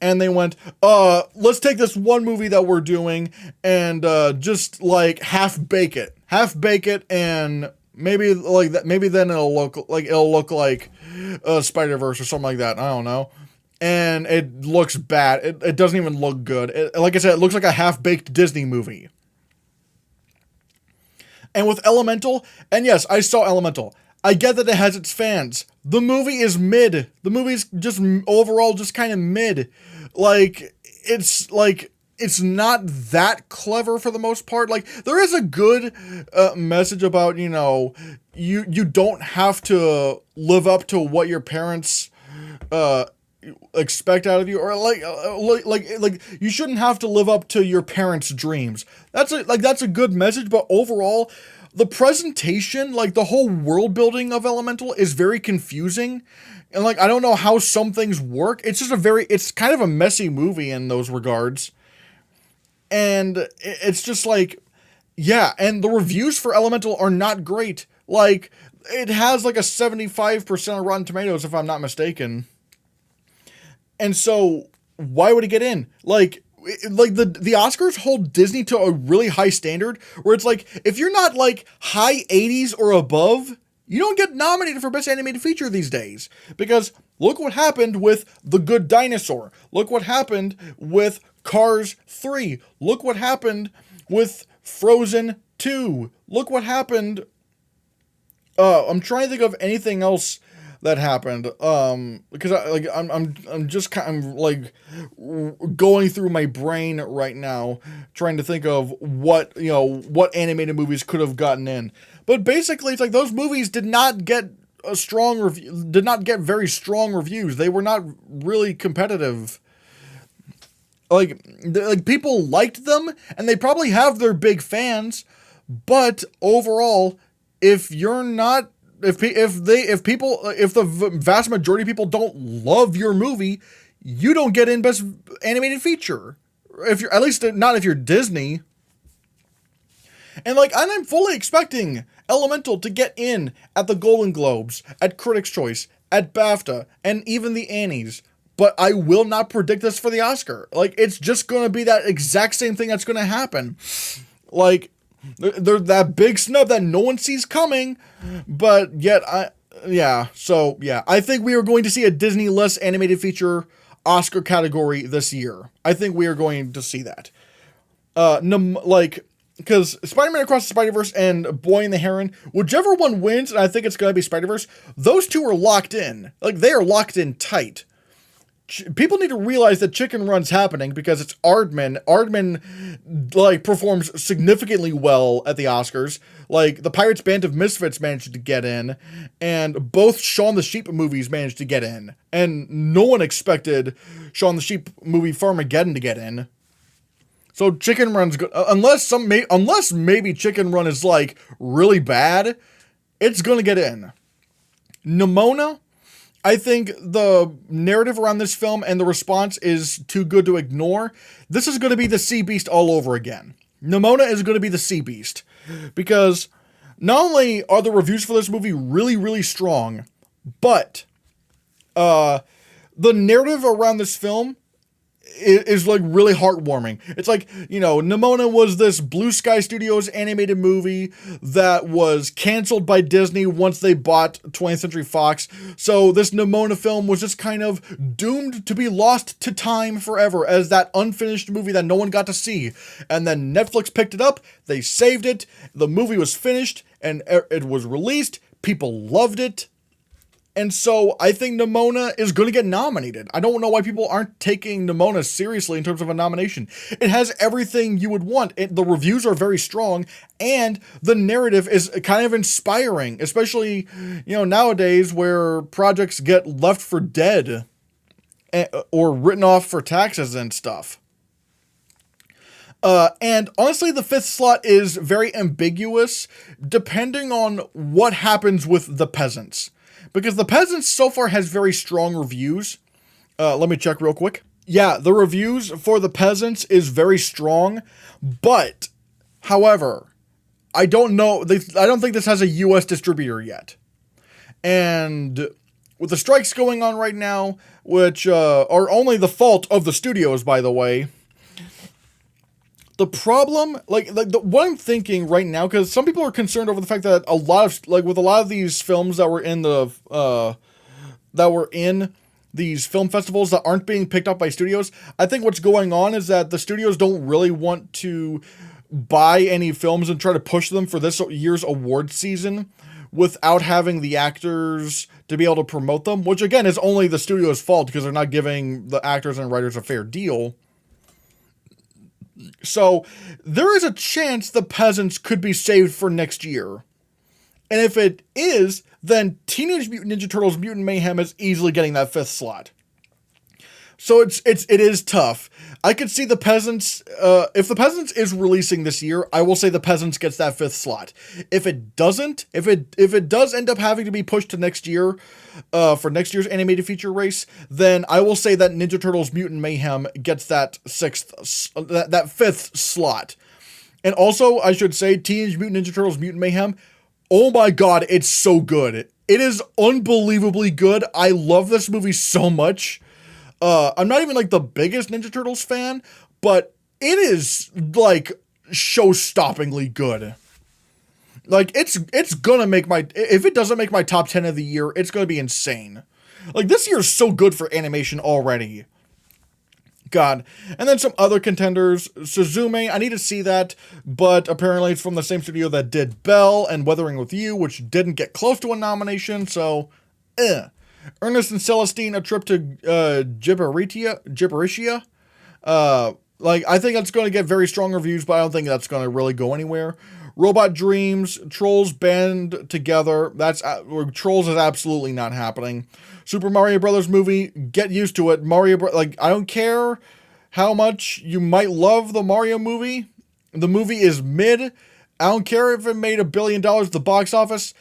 And they went, let's take this one movie that we're doing and just, like, half-bake it. Half-bake it, and maybe, like, that. Maybe then it'll look like Spider-Verse or something like that. I don't know. And it looks bad. It doesn't even look good. Like I said, it looks like a half-baked Disney movie. And with Elemental, and yes, I saw Elemental. I get that it has its fans. The movie is mid. The movie's just overall just kind of mid. It's not that clever for the most part. Like, there is a good message about, you don't have to live up to what your parents expect out of you, or like you shouldn't have to live up to your parents' dreams. That's a good message, but overall, the presentation, like the whole world building of Elemental is very confusing, and like I don't know how some things work. It's just it's kind of a messy movie in those regards, and it's just like, yeah, and the reviews for Elemental are not great. Like, it has like a 75% of Rotten Tomatoes, if I'm not mistaken. And so, why would it get in? Like the Oscars hold Disney to a really high standard, where it's like, if you're not like high 80s or above, you don't get nominated for Best Animated Feature these days. Because look what happened with The Good Dinosaur. Look what happened with Cars 3. Look what happened with Frozen 2. Look what happened. I'm trying to think of anything else that happened, because I'm just kind of like going through my brain right now, trying to think of what animated movies could have gotten in. But basically, it's like those movies did not get very strong reviews. They were not really competitive. Like people liked them, and they probably have their big fans, but overall, if the vast majority of people don't love your movie, you don't get in Best Animated Feature. If you're, at least not if you're Disney. And I'm fully expecting Elemental to get in at the Golden Globes, at Critics' Choice, at BAFTA, and even the Annies. But I will not predict this for the Oscar. It's just going to be that exact same thing that's going to happen. They're that big snub that no one sees coming, but yet I think we are going to see a Disney-less animated feature Oscar category this year. I think we are going to see that. Because Spider-Man Across the Spider-Verse and Boy and the Heron, whichever one wins, and I think it's going to be Spider-Verse, those two are locked in. They are locked in tight. People need to realize that Chicken Run's happening because it's Aardman. Aardman, performs significantly well at the Oscars. The Pirates Band of Misfits managed to get in, and both Shaun the Sheep movies managed to get in. And no one expected Shaun the Sheep movie Farmageddon to get in. So Chicken Run's good. Unless maybe Chicken Run is, really bad, it's gonna get in. Nimona, I think the narrative around this film and the response is too good to ignore. This is going to be the Sea Beast all over again. Nimona is going to be the Sea Beast. Because not only are the reviews for this movie really, really strong, but the narrative around this film is really heartwarming. It's Nimona was this Blue Sky Studios animated movie that was canceled by Disney once they bought 20th Century Fox. So this Nimona film was just kind of doomed to be lost to time forever as that unfinished movie that no one got to see. And then Netflix picked it up, they saved it, the movie was finished, and it was released. People loved it. And so I think Nimona is going to get nominated. I don't know why people aren't taking Nimona seriously in terms of a nomination. It has everything you would want. The reviews are very strong, and the narrative is kind of inspiring, especially, nowadays where projects get left for dead or written off for taxes and stuff. And honestly, the 5th slot is very ambiguous depending on what happens with The Peasants. Because The Peasants so far has very strong reviews. Let me check real quick. Yeah, the reviews for The Peasants is very strong. But, however, I don't think this has a US distributor yet. And with the strikes going on right now, which are only the fault of the studios, by the way, the problem, what I'm thinking right now, because some people are concerned over the fact that with a lot of these films that were in these film festivals that aren't being picked up by studios, I think what's going on is that the studios don't really want to buy any films and try to push them for this year's award season without having the actors to be able to promote them, which again is only the studio's fault because they're not giving the actors and writers a fair deal. So, there is a chance The Peasants could be saved for next year. And if it is, then Teenage Mutant Ninja Turtles Mutant Mayhem is easily getting that 5th slot. So it is tough. I could see The Peasants, if The Peasants is releasing this year, I will say The Peasants gets that 5th slot. If it doesn't, if it does end up having to be pushed to next year, for next year's animated feature race, then I will say that Ninja Turtles Mutant Mayhem gets that 5th slot. And also, I should say, Teenage Mutant Ninja Turtles Mutant Mayhem, oh my god, it's so good. It is unbelievably good. I love this movie so much. I'm not even the biggest Ninja Turtles fan, but it is show-stoppingly good. It's gonna make if it doesn't make my top 10 of the year, it's gonna be insane. This year is so good for animation already. God. And then some other contenders. Suzume, I need to see that, but apparently it's from the same studio that did Belle and Weathering with You, which didn't get close to a nomination, so, Ernest and Celestine, A Trip to Gibberitia. I think that's going to get very strong reviews, but I don't think that's going to really go anywhere. Robot Dreams, Trolls Band Together. Trolls is absolutely not happening. Super Mario Brothers movie, get used to it. I don't care how much you might love the Mario movie. The movie is mid. I don't care if it made $1 billion at the box office.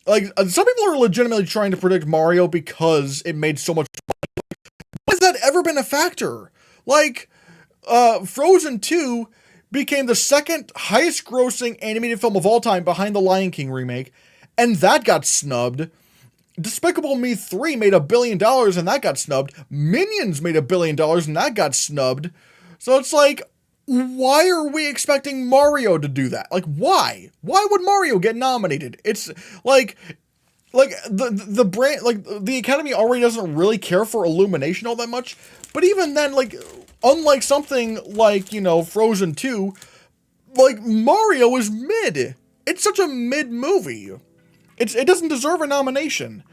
Some people are legitimately trying to predict Mario because it made so much money. Why has that ever been a factor? Frozen 2 became the second highest grossing animated film of all time behind the Lion King remake, and that got snubbed. Despicable Me 3 made $1 billion and that got snubbed. Minions made $1 billion and that got snubbed. So it's why are we expecting Mario to do that? Why? Why would Mario get nominated? It's the brand, the Academy already doesn't really care for Illumination all that much. But even then, unlike something Frozen 2, Mario is mid. It's such a mid movie. It doesn't deserve a nomination.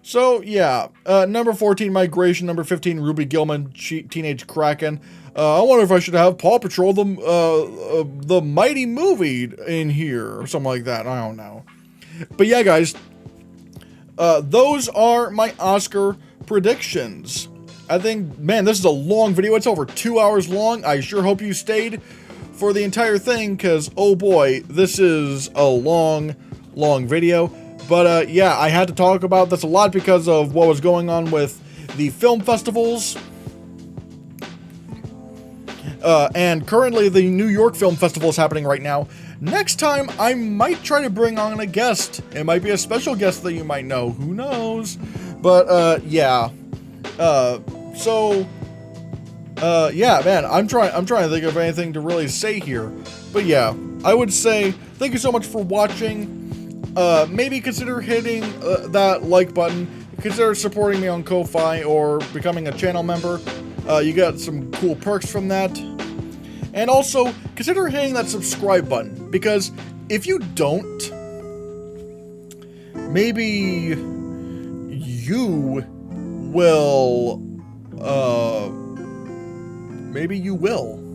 So, yeah. Number 14, Migration. Number 15, Ruby Gillman, Teenage Kraken. I wonder if I should have Paw Patrol, the Mighty Movie in here, or something like that. I don't know. But yeah, guys. Those are my Oscar predictions. I think, man, this is a long video. It's over 2 hours long. I sure hope you stayed for the entire thing, because, oh boy, this is a long video. But, yeah, I had to talk about this a lot because of what was going on with the film festivals. And currently, the New York Film Festival is happening right now. Next time, I might try to bring on a guest. It might be a special guest that you might know. Who knows? But, yeah. Yeah, man, I'm trying to think of anything to really say here. But yeah, I would say thank you so much for watching. Maybe consider hitting that like button. Consider supporting me on Ko-Fi or becoming a channel member. You got some cool perks from that. And also, consider hitting that subscribe button, because if you don't, maybe you will, maybe you will.